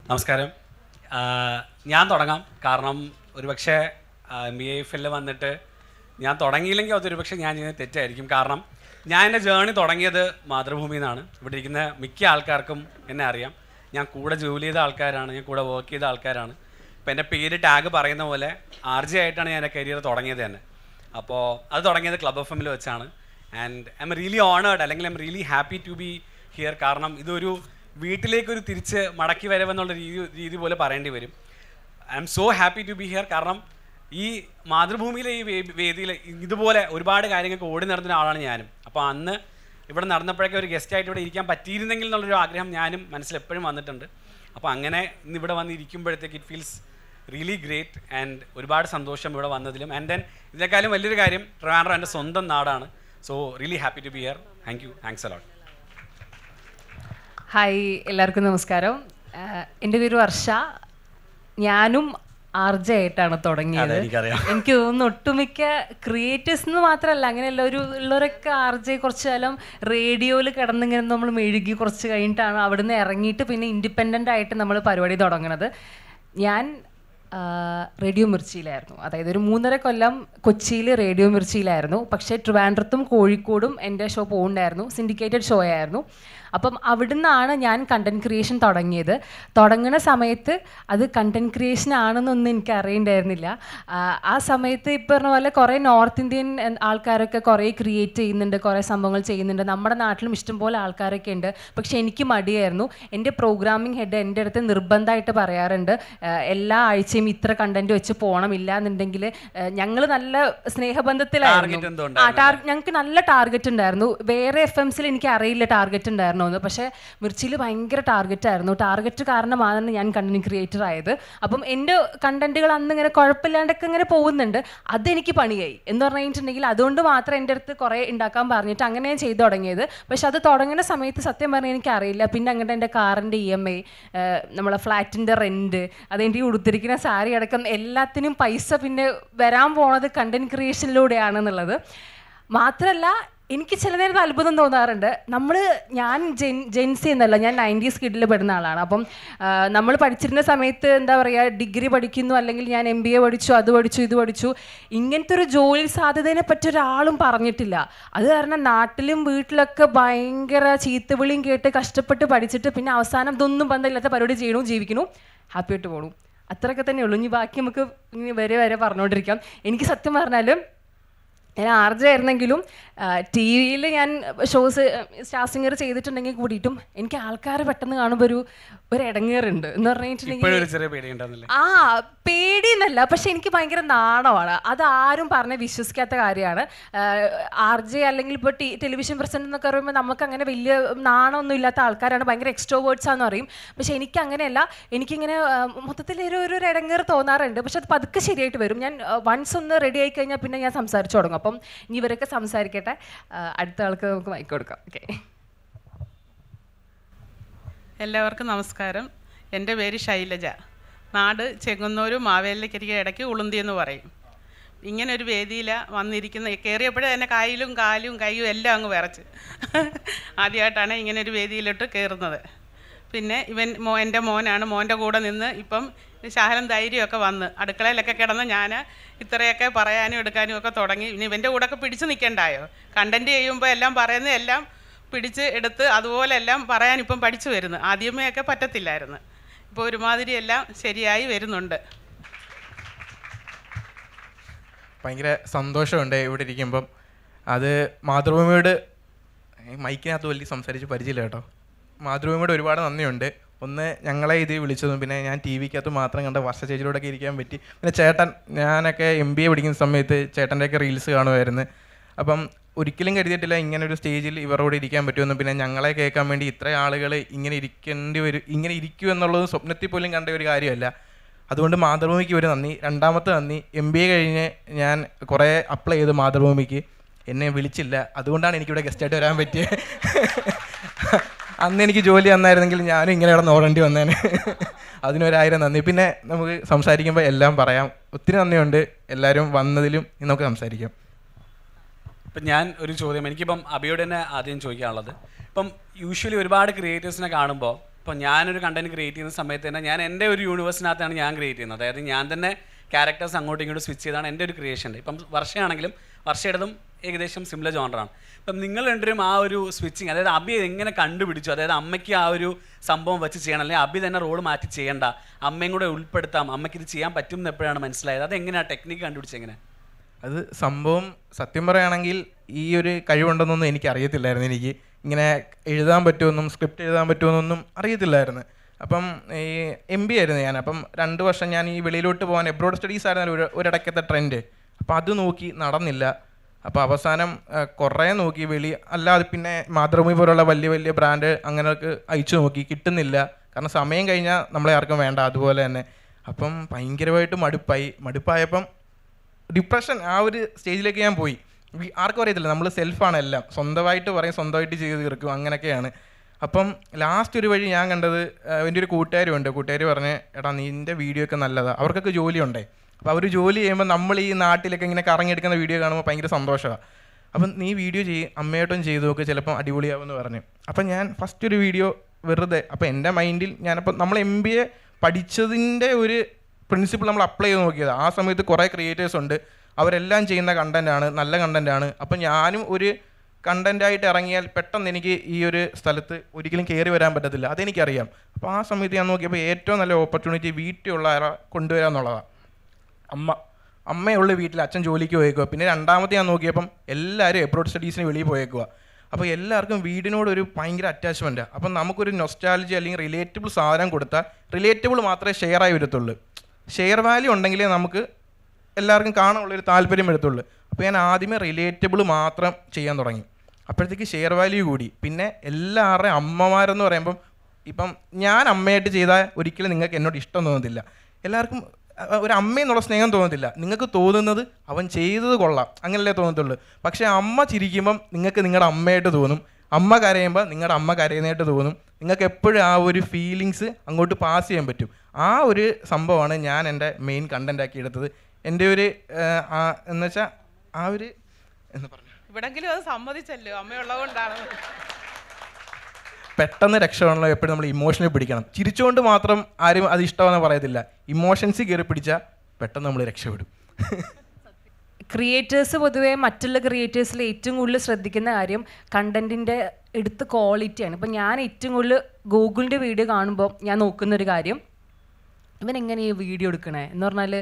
നമസ്കാരം. ഞാൻ തുടങ്ങാം. കാരണം ഒരുപക്ഷെ MBA വന്നിട്ട് ഞാൻ തുടങ്ങിയില്ലെങ്കിൽ അതൊരുപക്ഷെ ഞാൻ ചെയ്യുന്നത് തെറ്റായിരിക്കും. കാരണം ഞാൻ എൻ്റെ ജേർണി തുടങ്ങിയത് മാതൃഭൂമിയിൽ നിന്നാണ്. ഇവിടെ ഇരിക്കുന്ന മിക്ക ആൾക്കാർക്കും എന്നെ അറിയാം. ഞാൻ കൂടെ ജോലി ചെയ്ത ആൾക്കാരാണ്, ഞാൻ കൂടെ വർക്ക് ചെയ്ത ആൾക്കാരാണ്. ഇപ്പോൾ എൻ്റെ പേര് ടാഗ് പറയുന്ന പോലെ RJ ആയിട്ടാണ് ഞാൻ എൻ്റെ കരിയർ തുടങ്ങിയത് തന്നെ. അപ്പോൾ അത് തുടങ്ങിയത് ക്ലബ് FM വെച്ചാണ്. And I'm really honoured, അല്ലെങ്കിൽ I'm really happy to be here. കാരണം ഇതൊരു വീട്ടിലേക്കൊരു തിരിച്ച് മടക്കി വരവെന്നുള്ള രീതി പോലെ പറയേണ്ടി വരും. I'm so happy to be here. കാരണം ഈ മാതൃഭൂമിയിലെ ഈ വേദിയിൽ ഇതുപോലെ ഒരുപാട് കാര്യങ്ങൾക്ക് ഓടി നടന്ന ആളാണ് ഞാനും. അപ്പോൾ അന്ന് ഇവിടെ നടന്നപ്പോഴൊക്കെ ഒരു ഗസ്റ്റായിട്ട് ഇവിടെ ഇരിക്കാൻ പറ്റിയിരുന്നെങ്കിൽ എന്നുള്ളൊരു ആഗ്രഹം ഞാനും മനസ്സിൽ എപ്പോഴും വന്നിട്ടുണ്ട്. അപ്പോൾ അങ്ങനെ ഇന്ന് ഇവിടെ വന്ന് ഇരിക്കുമ്പോഴത്തേക്ക് it feels really great and ഒരുപാട് സന്തോഷം ഇവിടെ വന്നതിലും. ആൻഡ് ദെൻ ഇതിനേക്കാളും വലിയൊരു കാര്യം, ട്രിവാൻഡ്രം എൻ്റെ സ്വന്തം നാടാണ്. So really happy to be here. Thank you, thanks a lot. Hi, എല്ലാവർക്കും നമസ്കാരം. എൻ്റെ പേര് വർഷ. ഞാനും RJ ആയിട്ടാണ് തുടങ്ങിയത്. എനിക്ക് തോന്നുന്നു ഒട്ടുമിക്ക ക്രിയേറ്റേഴ്സ് എന്ന് മാത്രമല്ല, അങ്ങനെയല്ല, ഉള്ളവരൊക്കെ RJ കുറച്ച് കാലം റേഡിയോയിൽ കിടന്നിങ്ങനെ നമ്മൾ മെഴുകി കുറച്ച് കഴിഞ്ഞിട്ടാണ് അവിടുന്ന് ഇറങ്ങിയിട്ട് പിന്നെ ഇൻഡിപെൻഡൻ്റ് ആയിട്ട് നമ്മൾ പരിപാടി തുടങ്ങുന്നത്. ഞാൻ റേഡിയോ മിർച്ചിയിലായിരുന്നു. അതായത് ഒരു 3.5 കൊല്ലം കൊച്ചിയിൽ റേഡിയോ മിർച്ചിയിലായിരുന്നു. പക്ഷേ ട്രിവാൻഡ്രത്തും കോഴിക്കോടും എൻ്റെ ഷോ പോകുന്നുണ്ടായിരുന്നു. സിൻഡിക്കേറ്റഡ് ഷോ ആയിരുന്നു. അപ്പം അവിടുന്നാണ് ഞാൻ കണ്ടൻറ് ക്രിയേഷൻ തുടങ്ങിയത്. തുടങ്ങുന്ന സമയത്ത് അത് കണ്ടൻറ് ക്രിയേഷൻ ആണെന്നൊന്നും എനിക്ക് അറിയണ്ടായിരുന്നില്ല. ആ സമയത്ത് ഇപ്പോൾ പറഞ്ഞ പോലെ കുറേ നോർത്ത് ഇന്ത്യൻ ആൾക്കാരൊക്കെ കുറേ ക്രിയേറ്റ് ചെയ്യുന്നുണ്ട്, കുറേ സംഭവങ്ങൾ ചെയ്യുന്നുണ്ട്. നമ്മുടെ നാട്ടിലും ഇഷ്ടംപോലെ ആൾക്കാരൊക്കെ ഉണ്ട്. പക്ഷെ എനിക്ക് മടിയായിരുന്നു. എൻ്റെ പ്രോഗ്രാമിംഗ് ഹെഡ് എൻ്റെ അടുത്ത് നിർബന്ധമായിട്ട് പറയാറുണ്ട്, എല്ലാ ആഴ്ചയും ഇത്ര കണ്ടൻറ് വെച്ച് പോകണം, ഇല്ല എന്നുണ്ടെങ്കിൽ ഞങ്ങൾ നല്ല സ്നേഹബന്ധത്തിലായിരുന്നു. ഞങ്ങൾക്ക് നല്ല ടാർഗറ്റ് ഉണ്ടായിരുന്നു. വേറെ FMസിൽ എനിക്ക് അറിയില്ല ടാർഗറ്റ് ഉണ്ടായിരുന്നു. പക്ഷേ മിർച്ചിയിൽ ഭയങ്കര ടാർഗറ്റായിരുന്നു. ടാർഗറ്റ് കാരണമാണ് ഞാൻ കണ്ടന്റ് ക്രിയേറ്റർ ആയത്. അപ്പം എൻ്റെ കണ്ടന്റുകൾ അന്ന് ഇങ്ങനെ കുഴപ്പമില്ലാണ്ടൊക്കെ ഇങ്ങനെ പോകുന്നുണ്ട്. അതെനിക്ക് പണിയായി എന്ന് പറഞ്ഞിട്ടുണ്ടെങ്കിൽ അതുകൊണ്ട് മാത്രം എൻ്റെ അടുത്ത് കുറേ ഉണ്ടാക്കാൻ പറഞ്ഞിട്ട് അങ്ങനെ ഞാൻ ചെയ്തു തുടങ്ങിയത്. പക്ഷെ അത് തുടങ്ങുന്ന സമയത്ത് സത്യം പറഞ്ഞാൽ എനിക്ക് അറിയില്ല. പിന്നെ അങ്ങോട്ട് എൻ്റെ കാറിൻ്റെ EMI, നമ്മളെ ഫ്ലാറ്റിൻ്റെ റെൻറ്റ്, അതെൻ്റെ ഉടുത്തിരിക്കുന്ന സാരി അടക്കം എല്ലാത്തിനും പൈസ പിന്നെ വരാൻ പോണത് കണ്ടന്റ് ക്രിയേഷനിലൂടെയാണെന്നുള്ളത് മാത്രമല്ല. എനിക്ക് ചില നേരത്തെ അത്ഭുതം തോന്നാറുണ്ട്. ഞാൻ ജെൻസി എന്നല്ല, ഞാൻ 90s കിഡിൽ പെടുന്ന ആളാണ്. അപ്പം നമ്മൾ പഠിച്ചിരുന്ന സമയത്ത് എന്താ പറയുക, ഡിഗ്രി പഠിക്കുന്നു, അല്ലെങ്കിൽ ഞാൻ MBA പഠിച്ചു, അത് പഠിച്ചു, ഇത് പഠിച്ചു, ഇങ്ങനത്തെ ഒരു ജോലി സാധ്യതയെ പറ്റി ഒരാളും പറഞ്ഞിട്ടില്ല. അത് കാരണം നാട്ടിലും വീട്ടിലൊക്കെ ഭയങ്കര ചീത്തവിളിയും കേട്ട് കഷ്ടപ്പെട്ട് പഠിച്ചിട്ട് പിന്നെ അവസാനം ഇതൊന്നും ബന്ധമില്ലാത്ത പരിപാടി ചെയ്യണു, ജീവിക്കണു, ഹാപ്പിയായിട്ട് പോകണു. അത്രയൊക്കെ തന്നെ ഉള്ളൂ. ഇനി ബാക്കി നമുക്ക് ഇനി വരെ പറഞ്ഞുകൊണ്ടിരിക്കാം. എനിക്ക് സത്യം പറഞ്ഞാലും ഞാൻ RJ ആയിരുന്നെങ്കിലും TV ഞാൻ ഷോസ് സ്റ്റാർ സിംഗർ ചെയ്തിട്ടുണ്ടെങ്കിൽ കൂടിയിട്ടും എനിക്ക് ആൾക്കാരെ പെട്ടെന്ന് കാണുമ്പോൾ ഒരു ഇടങ്ങേറുണ്ട് എന്ന് പറഞ്ഞിട്ടുണ്ടെങ്കിൽ പേടി എന്നല്ല, പക്ഷെ എനിക്ക് ഭയങ്കര നാണമാണ്. അത് ആരും പറഞ്ഞ് വിശ്വസിക്കാത്ത കാര്യമാണ്. RJ അല്ലെങ്കിൽ ഇപ്പോൾ ടെലിവിഷൻ പ്രസന്റ് എന്നൊക്കെ പറയുമ്പോൾ നമുക്ക് അങ്ങനെ വലിയ നാണമൊന്നും ഇല്ലാത്ത ആൾക്കാരാണ്, ഭയങ്കര എക്സ്ട്രോവേർട്സ് ആണെന്ന് പറയും. പക്ഷെ എനിക്ക് അങ്ങനെയല്ല. എനിക്കിങ്ങനെ മൊത്തത്തിൽ ഒരു ഇടങ്ങേറ് തോന്നാറുണ്ട്. പക്ഷെ അത് പതുക്കെ ശരിയായിട്ട് വരും. ഞാൻ വൺസ് ഒന്ന് റെഡി ആയി കഴിഞ്ഞാൽ പിന്നെ ഞാൻ സംസാരിച്ചു തുടങ്ങും. അപ്പം ഇനി ഇവരൊക്കെ സംസാരിക്കട്ടെ, അടുത്ത ആൾക്ക് നമുക്ക് മൈക്ക് കൊടുക്കാം. ഓക്കെ, എല്ലാവർക്കും നമസ്കാരം. എൻ്റെ പേര് ശൈലജ. നാട് ചെങ്ങന്നൂർ മാവേലിക്കരിക്ക് ഇടയ്ക്ക് ഉളുന്തി എന്ന് പറയും. ഇങ്ങനെ ഒരു വേദിയിൽ വന്നിരിക്കുന്ന കയറിയപ്പോഴേ തന്നെ കാലും കൈയും എല്ലാം അങ്ങ് വിറച്ച്. ആദ്യമായിട്ടാണ് ഇങ്ങനെ ഒരു വേദിയിലോട്ട് കയറുന്നത്. പിന്നെ എൻ്റെ മോനാണ്. മോൻ്റെ കൂടെ നിന്ന് ഇപ്പം ശാലം ധൈര്യമൊക്കെ വന്ന് അടുക്കളയിലൊക്കെ കിടന്ന് ഞാൻ ഇത്രയൊക്കെ പറയാനും എടുക്കാനും ഒക്കെ തുടങ്ങി. ഇനി ഇവൻ്റെ കൂടെ ഒക്കെ പിടിച്ച് നിൽക്കണ്ടായോ? കണ്ടൻറ്റ് ചെയ്യുമ്പോൾ എല്ലാം പറയുന്നതെല്ലാം പിടിച്ച് എടുത്ത് അതുപോലെ എല്ലാം പറയാൻ ഇപ്പം പഠിച്ചു വരുന്നു. ആദ്യമേ ഒക്കെ പറ്റത്തില്ലായിരുന്നു. ഇപ്പോൾ ഒരുമാതിരി എല്ലാം ശരിയായി വരുന്നുണ്ട്. ഭയങ്കര സന്തോഷമുണ്ട് ഇവിടെ ഇരിക്കുമ്പം. അത് മാതൃഭൂമിയോട് മൈക്കിനകത്ത് വലിയ സംസാരിച്ച് പരിചയമില്ല കേട്ടോ. മാതൃഭൂമിയോട് ഒരുപാട് നന്ദിയുണ്ട്. ഒന്ന് ഞങ്ങളെ ഇത് വിളിച്ചതും പിന്നെ ഞാൻ TV-ക്കകത്ത് മാത്രം കണ്ട വർഷ ചേച്ചിയോടൊക്കെ ഇരിക്കാൻ പറ്റി. പിന്നെ ചേട്ടൻ, ഞാനൊക്കെ MBA പഠിക്കുന്ന സമയത്ത് ചേട്ടൻ്റെയൊക്കെ റീൽസ് കാണുമായിരുന്നു. അപ്പം ഒരിക്കലും കരുതിയിട്ടില്ല ഇങ്ങനെ ഒരു സ്റ്റേജിൽ ഇവരോട് ഇരിക്കാൻ പറ്റുമെന്ന്. പിന്നെ ഞങ്ങളെ കേൾക്കാൻ വേണ്ടി ഇത്ര ആളുകൾ ഇങ്ങനെ ഇങ്ങനെ ഇരിക്കൂ എന്നുള്ളത് സ്വപ്നത്തിൽ പോലും കണ്ട ഒരു കാര്യമല്ല. അതുകൊണ്ട് മാതൃഭൂമിക്ക് ഒരു നന്ദി. രണ്ടാമത്തെ നന്ദി, MBA കഴിഞ്ഞ് ഞാൻ കുറേ അപ്ലൈ ചെയ്ത് മാതൃഭൂമിക്ക്, എന്നെ വിളിച്ചില്ല. അതുകൊണ്ടാണ് എനിക്കിവിടെ ഗസ്റ്റായിട്ട് വരാൻ പറ്റിയത്. അന്ന് എനിക്ക് ജോലി തന്നായിരുന്നെങ്കിൽ ഞാനും ഇങ്ങനെ കിടന്ന് ഓടേണ്ടി വന്നേനെ. അതിനൊരായിരം നന്ദി. പിന്നെ നമുക്ക് സംസാരിക്കുമ്പോൾ എല്ലാം പറയാം. ഒത്തിരി നന്ദിയുണ്ട് എല്ലാവരും വന്നതിലും. നമുക്ക് സംസാരിക്കാം. ഇപ്പം ഞാൻ ഒരു ചോദ്യം, എനിക്കിപ്പം അബിയോട് തന്നെ ആദ്യം ചോദിക്കാനുള്ളത്, ഇപ്പം യൂഷ്വലി ഒരുപാട് ക്രിയേറ്റേഴ്സിനെ കാണുമ്പോൾ ഇപ്പം ഞാനൊരു കണ്ടന്റ് ക്രിയേറ്റ് ചെയ്യുന്ന സമയത്ത് തന്നെ ഞാൻ എൻ്റെ ഒരു യൂണിവേഴ്സിനകത്താണ് ഞാൻ ക്രിയേറ്റ് ചെയ്യുന്നത്. അതായത് ഞാൻ തന്നെ ക്യാരക്ടേഴ്സ് അങ്ങോട്ടും ഇങ്ങോട്ടും സ്വിച്ച് ചെയ്താണ് എൻ്റെ ഒരു ക്രിയേഷൻ. ഇപ്പം വർഷയാണെങ്കിലും വർഷയുടേതും ഏകദേശം സിമിലർ ജോണറാണ്. ഇപ്പം നിങ്ങൾ രണ്ടുപേരും ആ ഒരു സ്വിച്ചിങ്, അതായത് അബി എങ്ങനെ കണ്ടുപിടിച്ചു, അതായത് അമ്മയ്ക്ക് ആ ഒരു സംഭവം വെച്ച് ചെയ്യണം, അല്ലെങ്കിൽ അബി തന്നെ റോൾ മാറ്റി ചെയ്യേണ്ട, അമ്മയും കൂടെ ഉൾപ്പെടുത്താം, അമ്മയ്ക്ക് ഇത് ചെയ്യാൻ പറ്റും എന്ന് എപ്പോഴാണ് മനസ്സിലായത്? അതെങ്ങനെയാണ് ടെക്നിക്ക് കണ്ടുപിടിച്ചെങ്ങനെ? അത് സംഭവം സത്യം പറയുകയാണെങ്കിൽ ഈ ഒരു കഴിവുണ്ടെന്നൊന്നും എനിക്ക് അറിയത്തില്ലായിരുന്നു. എനിക്ക് ഇങ്ങനെ എഴുതാൻ പറ്റുമെന്നും സ്ക്രിപ്റ്റ് എഴുതാൻ പറ്റുമെന്നൊന്നും അറിയത്തില്ലായിരുന്നു. അപ്പം ഈ MBA ആയിരുന്നു ഞാൻ. അപ്പം 2 വർഷം ഞാൻ ഈ വെളിയിലോട്ട് പോകാൻ എബ്രോഡ് സ്റ്റഡീസ് ആയിരുന്നു ഒരിടയ്ക്കത്തെ ട്രെൻഡ്. അപ്പോൾ അത് നോക്കി നടന്നില്ല. അപ്പോൾ അവസാനം കുറേ നോക്കി അല്ലാതെ പിന്നെ മാതൃഭൂമി പോലുള്ള വലിയ വലിയ ബ്രാൻഡ് അങ്ങനെയൊക്കെ അയച്ചു നോക്കി, കിട്ടുന്നില്ല. കാരണം സമയം കഴിഞ്ഞാൽ നമ്മളെ ആർക്കും വേണ്ട, അതുപോലെ തന്നെ. അപ്പം ഭയങ്കരമായിട്ട് മടുപ്പായപ്പം ഡിപ്രഷൻ ആ ഒരു സ്റ്റേജിലേക്ക് ഞാൻ പോയി. ആർക്കും അറിയത്തില്ല, നമ്മൾ സെൽഫാണ് എല്ലാം, സ്വന്തമായിട്ട് പറയും, സ്വന്തമായിട്ട് ചെയ്ത് തീർക്കും, അങ്ങനെയൊക്കെയാണ്. അപ്പം ലാസ്റ്റ് ഒരു വഴി ഞാൻ കണ്ടത്, എൻ്റെ ഒരു കൂട്ടുകാരുണ്ട്. കൂട്ടുകാർ പറഞ്ഞ്, എടാ നിൻ്റെ വീഡിയോ ഒക്കെ നല്ലതാണ്, അവർക്കൊക്കെ ജോലിയുണ്ടേ. അപ്പോൾ അവർ ജോലി ചെയ്യുമ്പോൾ നമ്മൾ ഈ നാട്ടിലൊക്കെ ഇങ്ങനെ കറങ്ങിയെടുക്കുന്ന വീഡിയോ കാണുമ്പോൾ ഭയങ്കര സന്തോഷമാണ്. അപ്പം നീ വീഡിയോ അമ്മയായിട്ടും ചെയ്ത് നോക്ക്, ചിലപ്പം അടിപൊളിയാവുമെന്ന് പറഞ്ഞു. അപ്പം ഞാൻ ഫസ്റ്റ് ഒരു വീഡിയോ വെറുതെ, അപ്പോൾ എൻ്റെ മൈൻഡിൽ ഞാനപ്പോൾ നമ്മൾ MBA പഠിച്ചതിൻ്റെ ഒരു പ്രിൻസിപ്പിൾ നമ്മൾ അപ്ലൈ ചെയ്ത് നോക്കിയത്. ആ സമയത്ത് കുറേ ക്രിയേറ്റേഴ്സ് ഉണ്ട്, അവരെല്ലാം ചെയ്യുന്ന കണ്ടൻറ്റാണ്, നല്ല കണ്ടൻറ്റാണ്. അപ്പം ഞാനും ഒരു കണ്ടൻറ്റായിട്ട് ഇറങ്ങിയാൽ പെട്ടെന്ന് എനിക്ക് ഈ ഒരു സ്ഥലത്ത് ഒരിക്കലും കയറി വരാൻ പറ്റത്തില്ല, അതെനിക്കറിയാം. അപ്പോൾ ആ സമയത്ത് ഞാൻ നോക്കിയപ്പോൾ ഏറ്റവും നല്ല ഓപ്പർച്യൂണിറ്റി വീട്ടിലുള്ള കൊണ്ടുവരിക എന്നുള്ളതാണ്. അമ്മയുള്ള വീട്ടിൽ, അച്ഛൻ ജോലിക്ക് പോയേക്കുക. പിന്നെ രണ്ടാമത്തെ ഞാൻ നോക്കിയപ്പം എല്ലാവരും എബ്രോഡ് സ്റ്റഡീസിന് വെളിയിൽ പോയേക്കുക. അപ്പോൾ എല്ലാവർക്കും വീടിനോടൊരു ഭയങ്കര അറ്റാച്ച്മെൻറ്റാണ്. അപ്പം നമുക്കൊരു നൊസ്റ്റാലജി അല്ലെങ്കിൽ റിലേറ്റബിൾ സാധനം കൊടുത്താൽ റിലേറ്റബിൾ മാത്രമേ ഷെയർ ആയി വരത്തുള്ളൂ. ഷെയർ വാല്യൂ ഉണ്ടെങ്കിലേ നമുക്ക് എല്ലാവർക്കും കാണാനുള്ളൊരു താല്പര്യം വരത്തുള്ളൂ. അപ്പോൾ ഞാൻ ആദ്യമേ റിലേറ്റബിൾ മാത്രം ചെയ്യാൻ തുടങ്ങി. അപ്പോഴത്തേക്ക് ഷെയർ വാല്യൂ കൂടി. പിന്നെ എല്ലാവരുടെയും അമ്മമാരെന്ന് പറയുമ്പം, ഇപ്പം ഞാൻ അമ്മയായിട്ട് ചെയ്താൽ ഒരിക്കലും നിങ്ങൾക്ക് എന്നോട് ഇഷ്ടം തോന്നത്തില്ല, എല്ലാവർക്കും ഒരു അമ്മയെന്നുള്ള സ്നേഹം തോന്നത്തില്ല. നിങ്ങൾക്ക് തോന്നുന്നത് അവൻ ചെയ്തത് കൊള്ളാം, അങ്ങനല്ലേ തോന്നത്തുള്ളൂ. പക്ഷേ അമ്മ ചിരിക്കുമ്പം നിങ്ങൾക്ക് നിങ്ങളുടെ അമ്മയായിട്ട് തോന്നും, അമ്മ കരയുമ്പോൾ നിങ്ങളുടെ അമ്മ കരയുന്നതായിട്ട് തോന്നും. നിങ്ങൾക്ക് എപ്പോഴും ആ ഒരു ഫീലിങ്സ് അങ്ങോട്ട് പാസ് ചെയ്യാൻ പറ്റും. ആ ഒരു സംഭവമാണ് ഞാൻ എൻ്റെ മെയിൻ കണ്ടൻ്റാക്കി എടുത്തത്. എൻ്റെ ഒരു എന്ന് വെച്ചാൽ ആ ഒരു എന്ന് പറഞ്ഞു, ഇവിടെങ്കിലും അത് സമ്മതിച്ചല്ലോ, അമ്മയുള്ളതുകൊണ്ടാണ്. പെട്ടെന്ന് രക്ഷപ്പെടണല്ലോ, എപ്പോഴും നമ്മൾ ഇമോഷനെ പിടിക്കണം. ചിരിച്ചുകൊണ്ട് മാത്രം ആരും അത് ഇഷ്ടമാണെന്ന് പറയത്തില്ല. ഇമോഷൻസ് കയറി പിടിച്ചാൽ പെട്ടെന്ന് നമ്മൾ രക്ഷപ്പെടും. ക്രിയേറ്റേഴ്സ് പൊതുവേ മറ്റുള്ള ക്രിയേറ്റേഴ്സിൽ ഏറ്റവും കൂടുതൽ ശ്രദ്ധിക്കുന്ന കാര്യം കണ്ടൻറ്റിൻ്റെ എടുത്ത് ക്വാളിറ്റിയാണ്. ഇപ്പം ഞാൻ ഏറ്റവും കൂടുതൽ ഗൂഗിളിൻ്റെ വീഡിയോ കാണുമ്പോൾ ഞാൻ നോക്കുന്നൊരു കാര്യം, ഇവനെങ്ങനെ ഈ വീഡിയോ എടുക്കണേ എന്ന് പറഞ്ഞാൽ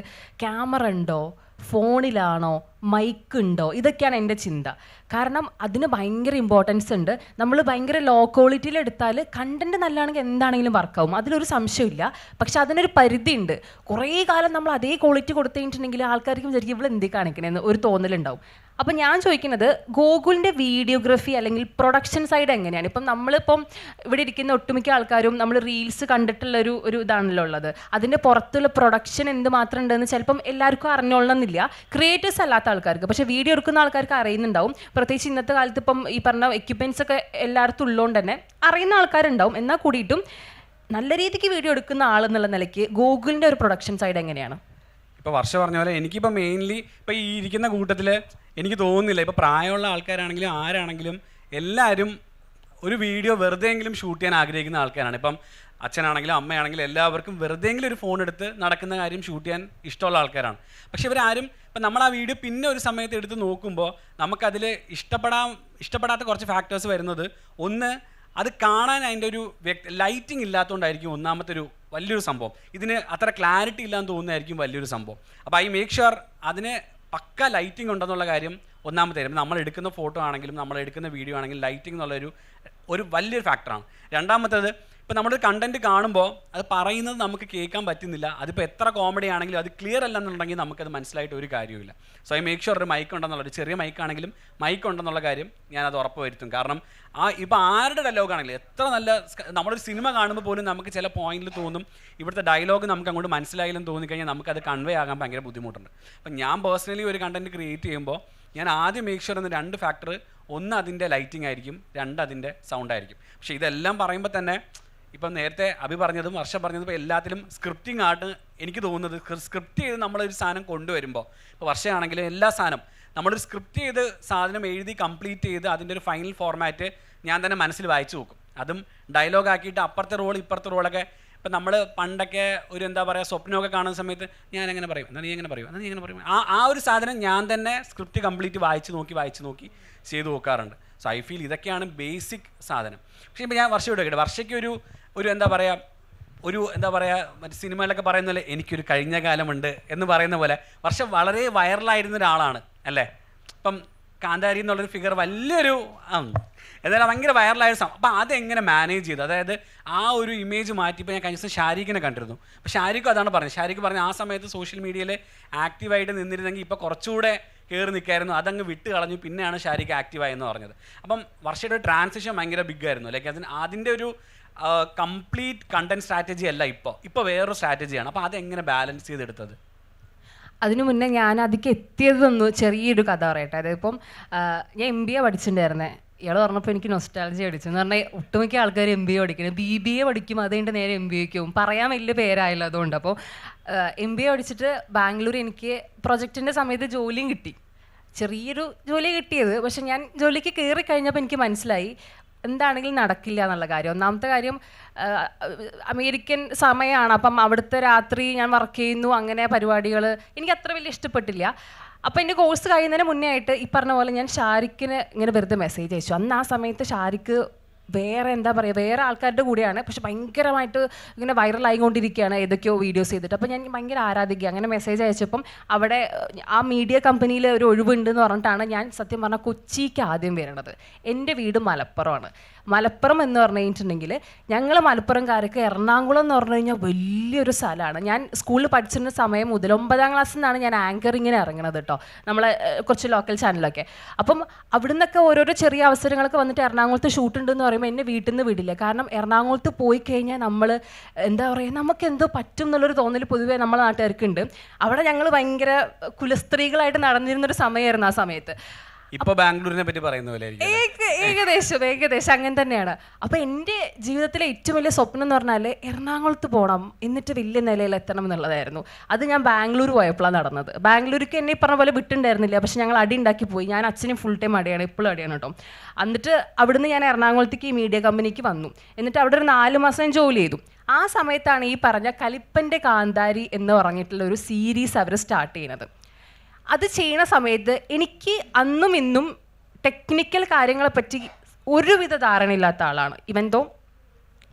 ക്യാമറ ഉണ്ടോ, ഫോണിലാണോ, മൈക്ക് ഉണ്ടോ, ഇതൊക്കെയാണ് എൻ്റെ ചിന്ത. കാരണം അതിന് ഭയങ്കര ഇമ്പോർട്ടൻസ് ഉണ്ട്. നമ്മൾ ഭയങ്കര ലോ ക്വാളിറ്റിയിൽ എടുത്താൽ കണ്ടൻറ്റ് നല്ലതാണെങ്കിൽ എന്താണെങ്കിലും വർക്കാവും, അതിലൊരു സംശയമില്ല. പക്ഷെ അതിനൊരു പരിധി ഉണ്ട്. കുറേ കാലം നമ്മൾ അതേ ക്വാളിറ്റി കൊടുത്തു കഴിഞ്ഞിട്ടുണ്ടെങ്കിൽ ആൾക്കാർക്കും ശരിക്കും ഇവിടെ എന്തി കാണിക്കണമെന്ന് ഒരു തോന്നലുണ്ടാവും. അപ്പം ഞാൻ ചോദിക്കുന്നത്, ഗൂഗിളിൻ്റെ വീഡിയോഗ്രാഫി അല്ലെങ്കിൽ പ്രൊഡക്ഷൻ സൈഡ് എങ്ങനെയാണ്? ഇപ്പം നമ്മളിപ്പം ഇവിടെ ഇരിക്കുന്ന ഒട്ടുമിക്ക ആൾക്കാരും നമ്മൾ റീൽസ് കണ്ടിട്ടുള്ളൊരു ഇതാണല്ലോ ഉള്ളത്. അതിൻ്റെ പുറത്തുള്ള പ്രൊഡക്ഷൻ എന്ത് മാത്രം ഉണ്ടെന്ന് ചിലപ്പം എല്ലാവർക്കും അറിഞ്ഞോളണമെന്നില്ല, ക്രിയേറ്റേഴ്സ് അല്ലാത്ത ആൾക്കാർക്ക്. പക്ഷേ വീഡിയോ എടുക്കുന്ന ആൾക്കാർക്ക് അറിയുന്നുണ്ടാവും. പ്രത്യേകിച്ച് ഇന്നത്തെ കാലത്ത് ഇപ്പം ഈ പറഞ്ഞ എക്യുപ്മെൻറ്റ്സ് ഒക്കെ എല്ലായിടത്തും ഉള്ളതുകൊണ്ട് തന്നെ അറിയുന്ന ആൾക്കാരുണ്ടാവും. എന്നാൽ കൂടിയിട്ടും നല്ല രീതിക്ക് വീഡിയോ എടുക്കുന്ന ആളെന്നുള്ള നിലയ്ക്ക് ഗൂഗിളിൻ്റെ ഒരു പ്രൊഡക്ഷൻ സൈഡ് എങ്ങനെയാണ്? ഇപ്പോൾ വർഷ പറഞ്ഞ പോലെ എനിക്കിപ്പോൾ മെയിൻലി ഇപ്പോൾ ഈ ഇരിക്കുന്ന കൂട്ടത്തിൽ എനിക്ക് തോന്നുന്നില്ല, ഇപ്പോൾ പ്രായമുള്ള ആൾക്കാരാണെങ്കിലും ആരാണെങ്കിലും എല്ലാവരും ഒരു വീഡിയോ വെറുതെയെങ്കിലും ഷൂട്ട് ചെയ്യാൻ ആഗ്രഹിക്കുന്ന ആൾക്കാരാണ്. ഇപ്പം അച്ഛനാണെങ്കിലും അമ്മയാണെങ്കിലും എല്ലാവർക്കും വെറുതെയെങ്കിലും ഒരു ഫോൺ എടുത്ത് നടക്കുന്ന കാര്യം ഷൂട്ട് ചെയ്യാൻ ഇഷ്ടമുള്ള ആൾക്കാരാണ്. പക്ഷെ ഇവരാരും ഇപ്പം നമ്മൾ ആ വീഡിയോ പിന്നെ ഒരു സമയത്ത് എടുത്ത് നോക്കുമ്പോൾ നമുക്കതിൽ ഇഷ്ടപ്പെടാത്ത കുറച്ച് ഫാക്ടേഴ്സ് വരുന്നത്, ഒന്ന് അത് കാണാൻ അതിൻ്റെ ഒരു ലൈറ്റിംഗ് ഇല്ലാത്തതുകൊണ്ടായിരിക്കും ഒന്നാമത്തെ ഒരു വലിയൊരു സംഭവം. ഇതിന് അത്ര ക്ലാരിറ്റി ഇല്ലാന്ന് തോന്നുന്നതായിരിക്കും വലിയൊരു സംഭവം. അപ്പോൾ ഐ മേക്ക് ഷുവർ അതിന് പക്ക ലൈറ്റിംഗ് ഉണ്ടെന്നുള്ള കാര്യം ഒന്നാമത്തെ കാര്യം. നമ്മൾ എടുക്കുന്ന ഫോട്ടോ ആണെങ്കിലും നമ്മൾ എടുക്കുന്ന വീഡിയോ ആണെങ്കിലും ലൈറ്റിംഗ് എന്നുള്ളൊരു വലിയൊരു ഫാക്ടറാണ്. രണ്ടാമത്തേത്, ഇപ്പോൾ നമ്മളൊരു കണ്ടൻറ്റ് കാണുമ്പോൾ അത് പറയുന്നത് നമുക്ക് കേൾക്കാൻ പറ്റുന്നില്ല. അതിപ്പോൾ എത്ര കോമഡി ആണെങ്കിലും അത് ക്ലിയർ അല്ലെന്നുണ്ടെങ്കിൽ നമുക്കത് മനസ്സിലായിട്ട് ഒരു കാര്യമില്ല. സോ ഐ മേക്ക് ഷുവർ ഒരു മൈക്ക് ഉണ്ടെന്നുള്ളൊരു ചെറിയ മൈക്കാണെങ്കിലും മൈക്ക് ഉണ്ടെന്നുള്ള കാര്യം ഞാനത് ഉറപ്പ് വരുത്തും. കാരണം ഇപ്പോൾ ആരുടെ ഡയലോഗാണെങ്കിലും എത്ര നല്ല, നമ്മളൊരു സിനിമ കാണുമ്പോൾ പോലും നമുക്ക് ചില പോയിന്റിൽ തോന്നും ഇവിടുത്തെ ഡയലോഗ് നമുക്ക് അങ്ങോട്ട് മനസ്സിലായില്ലെന്ന് തോന്നിക്കഴിഞ്ഞാൽ നമുക്കത് കൺവേ ആകാൻ ഭയങ്കര ബുദ്ധിമുട്ടുണ്ട്. അപ്പം ഞാൻ പേഴ്സണലി ഒരു കണ്ടൻറ്റ് ക്രിയേറ്റ് ചെയ്യുമ്പോൾ ഞാൻ ആദ്യം മേക്ക് ഷുവർ എന്ന 2 ഫാക്ടർ, ഒന്ന് അതിൻ്റെ ലൈറ്റിംഗ് ആയിരിക്കും, 2 അതിൻ്റെ സൗണ്ട് ആയിരിക്കും. പക്ഷേ ഇതെല്ലാം പറയുമ്പോൾ തന്നെ ഇപ്പം നേരത്തെ അഭി പറഞ്ഞതും വർഷ പറഞ്ഞതും ഇപ്പോൾ എല്ലാത്തിലും സ്ക്രിപ്റ്റിംഗ് ആയിട്ട് എനിക്ക് തോന്നുന്നത്, സ്ക്രിപ്റ്റ് ചെയ്ത് നമ്മളൊരു സാധനം കൊണ്ടുവരുമ്പോൾ, ഇപ്പോൾ വർഷയാണെങ്കിലും എല്ലാ സാധനം നമ്മളൊരു സ്ക്രിപ്റ്റ് ചെയ്ത് സാധനം എഴുതി കംപ്ലീറ്റ് ചെയ്ത് അതിൻ്റെ ഒരു ഫൈനൽ ഫോർമാറ്റ് ഞാൻ തന്നെ മനസ്സിൽ വായിച്ചു നോക്കും. അതും ഡയലോഗ് ആക്കിയിട്ട് അപ്പുറത്തെ റോൾ ഇപ്പുറത്തെ റോളൊക്കെ. ഇപ്പം നമ്മൾ പണ്ടൊക്കെ ഒരു എന്താ പറയുക സ്വപ്നമൊക്കെ കാണുന്ന സമയത്ത് ഞാൻ എങ്ങനെ പറയും, എന്നാൽ നീ എങ്ങനെ പറയും, എന്നാൽ നീ എങ്ങനെ പറയും, ആ ഒരു സാധനം ഞാൻ തന്നെ സ്ക്രിപ്റ്റ് കംപ്ലീറ്റ് വായിച്ച് നോക്കി ചെയ്ത് നോക്കാറുണ്ട്. സോ ഐ ഫീൽ ഇതൊക്കെയാണ് ബേസിക് സാധനം. പക്ഷേ ഇപ്പോൾ ഞാൻ വർഷം എടുക്കട്ടെ, വർഷയ്ക്ക് ഒരു എന്താ മറ്റേ സിനിമയിലൊക്കെ പറയുന്ന പോലെ എനിക്കൊരു കഴിഞ്ഞ കാലമുണ്ട് എന്ന് പറയുന്ന പോലെ വർഷം വളരെ വൈറലായിരുന്ന ഒരാളാണ് അല്ലേ. ഇപ്പം കാന്താരി എന്നുള്ളൊരു ഫിഗർ വലിയൊരു എന്നാലും ഭയങ്കര വൈറലായ അപ്പം അതെങ്ങനെ മാനേജ് ചെയ്തു? അതായത് ആ ഒരു ഇമേജ് മാറ്റിയപ്പോൾ ഞാൻ കഴിഞ്ഞ ദിവസം ഷാരിഖിനെ കണ്ടിരുന്നു. അപ്പോൾ ഷാരിഖും അതാണ് പറഞ്ഞത്. ഷാരിഖ് പറഞ്ഞ ആ സമയത്ത് സോഷ്യൽ മീഡിയയിൽ ആക്റ്റീവായിട്ട് നിന്നിരുന്നെങ്കിൽ ഇപ്പോൾ കുറച്ചുകൂടെ കയറി നിൽക്കായിരുന്നു, അതങ്ങ് വിട്ട് കളഞ്ഞു, പിന്നെയാണ് ഷാരിഖ് ആക്റ്റീവായെന്ന് പറഞ്ഞത്. അപ്പം വർഷയുടെ ട്രാൻസിഷൻ ഭയങ്കര ബിഗ് ആയിരുന്നു. ലൈക്ക് അതിൻ്റെ ഒരു കംപ്ലീറ്റ് കണ്ടന്റ് സ്ട്രാറ്റജി അല്ല ഇപ്പോൾ വേറൊരു സ്ട്രാറ്റജിയാണ്. അപ്പോൾ അതെങ്ങനെ ബാലൻസ് ചെയ്തെടുത്തത്? അതിനു മുന്നേ ഞാൻ അതിലേക്ക് എത്തിയതൊന്ന് ചെറിയൊരു കഥ പറയട്ടെ. അതായത് ഇപ്പം ഞാൻ MBA പഠിച്ചിട്ടുണ്ടായിരുന്നേ. ഇയാൾ പറഞ്ഞപ്പോൾ എനിക്ക് നൊസ്റ്റാൾജി അടിച്ചു. എന്ന് പറഞ്ഞാൽ ഒട്ടുമിക്ക ആൾക്കാർ MBA പഠിക്കുന്നത്, BBA പഠിക്കും, അതുകൊണ്ട് നേരെ MBAക്ക് പോകും. പറയാൻ വലിയ പേരായല്ലോ അതുകൊണ്ട്. അപ്പോൾ MBA പഠിച്ചിട്ട് ബാംഗ്ലൂർ എനിക്ക് പ്രൊജക്റ്റിൻ്റെ സമയത്ത് ജോലിയും കിട്ടി. ചെറിയൊരു ജോലി കിട്ടിയത്. പക്ഷെ ഞാൻ ജോലിക്ക് കയറി കഴിഞ്ഞപ്പോൾ എനിക്ക് മനസ്സിലായി എന്താണെങ്കിലും നടക്കില്ല എന്നുള്ള കാര്യം. ഒന്നാമത്തെ കാര്യം അമേരിക്കൻ സമയമാണ്. അപ്പം അവിടുത്തെ രാത്രി ഞാൻ വർക്ക് ചെയ്യുന്നു, അങ്ങനെ പരിപാടികൾ എനിക്ക് അത്ര വലിയ ഇഷ്ടപ്പെട്ടില്ല. അപ്പോൾ എൻ്റെ കോഴ്സ് കഴിയുന്നതിന് മുന്നേ ആയിട്ട് ഈ പറഞ്ഞ പോലെ ഞാൻ ഷാരിഖിന് ഇങ്ങനെ വെറുതെ മെസ്സേജ് അയച്ചു. അന്ന് ആ സമയത്ത് ഷാരിഖ് വേറെ ആൾക്കാരുടെ കൂടെയാണ്, പക്ഷെ ഭയങ്കരമായിട്ട് ഇങ്ങനെ വൈറലായിക്കൊണ്ടിരിക്കുകയാണ് ഏതൊക്കെയോ വീഡിയോസ് ചെയ്തിട്ട്. അപ്പോൾ ഞാൻ ഭയങ്കര ആരാധിക്കുക. അങ്ങനെ മെസ്സേജ് അയച്ചപ്പം അവിടെ ആ മീഡിയ കമ്പനിയിൽ ഒരു ഒഴിവുണ്ടെന്ന് പറഞ്ഞിട്ടാണ് ഞാൻ സത്യം പറഞ്ഞാൽ കൊച്ചിക്ക് ആദ്യം വരണത്. എൻ്റെ വീട് മലപ്പുറമാണ്. മലപ്പുറം എന്ന് പറഞ്ഞു കഴിഞ്ഞിട്ടുണ്ടെങ്കിൽ ഞങ്ങൾ മലപ്പുറംകാർക്ക് എറണാകുളം എന്ന് പറഞ്ഞു കഴിഞ്ഞാൽ വലിയൊരു സ്ഥലമാണ്. ഞാൻ സ്കൂളിൽ പഠിച്ചിരുന്ന സമയം മുതൽ 9ാം ക്ലാസ്സിൽ നിന്നാണ് ഞാൻ ആങ്കറിങ്ങിന് ഇറങ്ങുന്നത് കേട്ടോ, നമ്മളെ കുറച്ച് ലോക്കൽ ചാനലൊക്കെ. അപ്പം അവിടെ നിന്നൊക്കെ ഓരോരോ ചെറിയ അവസരങ്ങളൊക്കെ വന്നിട്ട് എറണാകുളത്ത് ഷൂട്ട് ഉണ്ടെന്ന് പറയുമ്പോൾ എന്നെ വീട്ടിൽ നിന്ന് വിടില്ല. കാരണം എറണാകുളത്ത് പോയി കഴിഞ്ഞാൽ നമ്മൾ എന്താ പറയുക, നമുക്ക് എന്തോ പറ്റും എന്നുള്ളൊരു തോന്നൽ പൊതുവേ നമ്മളെ നാട്ടുകാർക്കുണ്ട്. അവിടെ ഞങ്ങൾ ഭയങ്കര കുലസ്ത്രീകളായിട്ട് നടന്നിരുന്നൊരു സമയമായിരുന്നു ആ സമയത്ത്. ഇപ്പോൾ ബാംഗ്ലൂരിനെ പറ്റി പറയുന്ന പോലെ ഏകദേശം അങ്ങനെ തന്നെയാണ്. അപ്പോൾ എൻ്റെ ജീവിതത്തിലെ ഏറ്റവും വലിയ സ്വപ്നം എന്ന് പറഞ്ഞാൽ എറണാകുളത്ത് പോകണം, എന്നിട്ട് വലിയ നിലയിൽ എത്തണം എന്നുള്ളതായിരുന്നു. അത് ഞാൻ ബാംഗ്ലൂർ പോയപ്പോഴാണ് നടന്നത്. ബാംഗ്ലൂർക്ക് എന്നെ ഈ പറഞ്ഞ പോലെ വിട്ടുണ്ടായിരുന്നില്ല, പക്ഷെ ഞങ്ങൾ അടി ഉണ്ടാക്കി പോയി. ഞാൻ അച്ഛനും ഫുൾ ടൈം അടിയാണ്, ഇപ്പോഴും അടിയാണ് കേട്ടോ. എന്നിട്ട് അവിടുന്ന് ഞാൻ എറണാകുളത്തേക്ക് ഈ മീഡിയ കമ്പനിക്ക് വന്നു. എന്നിട്ട് അവിടെ ഒരു 4 മാസം ഞാൻ ജോലി ചെയ്തു. ആ സമയത്താണ് ഈ പറഞ്ഞ കലിപ്പൻ്റെ കാന്താരി എന്ന് പറഞ്ഞിട്ടുള്ള ഒരു സീരീസ് അവർ സ്റ്റാർട്ട് ചെയ്യുന്നത്. അത് ചെയ്യുന്ന സമയത്ത് എനിക്ക് അന്നും ഇന്നും ടെക്നിക്കൽ കാര്യങ്ങളെപ്പറ്റി ഒരുവിധ ധാരണയില്ലാത്ത ആളാണ്. ഇവന്തോ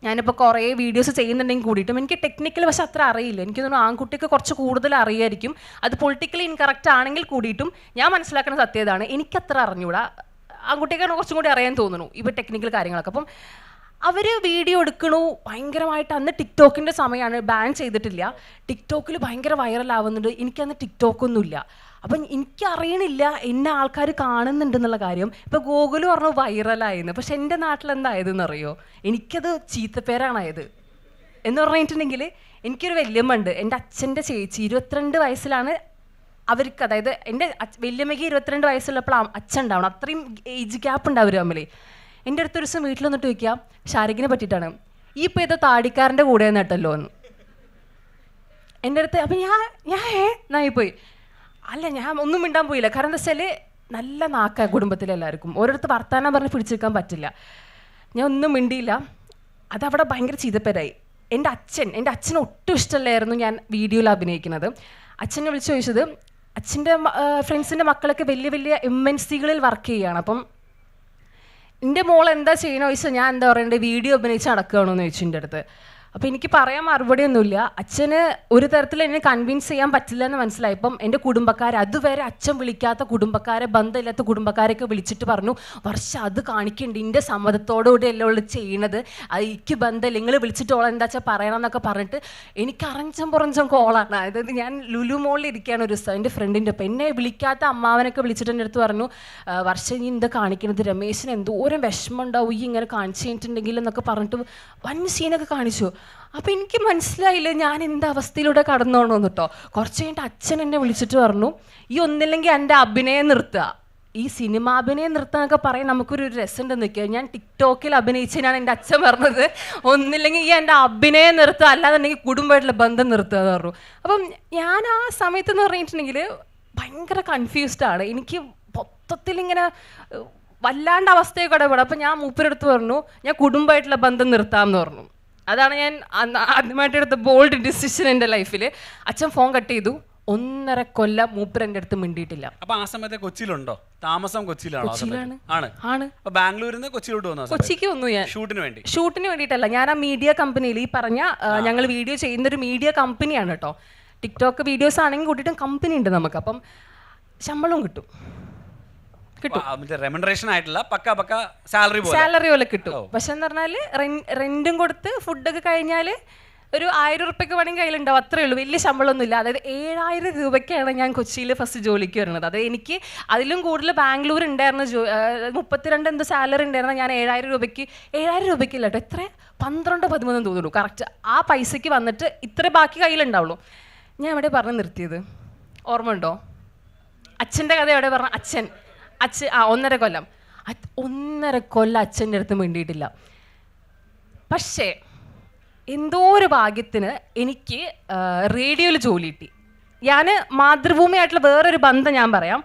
ഞാനിപ്പോൾ കുറേ വീഡിയോസ് ചെയ്യുന്നുണ്ടെങ്കിൽ കൂടിയിട്ടും എനിക്ക് ടെക്നിക്കൽ പക്ഷെ അത്ര അറിയില്ല. എനിക്ക് തോന്നുന്നു ആൺകുട്ടിക്ക് കുറച്ച് കൂടുതൽ അറിയായിരിക്കും. അത് പൊളിറ്റിക്കലി ഇൻകറക്റ്റ് ആണെങ്കിൽ കൂടിയിട്ടും ഞാൻ മനസ്സിലാക്കുന്ന സത്യതാണ്, എനിക്കത്ര അറിഞ്ഞൂടാ. ആൺകുട്ടിക്കാണ് കുറച്ചും കൂടി അറിയാൻ തോന്നുന്നു ഇപ്പോൾ ടെക്നിക്കൽ കാര്യങ്ങളൊക്കെ. അപ്പം അവർ വീഡിയോ എടുക്കണു ഭയങ്കരമായിട്ട്. അന്ന് ടിക്ടോക്കിൻ്റെ സമയമാണ്, ബാൻ ചെയ്തിട്ടില്ല. ടിക്ടോക്കിൽ ഭയങ്കര വൈറലാവുന്നുണ്ട്. എനിക്കന്ന് ടിക്ടോക്കൊന്നുമില്ല. അപ്പം എനിക്കറിയണില്ല എന്നെ ആൾക്കാർ കാണുന്നുണ്ടെന്നുള്ള കാര്യം. ഇപ്പോൾ ഗൂഗിൾ പറഞ്ഞു വൈറലായെന്ന്. പക്ഷെ എൻ്റെ നാട്ടിൽ എന്തായതെന്ന് അറിയോ? എനിക്കത് ചീത്തപ്പേരാണായത്. എന്ന് പറഞ്ഞിട്ടുണ്ടെങ്കിൽ എനിക്കൊരു വല്യമ്മ ഉണ്ട്, എൻ്റെ അച്ഛൻ്റെ ചേച്ചി. 22 വയസ്സിലാണ് അവർക്ക്, അതായത് എൻ്റെ വല്യമ്മയ്ക്ക് 22 വയസ്സുള്ളപ്പോൾ അച്ഛൻ ഉണ്ടാവണം. അത്രയും ഏജ് ഗ്യാപ്പ് ഉണ്ട് അവർ തമ്മിൽ. എൻ്റെ അടുത്തൊരു ദിവസം വീട്ടിൽ വന്നിട്ട് ചോദിക്കാം ഷാരിഖിനെ പറ്റിയിട്ടാണ്, ഈ ഇപ്പോൾ ഏതോ താടിക്കാരൻ്റെ കൂടെ നട്ടല്ലോ എന്ന് എൻ്റെ അടുത്ത്. അപ്പം ഞാൻ പോയി അല്ല, ഞാൻ ഒന്നും മിണ്ടാൻ പോയില്ല. കാരണം എന്താ വെച്ചാൽ നല്ല നാക്ക കുടുംബത്തിലെല്ലാവർക്കും, ഓരോരുത്തർ വർത്താനം പറഞ്ഞ് പിടിച്ചെടുക്കാൻ പറ്റില്ല. ഞാൻ ഒന്നും മിണ്ടിയില്ല. അതവിടെ ഭയങ്കര ചീത്തപ്പേരായി. എൻ്റെ അച്ഛന് ഒട്ടും ഇഷ്ടമല്ലായിരുന്നു ഞാൻ വീഡിയോയിൽ അഭിനയിക്കുന്നത്. അച്ഛനെ വിളിച്ച് ചോദിച്ചത്, അച്ഛൻ്റെ ഫ്രണ്ട്സിൻ്റെ മക്കളൊക്കെ വലിയ വലിയ MNCകളിൽ വർക്ക് ചെയ്യുകയാണ്. അപ്പം എൻ്റെ മോൾ എന്താ ചെയ്യണോ ചോദിച്ചാൽ ഞാൻ എന്താ പറയണ്ടേ, വീഡിയോ അഭിനയിച്ച് നടക്കുകയാണോ എന്ന് ചോദിച്ചു എൻ്റെ അടുത്ത്. അപ്പോൾ എനിക്ക് പറയാൻ മറുപടിയൊന്നുമില്ല. അച്ഛന് ഒരു തരത്തിൽ എന്നെ കൺവിൻസ് ചെയ്യാൻ പറ്റില്ല എന്ന് മനസ്സിലായപ്പം എൻ്റെ കുടുംബക്കാരെ, അതുവരെ അച്ഛൻ വിളിക്കാത്ത കുടുംബക്കാരെ, ബന്ധമില്ലാത്ത കുടുംബക്കാരൊക്കെ വിളിച്ചിട്ട് പറഞ്ഞു, വർഷ അത് കാണിക്കണ്ട, എൻ്റെ സമ്മതത്തോടുകൂടി എല്ലാം ഉള്ള ചെയ്യണത്, എനിക്ക് ബന്ധമില്ല, നിങ്ങൾ വിളിച്ചിട്ട് ഓളെ എന്താ വെച്ചാൽ പറയണം എന്നൊക്കെ പറഞ്ഞിട്ട് എനിക്ക് അറഞ്ചം കോളാണ്. അതായത് ഞാൻ ലുലു മോളിൽ ഇരിക്കുകയാണ് ഒരു ദിവസം എൻ്റെ ഫ്രണ്ടിൻ്റെ ഒപ്പം. എന്നെ വിളിക്കാത്ത അമ്മാവനൊക്കെ വിളിച്ചിട്ട് എൻ്റെ അടുത്ത് പറഞ്ഞു, വർഷ നീ എന്താ കാണിക്കണത്, രമേശിന് എന്തോരം വിഷമം ഉണ്ടാവും ഈ ഇങ്ങനെ കാണിച്ചു കഴിഞ്ഞിട്ടുണ്ടെങ്കിൽ എന്നൊക്കെ പറഞ്ഞിട്ട് വൻ സീനൊക്കെ കാണിച്ചു. അപ്പം എനിക്ക് മനസ്സിലായില്ല ഞാൻ എന്താ അവസ്ഥയിലൂടെ കടന്നോണോ കേട്ടോ. കുറച്ച് കഴിഞ്ഞിട്ട് അച്ഛൻ എന്നെ വിളിച്ചിട്ട് പറഞ്ഞു, ഈ ഒന്നില്ലെങ്കിൽ എൻ്റെ അഭിനയം നിർത്തുക, ഈ സിനിമ അഭിനയം നിർത്തുക എന്നൊക്കെ പറയാൻ നമുക്കൊരു രസമുണ്ടെന്ന് നിൽക്കുക. ഞാൻ ടിക്ടോക്കിൽ അഭിനയിച്ചതിനാണ് എൻ്റെ അച്ഛൻ പറഞ്ഞത്, ഒന്നില്ലെങ്കിൽ ഈ എൻ്റെ അഭിനയം നിർത്തുക, അല്ലാന്നുണ്ടെങ്കിൽ കുടുംബമായിട്ടുള്ള ബന്ധം നിർത്തുക എന്ന് പറഞ്ഞു. അപ്പം ഞാൻ ആ സമയത്ത് എന്ന് പറഞ്ഞിട്ടുണ്ടെങ്കിൽ ഭയങ്കര കൺഫ്യൂസ്ഡാണ്. എനിക്ക് മൊത്തത്തിൽ ഇങ്ങനെ വല്ലാണ്ട് അവസ്ഥയൊക്കെ ഇടപെടും. അപ്പം ഞാൻ മൂപ്പരെടുത്ത് പറഞ്ഞു ഞാൻ കുടുംബമായിട്ടുള്ള ബന്ധം നിർത്താമെന്ന് പറഞ്ഞു. അതാണ് ഞാൻ ആദ്യമായിട്ട് എടുത്ത ബോൾഡ് ഡിസിഷൻ എൻ്റെ ലൈഫിൽ. അച്ഛൻ ഫോൺ കട്ട് ചെയ്തു. 1.5 കൊല്ലം മൂപ്പർ എൻ്റെ അടുത്ത് മിണ്ടിയിട്ടില്ല. അപ്പൊ ആ സമയത്ത് കൊച്ചിയിലുണ്ടോ? താമസം കൊച്ചിയിലാണോ? ആണ്. അപ്പൊ ബാംഗ്ലൂരിൽ നിന്ന് കൊച്ചിയിലോട്ട് വന്നു? കൊച്ചിക്ക് വന്നു ഞാൻ ഷൂട്ടിന് വേണ്ടിയിട്ടല്ല. ഞാൻ ആ മീഡിയ കമ്പനിയിൽ ഈ പറഞ്ഞ ഞങ്ങൾ വീഡിയോ ചെയ്യുന്നൊരു മീഡിയ കമ്പനിയാണ് കേട്ടോ. ടിക്ടോക്ക് വീഡിയോസ് ആണെങ്കിൽ കൂട്ടിയിട്ടും കമ്പനി ഉണ്ട് നമുക്ക്. അപ്പം ശമ്പളവും കിട്ടും. റെമ്യൂണറേഷൻ ആയിട്ടില്ല, പക്ക സാലറി പോലെ കിട്ടും. പക്ഷെ എന്ന് പറഞ്ഞാൽ റെന്റും കൊടുത്ത് ഫുഡൊക്കെ കഴിഞ്ഞാൽ ഒരു 1000 ഉറുപ്പ്യൊക്കെ വേണമെങ്കിൽ കയ്യിലുണ്ടാവും. അത്രേ ഉള്ളൂ. വലിയ ശമ്പളമൊന്നുമില്ല. അതായത് 7000 രൂപയ്ക്കാണ് ഞാൻ കൊച്ചിയിൽ ഫസ്റ്റ് ജോലിക്ക് വരുന്നത്. അതായത് എനിക്ക് അതിലും കൂടുതൽ ബാംഗ്ലൂർ ഉണ്ടായിരുന്ന 32 എന്ത് സാലറി ഉണ്ടായിരുന്ന ഞാൻ 7000 രൂപയ്ക്കില്ല കേട്ടോ. എത്ര 12-13 തോന്നുള്ളൂ കറക്റ്റ്. ആ പൈസയ്ക്ക് വന്നിട്ട് ഇത്ര ബാക്കി കയ്യിലുണ്ടാവുള്ളൂ. ഞാൻ എവിടെ പറഞ്ഞ് നിർത്തിയത് ഓർമ്മ ഉണ്ടോ? അച്ഛൻ്റെ കഥ എവിടെ പറഞ്ഞ? അച്ഛൻ 1.5 കൊല്ലം 1.5 കൊല്ലം അച്ഛൻ്റെ അടുത്ത് മിണ്ടിയിട്ടില്ല. പക്ഷേ എന്തോ ഒരു ഭാഗ്യത്തിന് എനിക്ക് റേഡിയോയിൽ ജോലി കിട്ടി. ഞാൻ മാതൃഭൂമിയായിട്ടുള്ള വേറൊരു ബന്ധം ഞാൻ പറയാം.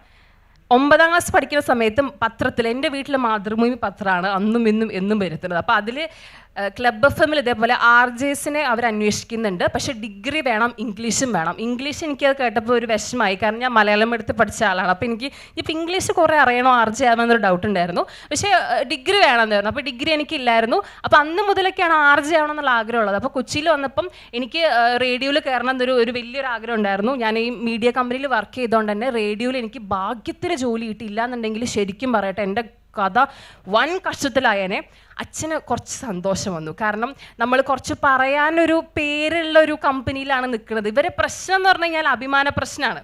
9ാം ക്ലാസ് പഠിക്കുന്ന സമയത്തും പത്രത്തിൽ എൻ്റെ വീട്ടിൽ മാതൃഭൂമി പത്രമാണ് അന്നും ഇന്നും എന്നും വരുത്തുന്നത്. അപ്പോൾ അതിൽ ക്ലബ് FM ഇതേപോലെ RJസിനെ അവർ അന്വേഷിക്കുന്നുണ്ട്. പക്ഷേ ഡിഗ്രി വേണം, ഇംഗ്ലീഷും വേണം. ഇംഗ്ലീഷ് എനിക്കത് കേട്ടപ്പോൾ ഒരു വിഷമമായി. കാരണം ഞാൻ മലയാളം എടുത്ത് പഠിച്ച ആളാണ്. അപ്പോൾ എനിക്ക് ഇപ്പോൾ ഇംഗ്ലീഷ് കുറേ അറിയണോ RJ ആവാമെന്നൊരു ഡൗട്ട് ഉണ്ടായിരുന്നു. പക്ഷേ ഡിഗ്രി വേണമെന്നായിരുന്നു. അപ്പോൾ ഡിഗ്രി എനിക്കില്ലായിരുന്നു. അപ്പോൾ അന്ന് മുതലൊക്കെയാണ് RJ ആവണമെന്നുള്ള ആഗ്രഹമുള്ളത്. അപ്പോൾ കൊച്ചിയിൽ വന്നപ്പം എനിക്ക് റേഡിയോയിൽ കയറണം എന്നൊരു വലിയൊരു ആഗ്രഹം ഉണ്ടായിരുന്നു. ഞാൻ ഈ മീഡിയ കമ്പനിയിൽ വർക്ക് ചെയ്തുകൊണ്ട് തന്നെ റേഡിയോയിൽ എനിക്ക് ഭാഗ്യത്തിന് ജോലി കിട്ടിയില്ല എന്നുണ്ടെങ്കിൽ ശരിക്കും പറയട്ടെ എൻ്റെ കഥ വൻ കഷ്ടത്തിലായേനെ. അച്ഛന് കുറച്ച് സന്തോഷം വന്നു. കാരണം നമ്മൾ കുറച്ച് പറയാനൊരു പേരുള്ള ഒരു കമ്പനിയിലാണ് നിൽക്കുന്നത്. ഇവരെ പ്രശ്നം എന്ന് പറഞ്ഞു കഴിഞ്ഞാൽ അഭിമാന പ്രശ്നമാണ്.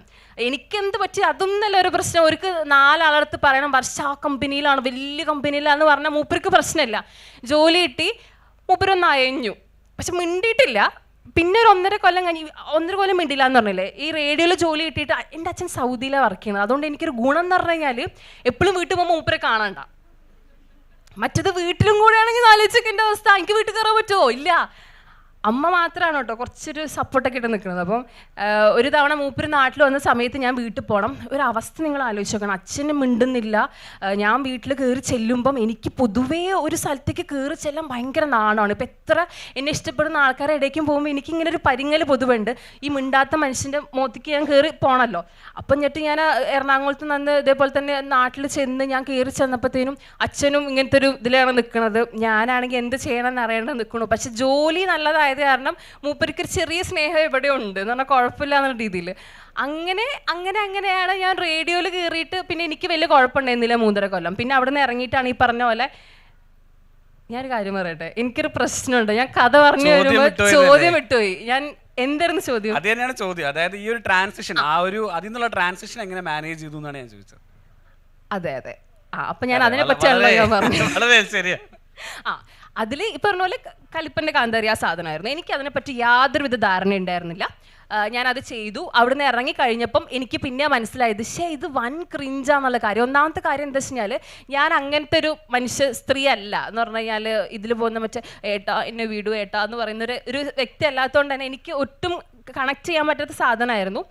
എനിക്കെന്ത് പറ്റി അതൊന്നല്ല ഒരു പ്രശ്നം. അവർക്ക് 4 ആളടുത്ത് പറയണം വർഷ ആ കമ്പനിയിലാണ്, വലിയ കമ്പനിയിലാന്ന് പറഞ്ഞാൽ മൂപ്പർക്ക് പ്രശ്നമില്ല. ജോലി കിട്ടി, മൂപ്പരൊന്ന് അയഞ്ഞു. പക്ഷെ മിണ്ടിയിട്ടില്ല. പിന്നെ ഒരു 1.5 കൊല്ലം കഴിഞ്ഞ് 1.5 കൊല്ലം മിണ്ടില്ല എന്ന് പറഞ്ഞില്ലേ. ഈ റേഡിയോയിൽ ജോലി കിട്ടിയിട്ട് എൻ്റെ അച്ഛൻ സൗദിയിലാണ് വർക്ക് ചെയ്യുന്നത്. അതുകൊണ്ട് എനിക്കൊരു ഗുണം എന്ന് പറഞ്ഞു കഴിഞ്ഞാൽ എപ്പോഴും വീട്ടിൽ പോകുമ്പോൾ മൂപ്പരെ കാണണ്ട. മറ്റത് വീട്ടിലും കൂടെ ആണെങ്കിൽ ആലോചിച്ചൊക്കെ എൻ്റെ അവസ്ഥ. എനിക്ക് വീട്ടിൽ കയറാൻ പറ്റുമോ? ഇല്ല. അമ്മ മാത്രമാണ് കേട്ടോ കുറച്ചൊരു സപ്പോർട്ടൊക്കെ ഇട്ട് നിൽക്കുന്നത്. അപ്പം ഒരു തവണ മൂപ്പര് നാട്ടിൽ വന്ന സമയത്ത് ഞാൻ വീട്ടിൽ പോകണം. ഒരു അവസ്ഥ നിങ്ങൾ ആലോചിച്ച് നോക്കണം. അച്ഛന് മിണ്ടുന്നില്ല. ഞാൻ വീട്ടിൽ കയറി ചെല്ലുമ്പം എനിക്ക് പൊതുവേ ഒരു സ്ഥലത്തേക്ക് കയറി ചെല്ലാൻ ഭയങ്കര നാണമാണ്. ഇപ്പം എത്ര എന്നെ ഇഷ്ടപ്പെടുന്ന ആൾക്കാരുടെ ഇടയ്ക്കും പോകുമ്പോൾ എനിക്കിങ്ങനെ ഒരു പരിങ്ങൽ പൊതുവുണ്ട്. ഈ മിണ്ടാത്ത മനുഷ്യൻ്റെ മുഖത്തേക്ക് ഞാൻ കയറി പോകണമല്ലോ. അപ്പം എന്നിട്ട് ഞാൻ എറണാകുളത്ത് നിന്ന് ഇതേപോലെ തന്നെ നാട്ടിൽ ചെന്ന് ഞാൻ കയറി ചെന്നപ്പോഴത്തേനും അച്ഛനും ഇങ്ങനത്തെ ഒരു ഇതിലാണ് നിൽക്കുന്നത്. ഞാനാണെങ്കിൽ എന്ത് ചെയ്യണമെന്ന് അറിയേണ്ടത് നിൽക്കണു. പക്ഷെ ജോലി നല്ലതായത് കാരണം മൂപ്പർക്ക് ഒരു ചെറിയ സ്നേഹം എവിടെ ഉണ്ട് എന്ന് പറഞ്ഞാൽ കുഴപ്പമില്ല എന്നുള്ള രീതിയിൽ അങ്ങനെയാണ് ഞാൻ റേഡിയോയിൽ കയറിയിട്ട്. പിന്നെ എനിക്ക് വലിയ കുഴപ്പമുണ്ടായിരുന്നില്ല 3.5 കൊല്ലം. പിന്നെ അവിടെ നിന്ന് ഇറങ്ങിയിട്ടാണ് ഈ പറഞ്ഞ പോലെ. ഞാനൊരു കാര്യം പറയട്ടെ, എനിക്കൊരു പ്രശ്നമുണ്ട്. ഞാൻ കഥ പറഞ്ഞു വരുമ്പോൾ ചോദ്യം വിട്ടുപോയി. ഞാൻ എന്തായിരുന്നു ചോദ്യം? അത് തന്നെയാണ് ചോദ്യം. അതായത് ഈ ഒരു ട്രാൻസിഷൻ, അതിൽ നിന്നുള്ള ട്രാൻസിഷൻ എങ്ങനെ മാനേജ് ചെയ്തു എന്നാണ് ഞാൻ ചോദിച്ചത്. അതെ. അപ്പൊ ഞാൻ അതിനെ പറ്റിയാണല്ലോ ഞാൻ പറഞ്ഞു. ശരിയാ. അതിൽ ഈ പറഞ്ഞ പോലെ കലിപ്പൻ്റെ കാന്താരി ആ സാധനമായിരുന്നു. എനിക്ക് അതിനെപ്പറ്റി യാതൊരുവിധ ധാരണ ഉണ്ടായിരുന്നില്ല. ഞാനത് ചെയ്തു. അവിടുന്ന് ഇറങ്ങി കഴിഞ്ഞപ്പം എനിക്ക് പിന്നെ മനസ്സിലായത് ഇത് വൻ ക്രിഞ്ചാന്നുള്ള കാര്യം. ഒന്നാമത്തെ കാര്യം എന്താ വെച്ച് കഴിഞ്ഞാൽ ഞാൻ അങ്ങനത്തെ ഒരു സ്ത്രീ അല്ല എന്ന് പറഞ്ഞു കഴിഞ്ഞാൽ. ഇതിൽ പോകുന്ന മറ്റേ ഏട്ടാ എന്നെ വീടു ഏട്ടാ എന്ന് പറയുന്ന ഒരു വ്യക്തി അല്ലാത്തതുകൊണ്ട് തന്നെ എനിക്ക് ഒട്ടും കണക്ട് ചെയ്യാൻ പറ്റാത്ത സാധനമായിരുന്നു.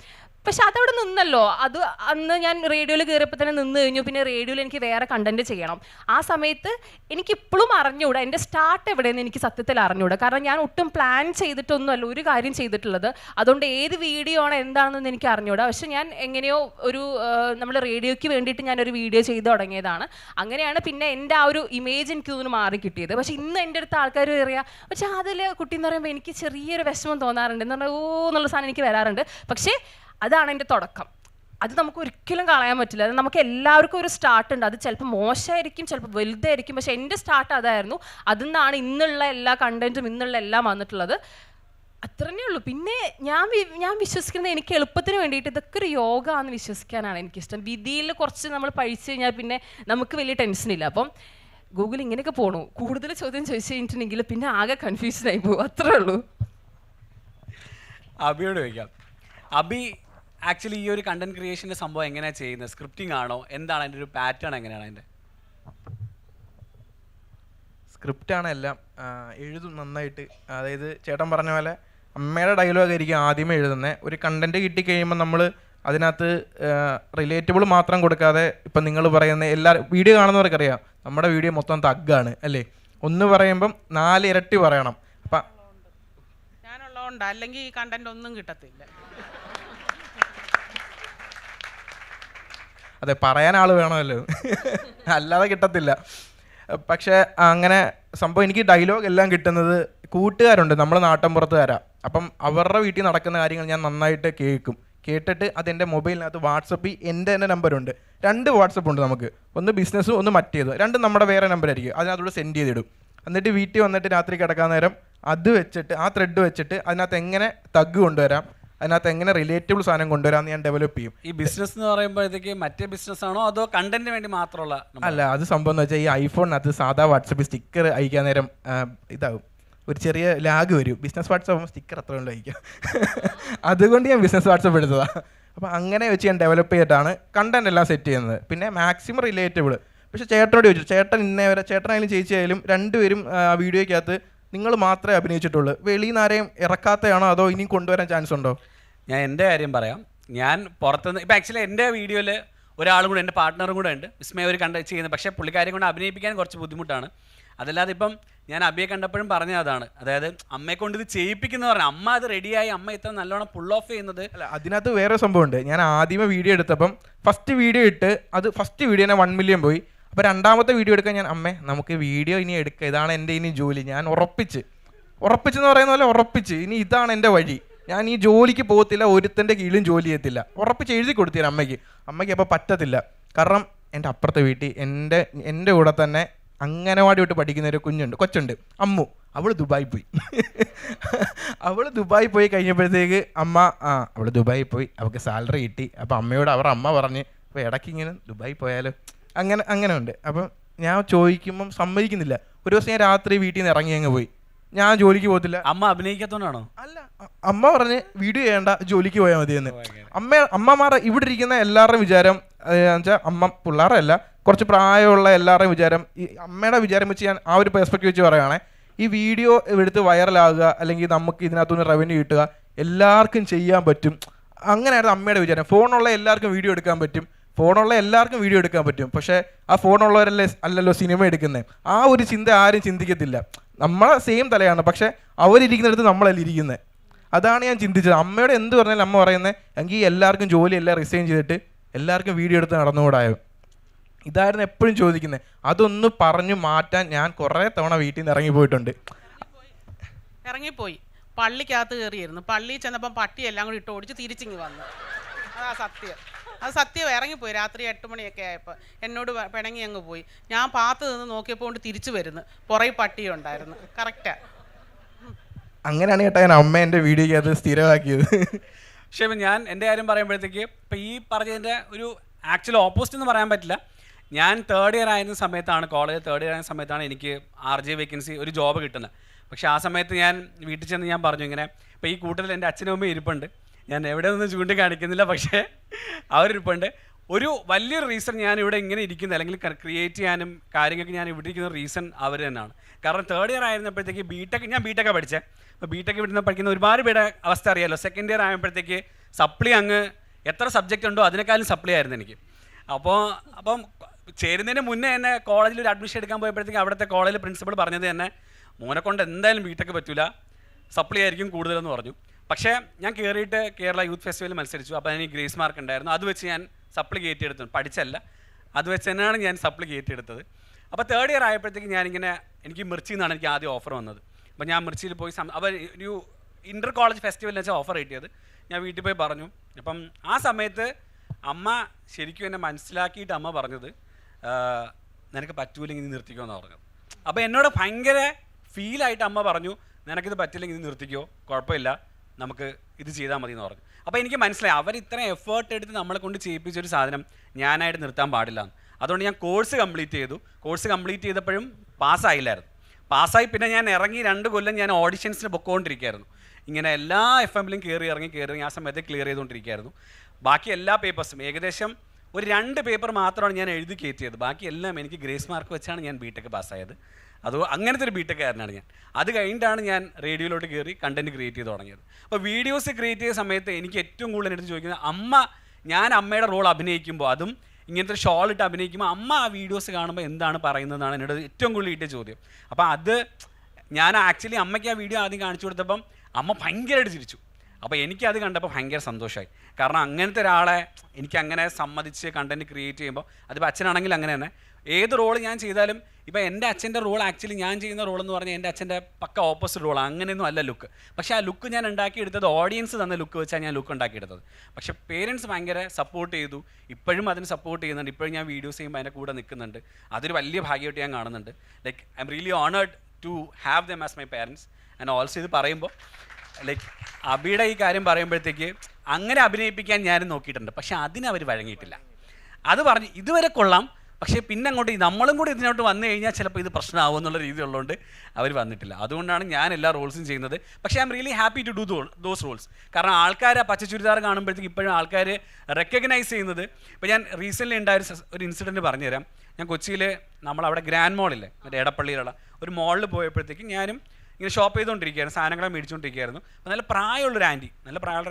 പക്ഷെ അതവിടെ നിന്നല്ലോ. അത് അന്ന് ഞാൻ റേഡിയോയിൽ കയറിയപ്പോൾ തന്നെ നിന്ന് കഴിഞ്ഞു. പിന്നെ റേഡിയോയിൽ എനിക്ക് വേറെ കണ്ടന്റ് ചെയ്യണം. ആ സമയത്ത് എനിക്കിപ്പോഴും അറിഞ്ഞുകൂടാ എൻ്റെ സ്റ്റാർട്ട് എവിടെയെന്ന് എനിക്ക് സത്യത്തിൽ അറിഞ്ഞുകൂടാ. കാരണം ഞാൻ ഒട്ടും പ്ലാൻ ചെയ്തിട്ടൊന്നുമല്ല ഒരു കാര്യം ചെയ്തിട്ടുള്ളത്. അതുകൊണ്ട് ഏത് വീഡിയോ ആണ് എന്താണെന്ന് എനിക്ക് അറിഞ്ഞുകൂടാ. പക്ഷെ ഞാൻ എങ്ങനെയോ ഒരു നമ്മുടെ റേഡിയോയ്ക്ക് വേണ്ടിയിട്ട് ഞാനൊരു വീഡിയോ ചെയ്ത് തുടങ്ങിയതാണ്. അങ്ങനെയാണ് പിന്നെ എൻ്റെ ആ ഒരു ഇമേജ് എനിക്ക് തോന്നുന്നു മാറി കിട്ടിയത്. പക്ഷെ ഇന്ന് എൻ്റെ അടുത്ത് ആൾക്കാർ കയറിയാൽ പക്ഷെ അതിൽ കുട്ടി എന്ന് പറയുമ്പോൾ എനിക്ക് ചെറിയൊരു വിഷമം തോന്നാറുണ്ട്. എന്ന് പറഞ്ഞാൽ എന്നുള്ള സാധനം എനിക്ക് വരാറുണ്ട്. പക്ഷേ അതാണ് എൻ്റെ തുടക്കം. അത് നമുക്ക് ഒരിക്കലും കളയാൻ പറ്റില്ല. അത് നമുക്ക് എല്ലാവർക്കും ഒരു സ്റ്റാർട്ട് ഉണ്ട്. അത് ചിലപ്പോൾ മോശമായിരിക്കും, ചിലപ്പോൾ വലുതായിരിക്കും. പക്ഷെ എൻ്റെ സ്റ്റാർട്ട് അതായിരുന്നു. അതിൽ നിന്നാണ് ഇന്നുള്ള എല്ലാ കണ്ടന്റും ഇന്നുള്ള എല്ലാം വന്നിട്ടുള്ളത്. അത്രേ ഉള്ളൂ. പിന്നെ ഞാൻ വിശ്വസിക്കുന്നത് എനിക്ക് എളുപ്പത്തിന് വേണ്ടിയിട്ട് ഇതൊക്കെ ഒരു യോഗ ആണെന്ന് വിശ്വസിക്കാനാണ് എനിക്കിഷ്ടം. വിധിയിൽ കുറച്ച് നമ്മൾ പഴിച്ചു കഴിഞ്ഞാൽ പിന്നെ നമുക്ക് വലിയ ടെൻഷനില്ല. അപ്പം ഗൂഗിൾ ഇങ്ങനെയൊക്കെ പോകണു. കൂടുതൽ ചോദ്യം ചോദിച്ചു കഴിഞ്ഞിട്ടുണ്ടെങ്കിൽ പിന്നെ ആകെ കൺഫ്യൂഷനായി പോകും. അത്രേ ഉള്ളൂ. അബിയോട് ചോദിക്കാം. അബി ആക്ച്വലി ഈ ഒരു കണ്ടന്റ് ക്രിയേഷൻ്റെ സംഭവം എങ്ങനെയാണ് ചെയ്യുന്നത്? സ്ക്രിപ്റ്റിംഗ് ആണോ? എന്താണ് അതിൻ്റെ ഒരു പാറ്റേൺ? എങ്ങനെയാണ് അതിൻ്റെ? സ്ക്രിപ്റ്റാണ് എല്ലാം. എഴുതും നന്നായിട്ട്. അതായത് ചേട്ടൻ പറഞ്ഞ പോലെ അമ്മയുടെ ഡയലോഗ് ആയിരിക്കും ആദ്യമേ എഴുതുന്നത്. ഒരു കണ്ടന്റ് കിട്ടിക്കഴിയുമ്പോൾ നമ്മൾ അതിനകത്ത് റിലേറ്റബിൾ മാത്രം കൊടുക്കാതെ ഇപ്പം നിങ്ങൾ പറയുന്ന എല്ലാ വീഡിയോ കാണുന്നവർക്കറിയാം നമ്മുടെ വീഡിയോ മൊത്തം തഗ്ഗാണ് അല്ലേ. ഒന്ന് പറയുമ്പം 4 ഇരട്ടി പറയണം. അപ്പം ഞാനുള്ളതുകൊണ്ട് അല്ലെങ്കിൽ ഈ കണ്ടന്റ് ഒന്നും കിട്ടത്തില്ല. അതെ, പറയാൻ ആൾ വേണമല്ലോ, അല്ലാതെ കിട്ടത്തില്ല. പക്ഷേ അങ്ങനെ സംഭവം എനിക്ക് ഡയലോഗ് എല്ലാം കിട്ടുന്നത് കൂട്ടുകാരുണ്ട്, നമ്മൾ നാട്ടിൻപുറത്തുകാരാ. അപ്പം അവരുടെ വീട്ടിൽ നടക്കുന്ന കാര്യങ്ങൾ ഞാൻ നന്നായിട്ട് കേട്ടിട്ട് അതെൻ്റെ മൊബൈലിനകത്ത് വാട്സപ്പിൽ എൻ്റെ തന്നെ നമ്പറുണ്ട്. 2 വാട്സപ്പ് ഉണ്ട് നമുക്ക്, ഒന്ന് ബിസിനസ്സും ഒന്ന് മറ്റേത്. 2 നമ്മുടെ വേറെ നമ്പറായിരിക്കും, അതിനകത്തൂടെ സെൻഡ് ചെയ്തിടും. എന്നിട്ട് വീട്ടിൽ വന്നിട്ട് രാത്രി കിടക്കാൻ നേരം അത് വെച്ചിട്ട് ആ ത്രെഡ് വെച്ചിട്ട് അതിനകത്ത് എങ്ങനെ തഗ് കൊണ്ടുവരാം, അതിനകത്ത് എങ്ങനെ റിലേറ്റബിൾ സാധനം കൊണ്ടുവരാമെന്ന് ഞാൻ ഡെവലപ്പ് ചെയ്യും. ഈ ബിസിനസ് എന്ന് പറയുമ്പോഴത്തേക്ക് മറ്റേ ബിസിനസ് ആണോ അതോ കണ്ടന്റിന് വേണ്ടി മാത്രമുള്ള? അല്ല, അത് സംഭവം എന്ന് വെച്ചാൽ ഈ ഐഫോണിനകത്ത് സാധാ വാട്സപ്പിൽ സ്റ്റിക്കർ അയക്കാൻ നേരം ഇതാവും, ഒരു ചെറിയ ലാഗ് വരും. ബിസിനസ് വാട്സപ്പ് സ്റ്റിക്കർ അത്ര കൊണ്ട് അയക്കാം. അതുകൊണ്ട് ഞാൻ ബിസിനസ് വാട്സപ്പ് എടുത്തതാണ്. അപ്പോൾ അങ്ങനെ വെച്ച് ഞാൻ ഡെവലപ്പ് ചെയ്തിട്ടാണ് കണ്ടന്റ് എല്ലാം സെറ്റ് ചെയ്യുന്നത്. പിന്നെ മാക്സിമം റിലേറ്റബിൾ. പക്ഷേ ചേട്ടനോട് ചോദിച്ചു, ചേട്ടൻ ഇന്നേവരെ, ചേട്ടനായാലും ചേച്ചിയായാലും രണ്ടുപേരും വീഡിയോയ്ക്കകത്ത് നിങ്ങൾ മാത്രമേ അഭിനയിച്ചിട്ടുള്ളൂ, വെളിയിൽ നിന്ന് ആരെയും ഇറക്കാത്തതാണോ അതോ ഇനിയും കൊണ്ടുവരാൻ ചാൻസ് ഉണ്ടോ? ഞാൻ എൻ്റെ കാര്യം പറയാം. ഞാൻ പുറത്തുനിന്ന് ഇപ്പം ആക്ച്വലി എൻ്റെ വീഡിയോയിൽ ഒരാളും കൂടെ, എൻ്റെ പാർട്ട്ണറും കൂടെ ഉണ്ട്, വിസ്മയ ഒരു ചെയ്യുന്നത്. പക്ഷേ പുള്ളിക്കാരെ കൊണ്ട് അഭിനയിപ്പിക്കാൻ കുറച്ച് ബുദ്ധിമുട്ടാണ്. അതല്ലാതെ ഇപ്പം ഞാൻ അബിയെ കണ്ടപ്പോഴും പറഞ്ഞത് അതാണ്, അതായത് അമ്മയെ കൊണ്ട് ഇത് ചെയ്യിപ്പിക്കുന്ന പറഞ്ഞാൽ അമ്മ അത് റെഡിയായി, അമ്മ ഇത്ര നല്ലോണം പുൾ ഓഫ് ചെയ്യുന്നത്. അല്ല, അതിനകത്ത് വേറെ സംഭവമുണ്ട്. ഞാൻ ആദ്യമേ വീഡിയോ എടുത്തപ്പം ഫസ്റ്റ് വീഡിയോ ഇട്ട് അത് ഫസ്റ്റ് വീഡിയോനെ 1 മില്യൺ പോയി. അപ്പോൾ രണ്ടാമത്തെ വീഡിയോ എടുക്കാൻ ഞാൻ അമ്മേ നമുക്ക് വീഡിയോ ഇനി എടുക്കുക, ഇതാണ് എൻ്റെ ഇനി ജോലി. ഞാൻ ഉറപ്പിച്ചെന്ന് പറയുന്ന പോലെ ഉറപ്പിച്ച്, ഇനി ഇതാണ് എൻ്റെ വഴി, ഞാൻ ഈ ജോലിക്ക് പോകത്തില്ല, ഒരുത്തൻ്റെ കീഴിലും ജോലി ചെയ്യത്തില്ല, ഉറപ്പിച്ച് എഴുതി കൊടുത്തില്ല അമ്മയ്ക്ക്. അപ്പോൾ പറ്റത്തില്ല. കാരണം എൻ്റെ അപ്പുറത്തെ വീട്ടിൽ എൻ്റെ കൂടെ തന്നെ അംഗനവാടി വിട്ട് പഠിക്കുന്ന ഒരു കൊച്ചുണ്ട്, അമ്മു. അവൾ ദുബായി പോയി കഴിഞ്ഞപ്പോഴത്തേക്ക് അമ്മ അവൾ ദുബായി പോയി, അവൾക്ക് സാലറി കിട്ടി. അപ്പോൾ അമ്മയോട് അമ്മ പറഞ്ഞ് അപ്പോൾ ഇടയ്ക്ക് ഇങ്ങനെ ദുബായി പോയാലോ, അങ്ങനെ ഉണ്ട്. അപ്പം ഞാൻ ചോദിക്കുമ്പം സമ്മതിക്കുന്നില്ല. ഒരു ദിവസം ഞാൻ രാത്രി വീട്ടിൽ നിന്ന് ഇറങ്ങി അങ്ങ് പോയി, ഞാൻ ജോലിക്ക് പോകത്തില്ല. അമ്മ അഭിനയിക്കാത്തോണ്ടാണോ? അല്ല, അമ്മ പറഞ്ഞ് വീഡിയോ ചെയ്യേണ്ട, ജോലിക്ക് പോയാൽ മതിയെന്ന്. അമ്മമാർ ഇവിടെ ഇരിക്കുന്ന എല്ലാവരുടെയും വിചാരം വെച്ചാൽ, അമ്മ പിള്ളേരുടെ അല്ല, കുറച്ച് പ്രായമുള്ള എല്ലാവരുടെയും വിചാരം, ഈ അമ്മയുടെ വിചാരം വെച്ച് ഞാൻ ആ ഒരു പെർസ്പെക്റ്റീവ് വെച്ച് പറയുകയാണെ, ഈ വീഡിയോ എടുത്ത് വൈറലാകുക, അല്ലെങ്കിൽ നമുക്ക് ഇതിനകത്തുനിന്ന് റവന്യൂ കിട്ടുക, എല്ലാവർക്കും ചെയ്യാൻ പറ്റും, അങ്ങനെയായിരുന്നു അമ്മയുടെ വിചാരം. ഫോണുള്ള എല്ലാവർക്കും വീഡിയോ എടുക്കാൻ പറ്റും, പക്ഷേ ആ ഫോണുള്ളവരല്ലേ അല്ലല്ലോ സിനിമ എടുക്കുന്നത്. ആ ഒരു ചിന്ത ആരും ചിന്തിക്കത്തില്ല. നമ്മളെ സെയിം തലയാണ്, പക്ഷേ അവരിയ്ക്കുന്നിടത്ത് നമ്മളല്ല ഇരിക്കുന്നത്. അതാണ് ഞാൻ ചിന്തിച്ചത്. അമ്മയോട് എന്ത് പറഞ്ഞാലും അമ്മ പറയുന്നത്, എങ്കിൽ എല്ലാവർക്കും ജോലിയെല്ലാം റിസൈൻ ചെയ്തിട്ട് എല്ലാവർക്കും വീഡിയോ എടുത്ത് നടന്നുകൂടായോ, ഇതായിരുന്നു എപ്പോഴും ചോദിക്കുന്നത്. അതൊന്ന് പറഞ്ഞു മാറ്റാൻ ഞാൻ കുറേ തവണ വീട്ടിൽ നിന്ന് ഇറങ്ങിപ്പോയി പള്ളിക്കകത്ത് കയറിയിരുന്നു. പള്ളിയിൽ ചെന്നപ്പം പട്ടി എല്ലാം കൂടി ഇട്ട് ഓടിച്ച് തിരിച്ചിങ്ങി വന്നു. അത് സത്യം ഇറങ്ങിപ്പോയി. രാത്രി 8 മണിയൊക്കെ ആയപ്പോൾ എന്നോട് പിണങ്ങി അങ്ങ് പോയി. ഞാൻ പാത്ത് നിന്ന് നോക്കിയപ്പോൾ കൊണ്ട് തിരിച്ചു വരുന്നു, പുറകെ പട്ടിയും ഉണ്ടായിരുന്നു. കറക്റ്റാ. അങ്ങനെയാണ് കേട്ടോ ഞാൻ അമ്മ എൻ്റെ വീഡിയോയ്ക്ക് അത് സ്ഥിരമാക്കിയത്. പക്ഷേ ഇപ്പം ഞാൻ എൻ്റെ കാര്യം പറയുമ്പോഴത്തേക്ക് ഇപ്പം ഈ പറഞ്ഞതിൻ്റെ ഒരു ആക്ച്വലി ഓപ്പോസിറ്റ് എന്ന് പറയാൻ പറ്റില്ല. ഞാൻ തേർഡ് ഇയർ ആയിരുന്ന സമയത്താണ്, കോളേജ് തേർഡ് ഇയർ ആയിരുന്ന സമയത്താണ് എനിക്ക് RJ വേക്കൻസി ഒരു ജോബ് കിട്ടുന്നത്. പക്ഷേ ആ സമയത്ത് ഞാൻ വീട്ടിൽ ചെന്ന് ഞാൻ പറഞ്ഞു ഇങ്ങനെ, ഇപ്പോൾ ഈ കൂട്ടത്തിൽ എൻ്റെ അച്ഛനും അമ്മയും ഇരിപ്പുണ്ട്, ഞാൻ എവിടെ നിന്ന് ചൂണ്ടിക്കാണിക്കുന്നില്ല, പക്ഷേ അവരിരിപ്പുണ്ട്. ഒരു വലിയൊരു റീസൺ ഞാൻ ഇവിടെ ഇങ്ങനെ ഇരിക്കുന്നത്, അല്ലെങ്കിൽ ക്രിയേറ്റ് ചെയ്യാനും കാര്യങ്ങൾക്ക് ഞാൻ ഇവിടെ ഇരിക്കുന്ന റീസൺ അവർ തന്നെയാണ്. കാരണം തേർഡ് ഇയർ ആയിരുന്നപ്പോഴത്തേക്ക് ഞാൻ ബിടെക് പഠിച്ചത്. അപ്പോൾ ബിടെക് ഇവിടുന്ന് പഠിക്കുന്ന ഒരുപാട് പേരുടെ അവസ്ഥ അറിയാമല്ലോ. സെക്കൻഡ് ഇയർ ആയപ്പോഴത്തേക്ക് സപ്ലി അങ്ങ് എത്ര സബ്ജക്റ്റ് ഉണ്ടോ അതിനേക്കാളും സപ്ലി ആയിരുന്നു എനിക്ക്. അപ്പം ചേരുന്നതിന് മുന്നേ തന്നെ കോളേജിൽ ഒരു അഡ്മിഷൻ എടുക്കാൻ പോയപ്പോഴത്തേക്ക് അവിടുത്തെ കോളേജിൽ പ്രിൻസിപ്പൾ പറഞ്ഞത് തന്നെ, മോനെ കൊണ്ട് എന്തായാലും ബിടെക് പറ്റില്ല, സപ്ലി ആയിരിക്കും കൂടുതലെന്ന് പറഞ്ഞു. പക്ഷേ ഞാൻ കയറിയിട്ട് കേരള യൂത്ത് ഫെസ്റ്റിവലിൽ മത്സരിച്ചു. അപ്പോൾ എനിക്ക് ഗ്രേസ് മാർക്ക് ഉണ്ടായിരുന്നു. അത് വെച്ച് ഞാൻ സപ്ലി കയറ്റിയെടുത്തു, പഠിച്ചല്ല, അത് വെച്ച് തന്നെയാണ് ഞാൻ സപ്ലി കയറ്റിയെടുത്തത്. അപ്പോൾ തേർഡ് ഇയർ ആയപ്പോഴത്തേക്ക് ഞാനിങ്ങനെ, എനിക്ക് മിർച്ചിയിൽ നിന്നാണ് എനിക്ക് ആദ്യം ഓഫർ വന്നത്. അപ്പോൾ ഞാൻ മിർച്ചിയിൽ പോയി അവർ ഒരു ഇൻ്റർ കോളേജ് ഫെസ്റ്റിവലിൽ വെച്ചാൽ ഓഫർ കിട്ടിയത്. ഞാൻ വീട്ടിൽ പോയി പറഞ്ഞു. അപ്പം ആ സമയത്ത് അമ്മ ശരിക്കും എന്നെ മനസ്സിലാക്കിയിട്ട് അമ്മ പറഞ്ഞത്, നിനക്ക് പറ്റൂല്ലെങ്കിൽ നീ നിർത്തിക്കുമെന്നാണ് പറഞ്ഞത്. അപ്പോൾ എന്നോട് ഭയങ്കര ഫീലായിട്ട് അമ്മ പറഞ്ഞു, നിനക്കിത് പറ്റില്ലെങ്കിൽ നീ നിർത്തിക്കോ, കുഴപ്പമില്ല, നമുക്ക് ഇത് ചെയ്താൽ മതി എന്ന് പറഞ്ഞു. അപ്പോൾ എനിക്ക് മനസ്സിലായി അവർ ഇത്രയും എഫേർട്ട് എടുത്ത് നമ്മളെ കൊണ്ട് ചെയ്യിപ്പിച്ചൊരു സാധനം ഞാനായിട്ട് നിർത്താൻ പാടില്ല. അതുകൊണ്ട് ഞാൻ കോഴ്സ് കംപ്ലീറ്റ് ചെയ്തു. കോഴ്സ് കംപ്ലീറ്റ് ചെയ്തപ്പോഴും പാസ്സായില്ലായിരുന്നു. പാസ്സായി പിന്നെ ഞാൻ ഇറങ്ങി 2 കൊല്ലം ഞാൻ ഓഡിഷൻസിന് പൊക്കോണ്ടിരിക്കുകയായിരുന്നു. ഇങ്ങനെ എല്ലാ FM-ലും കയറി ഇറങ്ങി ആ സമയത്ത് ക്ലിയർ ചെയ്തുകൊണ്ടിരിക്കുകയായിരുന്നു. ബാക്കി എല്ലാ പേപ്പേഴ്സും ഏകദേശം ഒരു 2 പേപ്പർ മാത്രമാണ് ഞാൻ എഴുതി കയറ്റിയത്. ബാക്കി എല്ലാം എനിക്ക് ഗ്രേസ് മാർക്ക് വെച്ചാണ് ഞാൻ ബിടെക് പാസ്സായത്. അങ്ങനത്തെ ഒരു ബിടെക്കാരനാണ് ഞാൻ. അത് കഴിഞ്ഞിട്ടാണ് ഞാൻ റേഡിയോയിലോട്ട് കയറി കണ്ടന്റ് ക്രിയേറ്റ് ചെയ്ത് തുടങ്ങിയത്. അപ്പോൾ വീഡിയോസ് ക്രിയേറ്റ് ചെയ്ത സമയത്ത് എനിക്ക് ഏറ്റവും കൂടുതൽ എടുത്ത് ചോദിക്കുന്നത്, അമ്മ ഞാൻ അമ്മയുടെ റോൾ അഭിനയിക്കുമ്പോൾ, അതും ഇങ്ങനത്തെ ഷോൾ ഇട്ട് അഭിനയിക്കുമ്പോൾ അമ്മ ആ വീഡിയോസ് കാണുമ്പോൾ എന്താണ് പറയുന്നതെന്നാണ് എന്നോട് ഏറ്റവും കൂടുതൽ ഇട്ട ചോദ്യം. അപ്പോൾ അത് ഞാൻ ആക്ച്വലി അമ്മയ്ക്ക് ആ വീഡിയോ ആദ്യം കാണിച്ചു കൊടുത്തപ്പം അമ്മ ഭയങ്കരമായിട്ട് ചിരിച്ചു. അപ്പോൾ എനിക്കത് കണ്ടപ്പോൾ ഭയങ്കര സന്തോഷമായി. കാരണം അങ്ങനത്തെ ഒരാളെ എനിക്ക് അങ്ങനെ സമ്മതിച്ച് കണ്ടൻറ്റ് ക്രിയേറ്റ് ചെയ്യുമ്പോൾ, അതിപ്പോൾ അച്ഛനാണെങ്കിൽ അങ്ങനെ തന്നെ ഏത് റോൾ ഞാൻ ചെയ്താലും, ഇപ്പോൾ എൻ്റെ അച്ഛൻ്റെ റോൾ ആക്ച്വലി ഞാൻ ചെയ്യുന്ന റോൾ എന്ന് പറഞ്ഞാൽ എൻ്റെ അച്ഛൻ്റെ പക്ക ഓപ്പോസിറ്റ് റോളാണ്. അങ്ങനെയൊന്നും അല്ല ലുക്ക്. പക്ഷേ ആ ലുക്ക് ഞാൻ ഉണ്ടാക്കിയെടുത്തത് ഓഡിയൻസ് തന്ന ലുക്ക് വെച്ചാണ് ഞാൻ ലുക്ക് ഉണ്ടാക്കിയെടുത്തത്. പക്ഷേ പേരൻസ് ഭയങ്കര സപ്പോർട്ട് ചെയ്തു. ഇപ്പോഴും അതിന് സപ്പോർട്ട് ചെയ്യുന്നുണ്ട്. ഇപ്പോഴും ഞാൻ വീഡിയോസ് ചെയ്യുമ്പോൾ അതിൻ്റെ കൂടെ നിൽക്കുന്നുണ്ട്. അതൊരു വലിയ ഭാഗ്യമായിട്ട് ഞാൻ കാണുന്നുണ്ട്. Like I'm really honoured to have them as my parents. And also ഇത് പറയുമ്പോൾ ലൈക്ക് അബിയുടെ ഈ കാര്യം പറയുമ്പോഴത്തേക്ക് അങ്ങനെ അഭിനയിപ്പിക്കാൻ ഞാനും നോക്കിയിട്ടുണ്ട്. പക്ഷേ അതിനവർ വഴങ്ങിയിട്ടില്ല. അത് പറഞ്ഞ് ഇതുവരെ കൊള്ളാം, പക്ഷേ പിന്നെ അങ്ങോട്ട് നമ്മളും കൂടി ഇതിനോട്ട് വന്നു കഴിഞ്ഞാൽ ചിലപ്പോൾ ഇത് പ്രശ്നമാവും എന്നുള്ള രീതി ഉള്ളതുകൊണ്ട് അവർ വന്നിട്ടില്ല. അതുകൊണ്ടാണ് ഞാൻ എല്ലാ റോൾസും ചെയ്യുന്നത്. പക്ഷേ I'm really happy to do those roles. കാരണം ആൾക്കാർ ആ പച്ച ചുരിദാർ കാണുമ്പോഴത്തേക്ക് ഇപ്പോഴും ആൾക്കാർ റെക്കഗ്നൈസ് ചെയ്യുന്നത്. ഇപ്പോൾ ഞാൻ റീസെൻ്റ്ലി ഉണ്ടായ ഒരു ഇൻസിഡൻറ്റ് പറഞ്ഞുതരാം. ഞാൻ കൊച്ചിയിൽ നമ്മളവിടെ ഗ്രാൻഡ് മോളില്ലേ, മറ്റേ എടപ്പള്ളിയിലുള്ള ഒരു മോളിൽ പോയപ്പോഴത്തേക്കും ഞാനും ഇങ്ങനെ ഷോപ്പ് ചെയ്തുകൊണ്ടിരിക്കുകയായിരുന്നു, സാധനങ്ങളെ മേടിച്ചുകൊണ്ടിരിക്കുകയായിരുന്നു. അപ്പോൾ നല്ല പ്രായമുള്ളൊരു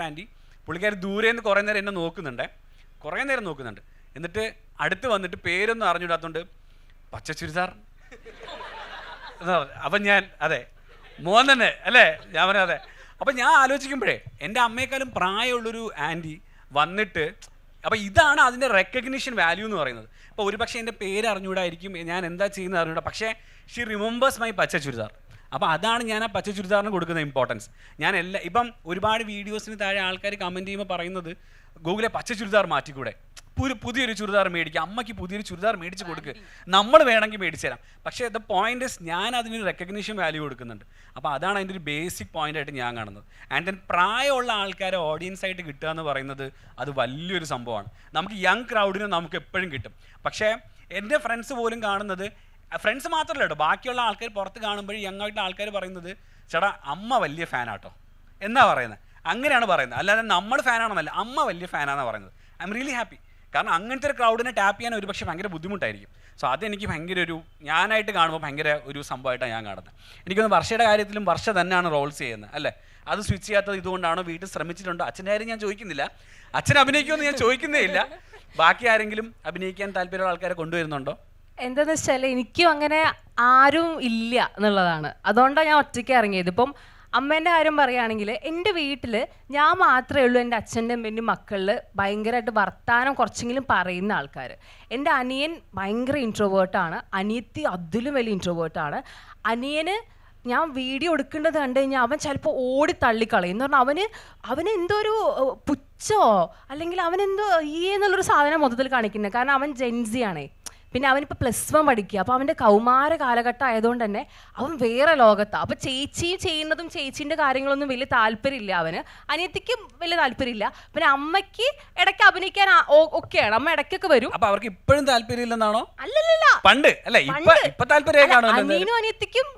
ആൻറ്റി, പുള്ളിക്കാർ ദൂരെ നിന്ന് കുറേ നേരം എന്നെ നോക്കുന്നുണ്ട്. എന്നിട്ട് അടുത്ത് വന്നിട്ട് പേരൊന്നും അറിഞ്ഞിടാത്തതുകൊണ്ട് പച്ച ചുരിദാർ അപ്പം ഞാൻ അതെ മോൻ തന്നെ അല്ലേ, ഞാൻ പറഞ്ഞ അതെ. അപ്പം ഞാൻ ആലോചിക്കുമ്പോഴേ എൻ്റെ അമ്മയെക്കാളും പ്രായമുള്ളൊരു ആൻറ്റി വന്നിട്ട്, അപ്പോൾ ഇതാണ് അതിൻ്റെ റെക്കഗ്നിഷൻ വാല്യൂ എന്ന് പറയുന്നത്. ഇപ്പോൾ ഒരുപക്ഷെ എൻ്റെ പേര് അറിഞ്ഞുകൂടായിരിക്കും, ഞാൻ എന്താ ചെയ്യുന്നത് അറിഞ്ഞൂടാ, പക്ഷേ ഷീ റിമെമ്പേഴ്സ് മൈ പച്ച ചുരിദാർ. അപ്പോൾ അതാണ് ഞാൻ ആ പച്ച ചുരിദാറിന് കൊടുക്കുന്ന ഇമ്പോർട്ടൻസ്. ഇപ്പം ഒരുപാട് വീഡിയോസിന് താഴെ ആൾക്കാർ കമൻറ്റ് ചെയ്യുമ്പോൾ പറയുന്നത് ഗൂഗിളെ പച്ച ചുരിദാർ മാറ്റിക്കൂടെ, പുതിയൊരു ചുരിദാർ മേടിക്കുക, അമ്മയ്ക്ക് പുതിയൊരു ചുരിദാർ മേടിച്ച് കൊടുക്കുക, നമ്മൾ വേണമെങ്കിൽ മേടിച്ചു തരാം. പക്ഷേ ദ പോയിന്റ് ഇസ് ഞാൻ അതിനൊരു റെക്കഗ്നിഷൻ വാല്യൂ കൊടുക്കുന്നുണ്ട്. അപ്പോൾ അതാണ് അതിൻ്റെ ഒരു ബേസിക് പോയിൻ്റായിട്ട് ഞാൻ കാണുന്നത്. ആൻഡ് ദെൻ പ്രായമുള്ള ആൾക്കാരെ ഓഡിയൻസ് ആയിട്ട് കിട്ടുക എന്ന് പറയുന്നത് അത് വലിയൊരു സംഭവമാണ്. നമുക്ക് യങ് ക്രൗഡിന് നമുക്ക് എപ്പോഴും കിട്ടും. പക്ഷേ എൻ്റെ ഫ്രണ്ട്സ് പോലും കാണുന്നത്, ഫ്രണ്ട്സ് മാത്രമല്ല കേട്ടോ, ബാക്കിയുള്ള ആൾക്കാർ പുറത്ത് കാണുമ്പോൾ യങ് ആയിട്ടുള്ള ആൾക്കാർ പറയുന്നത് ചേട്ടാ അമ്മ വലിയ ഫാനാട്ടോ എന്നാ പറയുന്നത്. അങ്ങനെയാണ് പറയുന്നത്, അല്ലാതെ നമ്മൾ ഫാനാണെന്നല്ല, അമ്മ വലിയ ഫാനാണെന്നാണ് പറയുന്നത്. I M really happy. കാരണം അങ്ങനത്തെ ഒരു ക്രൗഡിനെ ടാപ്പ് ചെയ്യാൻ ഒരു പക്ഷേ ഭയങ്കര ബുദ്ധിമുട്ടായിരിക്കും. സോ അതെനിക്ക് ഭയങ്കര ഞാനായിട്ട് കാണുമ്പോൾ ഭയങ്കര ഒരു സംഭവമായിട്ടാണ് ഞാൻ കാണുന്നത്. എനിക്കൊന്ന് വർഷയുടെ കാര്യത്തിലും വർഷ തന്നെയാണ് റോൾസ് ചെയ്യുന്നത് അല്ലേ. അത് സ്വിച്ച് ചെയ്യാത്തത് ഇതുകൊണ്ടാണോ, വീട്ടിൽ ശ്രമിച്ചിട്ടുണ്ടോ? അച്ഛൻ്റെ കാര്യം ഞാൻ ചോദിക്കുന്നില്ല, അച്ഛൻ അഭിനയിക്കുമെന്ന് ഞാൻ ചോദിക്കുന്നേ ഇല്ല. ബാക്കി ആരെങ്കിലും അഭിനയിക്കാൻ താല്പര്യമുള്ള ആൾക്കാരെ കൊണ്ടുവരുന്നുണ്ടോ? എന്താന്ന് വെച്ചാൽ എനിക്കും അങ്ങനെ ആരും ഇല്ല എന്നുള്ളതാണ്. അതുകൊണ്ടാണ് ഞാൻ ഒറ്റയ്ക്ക് ഇറങ്ങിയത്. ഇപ്പം അമ്മേൻ്റെ കാര്യം പറയുകയാണെങ്കിൽ എൻ്റെ വീട്ടിൽ ഞാൻ മാത്രമേ ഉള്ളൂ എൻ്റെ അച്ഛൻ്റെ അമ്മേൻ്റെയും മക്കളിൽ ഭയങ്കരമായിട്ട് വർത്താനം കുറച്ചെങ്കിലും പറയുന്ന ആൾക്കാർ. എൻ്റെ അനിയൻ ഭയങ്കര ഇൻട്രോവേർട്ടാണ്, അനിയത്തി അതിലും വലിയ ഇൻട്രോവേർട്ടാണ്. അനിയന് ഞാൻ വീഡിയോ എടുക്കേണ്ടത് കണ്ടു കഴിഞ്ഞാൽ അവൻ ചിലപ്പോൾ ഓടി തള്ളിക്കളയും. എന്ന് പറഞ്ഞാൽ അവന് എന്തോ ഒരു പുച്ഛോ അല്ലെങ്കിൽ അവനെന്തോ എന്നുള്ളൊരു സാധനം മൊത്തത്തിൽ കാണിക്കുന്നത്. കാരണം അവൻ ജെൻസിയാണേ. പിന്നെ അവനിപ്പോൾ +1 പഠിക്കുക. അപ്പോൾ അവൻ്റെ കൗമാര കാലഘട്ടം ആയതുകൊണ്ട് തന്നെ അവൻ വേറെ ലോകത്താണ്. അപ്പോൾ ചേച്ചിയും ചെയ്യുന്നതും ചേച്ചീൻ്റെ കാര്യങ്ങളൊന്നും വലിയ താല്പര്യമില്ല അവന്. അനിയത്തിക്കും വലിയ താല്പര്യമില്ല. പിന്നെ അമ്മയ്ക്ക് ഇടയ്ക്ക് അഭിനയിക്കാൻ ഒക്കെയാണ്, അമ്മ ഇടയ്ക്കൊക്കെ വരും. അപ്പോൾ അവർക്ക് ഇപ്പോഴും താല്പര്യമില്ലെന്നാണോ? അല്ലല്ല, പണ്ട് അല്ലേ, ഇപ്പൊ താല്പര്യം. അനിയനും അനിയത്തിക്കും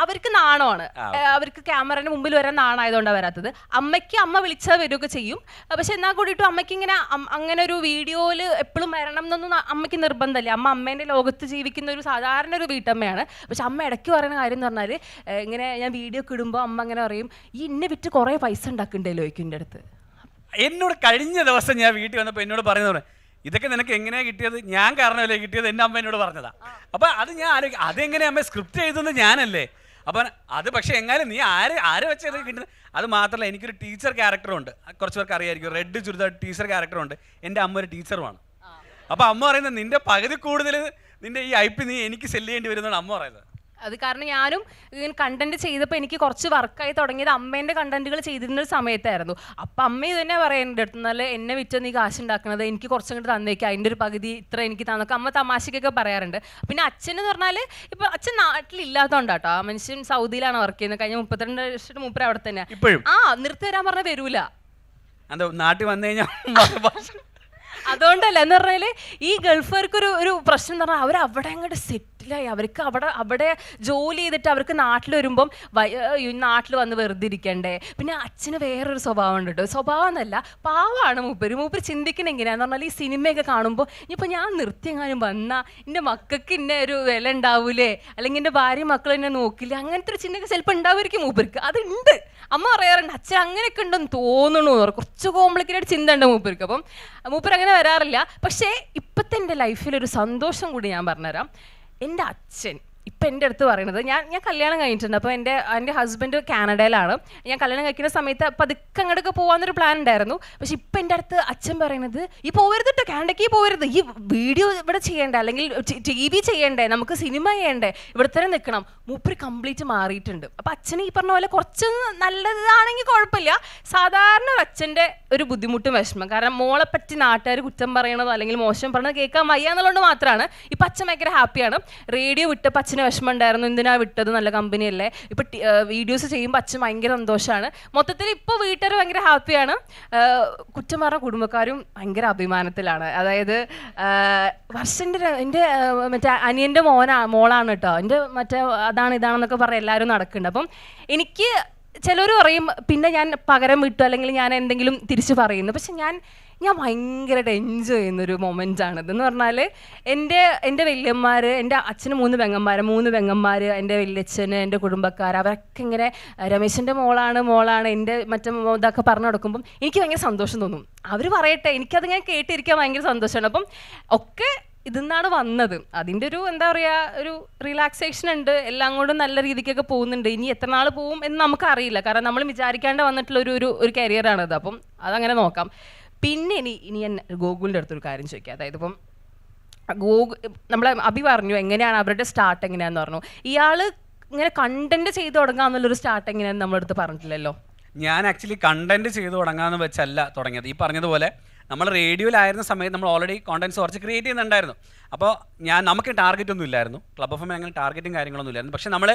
അവർക്ക് നാണമാണ്, അവർക്ക് ക്യാമറയുടെ മുമ്പിൽ വരാൻ നാണായതുകൊണ്ടാണ് വരാത്തത്. അമ്മയ്ക്ക് അമ്മ വിളിച്ചാൽ വരികയൊക്കെ ചെയ്യും. പക്ഷെ എന്നാൽ കൂടിയിട്ടും അമ്മയ്ക്ക് ഇങ്ങനെ അങ്ങനെ ഒരു വീഡിയോയിൽ എപ്പോഴും വരണം എന്നൊന്നും അമ്മയ്ക്ക് നിർബന്ധമില്ല. അമ്മേൻ്റെ ലോകത്ത് ജീവിക്കുന്ന ഒരു സാധാരണ ഒരു വീട്ടമ്മയാണ്. പക്ഷെ അമ്മ ഇടയ്ക്ക് പറയുന്ന കാര്യം എന്ന് പറഞ്ഞാൽ, ഇങ്ങനെ ഞാൻ വീഡിയോ ഒക്കെ ഇടുമ്പോൾ അമ്മ അങ്ങനെ പറയും, ഈ ഇന്നെ വിറ്റ് കുറേ പൈസ ഉണ്ടാക്കണ്ടല്ലോ ചോദിക്കും എൻ്റെ അടുത്ത്. എന്നോട് കഴിഞ്ഞ ദിവസം ഞാൻ വീട്ടിൽ വന്നപ്പോൾ എന്നോട് പറയുന്നത്, ഇതൊക്കെ നിനക്ക് എങ്ങനെയാണ് കിട്ടിയത്? ഞാൻ കാരണമല്ലേ കിട്ടിയത്, എൻ്റെ അമ്മ എന്നോട് പറഞ്ഞതാ. അപ്പം അത് ഞാൻ ആലോചിക്കും, അതെങ്ങനെ അമ്മ സ്ക്രിപ്റ്റ് ചെയ്തത് ഞാനല്ലേ. അപ്പം അത് പക്ഷേ എങ്ങാനും നീ ആരെ വെച്ചത് കിട്ടുന്നത്? അത് മാത്രമല്ല, എനിക്കൊരു ടീച്ചർ ക്യാരക്ടറുണ്ട്, കുറച്ച് പേർക്ക് അറിയായിരിക്കും, റെഡ് ചുരിദാർ ടീച്ചർ ക്യാരക്ടറുണ്ട്. എൻ്റെ അമ്മ ഒരു ടീച്ചറുമാണ്. അപ്പോൾ അമ്മ പറയുന്നത് നിൻ്റെ പകുതി കൂടുതൽ നിൻ്റെ ഈ IP നീ എനിക്ക് സെല്ല് ചെയ്യേണ്ടി വരുന്നതാണ് അമ്മ പറയുന്നത്. അത് കാരണം ഞാനും ഇങ്ങനെ കണ്ടന്റ് ചെയ്തപ്പോൾ എനിക്ക് കുറച്ച് വർക്കായി തുടങ്ങിയത് അമ്മേൻ്റെ കണ്ടന്റുകൾ ചെയ്തിരുന്ന ഒരു സമയത്തായിരുന്നു. അപ്പം അമ്മ ഇത് തന്നെ പറയുന്നുണ്ട്, എന്നാൽ എന്നെ വിറ്റ് നീ കാശ് ഉണ്ടാക്കുന്നത്, എനിക്ക് കുറച്ചും കൂടി തന്നേക്കുക, അതിൻ്റെ ഒരു പകുതി ഇത്ര എനിക്ക് തന്നൊക്കെ അമ്മ തമാശക്കൊക്കെ പറയാറുണ്ട്. പിന്നെ അച്ഛനെന്ന് പറഞ്ഞാൽ ഇപ്പം അച്ഛൻ നാട്ടിലില്ലാത്തതുകൊണ്ടാട്ടോ, ആ മനുഷ്യൻ സൗദിയിലാണ് വർക്ക് ചെയ്യുന്നത്. കഴിഞ്ഞ 32 വർഷത്തിന് മൂപ്പര് അവിടെ തന്നെ. ഇപ്പോഴും നിർത്തി തരാൻ പറഞ്ഞാൽ വരൂല. നാട്ടിൽ വന്നു കഴിഞ്ഞാൽ അതുകൊണ്ടല്ല എന്ന് പറഞ്ഞാൽ ഈ ഗൾഫുകാർക്ക് ഒരു പ്രശ്നം എന്ന് പറഞ്ഞാൽ അവർ അവിടെ അങ്ങോട്ട് സെറ്റിൽ സെറ്റിലായി. അവർക്ക് അവിടെ ജോലി ചെയ്തിട്ട് അവർക്ക് നാട്ടിൽ വരുമ്പം നാട്ടിൽ വന്ന് വെറുതെ ഇരിക്കണ്ടേ. പിന്നെ അച്ഛന് വേറൊരു സ്വഭാവം ഉണ്ട് കേട്ടോ. സ്വഭാവം എന്നല്ല, പാവമാണ് മൂപ്പര് ചിന്തിക്കണം എങ്ങനെയാന്ന് പറഞ്ഞാൽ ഈ സിനിമയൊക്കെ കാണുമ്പോൾ ഇനിയിപ്പോൾ ഞാൻ നൃത്യങ്ങാനും വന്നാൽ എൻ്റെ മക്കൾക്ക് ഇന്നെ ഒരു വില ഉണ്ടാവൂലേ, അല്ലെങ്കിൽ എൻ്റെ ഭാര്യ മക്കൾ എന്നെ നോക്കില്ല, അങ്ങനത്തെ ഒരു ചിന്തയൊക്കെ ചിലപ്പോൾ ഉണ്ടാവുമായിരിക്കും മൂപ്പർക്ക്. അതുണ്ട്. അമ്മ പറയാറുണ്ട് അച്ഛൻ അങ്ങനെയൊക്കെ ഉണ്ടെന്ന് തോന്നണു, കുറച്ച് കോംപ്ലിക്കേറ്റഡ് ചിന്ത ഉണ്ട് മൂപ്പർക്ക്. അപ്പം മൂപ്പർ അങ്ങനെ വരാറില്ല. പക്ഷേ ഇപ്പോഴത്തെ എൻ്റെ ലൈഫിലൊരു സന്തോഷം കൂടി ഞാൻ പറഞ്ഞുതരാം. എൻ്റെ അച്ഛൻ ഇപ്പം എൻ്റെ അടുത്ത് പറയുന്നത്, ഞാൻ കല്യാണം കഴിഞ്ഞിട്ടുണ്ട്. അപ്പോൾ എൻ്റെ ഹസ്ബൻഡ് കാനഡയിലാണ്. ഞാൻ കല്യാണം കഴിക്കുന്ന സമയത്ത് പതുക്കെ അങ്ങോട്ടൊക്കെ പോകാമെന്നൊരു പ്ലാൻ ഉണ്ടായിരുന്നു. പക്ഷെ ഇപ്പം എൻ്റെ അടുത്ത് അച്ഛൻ പറയുന്നത്, ഈ പോകരുത് കേട്ടോ, കാനഡയ്ക്ക് പോകരുത്, ഈ വീഡിയോ ഇവിടെ ചെയ്യണ്ടേ, അല്ലെങ്കിൽ TV ചെയ്യണ്ടേ, നമുക്ക് സിനിമ ചെയ്യണ്ടേ, ഇവിടെ തന്നെ നിൽക്കണം. മൂപ്പര് കംപ്ലീറ്റ് മാറിയിട്ടുണ്ട്. അപ്പം അച്ഛന് ഈ പറഞ്ഞ പോലെ കുറച്ച് നല്ലതാണെങ്കിൽ കുഴപ്പമില്ല. സാധാരണ ഒരു അച്ഛൻ്റെ ഒരു ബുദ്ധിമുട്ടും വിഷമം, കാരണം മോളെ പറ്റി നാട്ടുകാർ കുറ്റം പറയണതോ അല്ലെങ്കിൽ മോശം പറയണത് കേൾക്കാൻ വയ്യ എന്നുള്ളത് മാത്രമാണ്. ഇപ്പം അച്ഛൻ ഭയങ്കര ഹാപ്പിയാണ്. റേഡിയോ വിട്ടപ്പോൾ അച്ഛന് വിഷമം ഉണ്ടായിരുന്നു, എന്തിനാ വിട്ടത്, നല്ല കമ്പനിയല്ലേ. ഇപ്പം വീഡിയോസ് ചെയ്യുമ്പോൾ അച്ഛൻ ഭയങ്കര സന്തോഷമാണ്. മൊത്തത്തിൽ ഇപ്പോൾ വീട്ടുകാർ ഭയങ്കര ഹാപ്പിയാണ്. കുറ്റം പറഞ്ഞ കുടുംബക്കാരും ഭയങ്കര അഭിമാനത്തിലാണ്. അതായത് വർഷൻ്റെ എൻ്റെ മറ്റേ അനിയൻ്റെ മോളാണ് കേട്ടോ, എൻ്റെ മറ്റേ ഇതാണെന്നൊക്കെ പറഞ്ഞ് എല്ലാവരും നടക്കുന്നുണ്ട്. അപ്പം എനിക്ക് ചിലർ പറയും പിന്നെ ഞാൻ പകരം വിട്ടു അല്ലെങ്കിൽ ഞാൻ എന്തെങ്കിലും തിരിച്ച് പറയുന്നു. പക്ഷെ ഞാൻ ഭയങ്കരമായിട്ട് എൻജോയ് ചെയ്യുന്നൊരു മൊമെൻ്റാണിത്. എന്ന് പറഞ്ഞാൽ എൻ്റെ വല്യമ്മമാർ, എൻ്റെ അച്ഛന് 3 പെങ്ങന്മാർ, എൻ്റെ വല്യച്ഛന്, എൻ്റെ കുടുംബക്കാർ, അവരൊക്കെ ഇങ്ങനെ രമേശിൻ്റെ മോളാണ് എൻ്റെ മറ്റേ ഇതൊക്കെ പറഞ്ഞു കൊടുക്കുമ്പം എനിക്ക് ഭയങ്കര സന്തോഷം തോന്നും. അവർ പറയട്ടെ, എനിക്കതിങ്ങനെ കേട്ടിരിക്കാൻ ഭയങ്കര സന്തോഷമാണ്. അപ്പം ഒക്കെ ഇതിന്നാണ് വന്നത്. അതിൻ്റെ ഒരു എന്താ പറയുക, ഒരു റിലാക്സേഷൻ ഉണ്ട്. എല്ലാം കൊണ്ടും നല്ല രീതിക്കൊക്കെ പോകുന്നുണ്ട്. ഇനി എത്ര നാൾ പോവും എന്ന് നമുക്കറിയില്ല, കാരണം നമ്മൾ വിചാരിക്കാണ്ട് വന്നിട്ടുള്ള ഒരു കരിയറാണിത്. അപ്പം അതങ്ങനെ നോക്കാം. പിന്നെ ഇനി ഞാൻ ഗോകുലിൻ്റെ അടുത്തൊരു കാര്യം ചോദിക്കാം. അതായത് ഇപ്പം നമ്മളെ അഭി പറഞ്ഞു എങ്ങനെയാണ് അവരുടെ സ്റ്റാർട്ട് എങ്ങനെയാണെന്ന് പറഞ്ഞു. ഇയാൾ ഇങ്ങനെ കണ്ടന്റ് ചെയ്ത് തുടങ്ങാമെന്നുള്ളൊരു സ്റ്റാർട്ട് എങ്ങനെയാണെന്ന് നമ്മളടുത്ത് പറഞ്ഞിട്ടില്ലല്ലോ. ഞാൻ ആക്ച്വലി കണ്ടന്റ് ചെയ്ത് തുടങ്ങാമെന്ന് വെച്ചല്ല തുടങ്ങിയത്. ഈ പറഞ്ഞതുപോലെ നമ്മൾ റേഡിയോയിലായിരുന്ന സമയത്ത് നമ്മൾ ഓൾറെഡി കോണ്ടന്റ്സ് കുറച്ച് ക്രിയേറ്റ് ചെയ്യുന്നുണ്ടായിരുന്നു. അപ്പോൾ നമുക്ക് ടാർഗറ്റ് ഒന്നും ഇല്ലായിരുന്നു, ക്ലബ് എഫ് എം അങ്ങനെ ടാർഗറ്റും കാര്യങ്ങളൊന്നും ഇല്ലായിരുന്നു. പക്ഷേ നമ്മൾ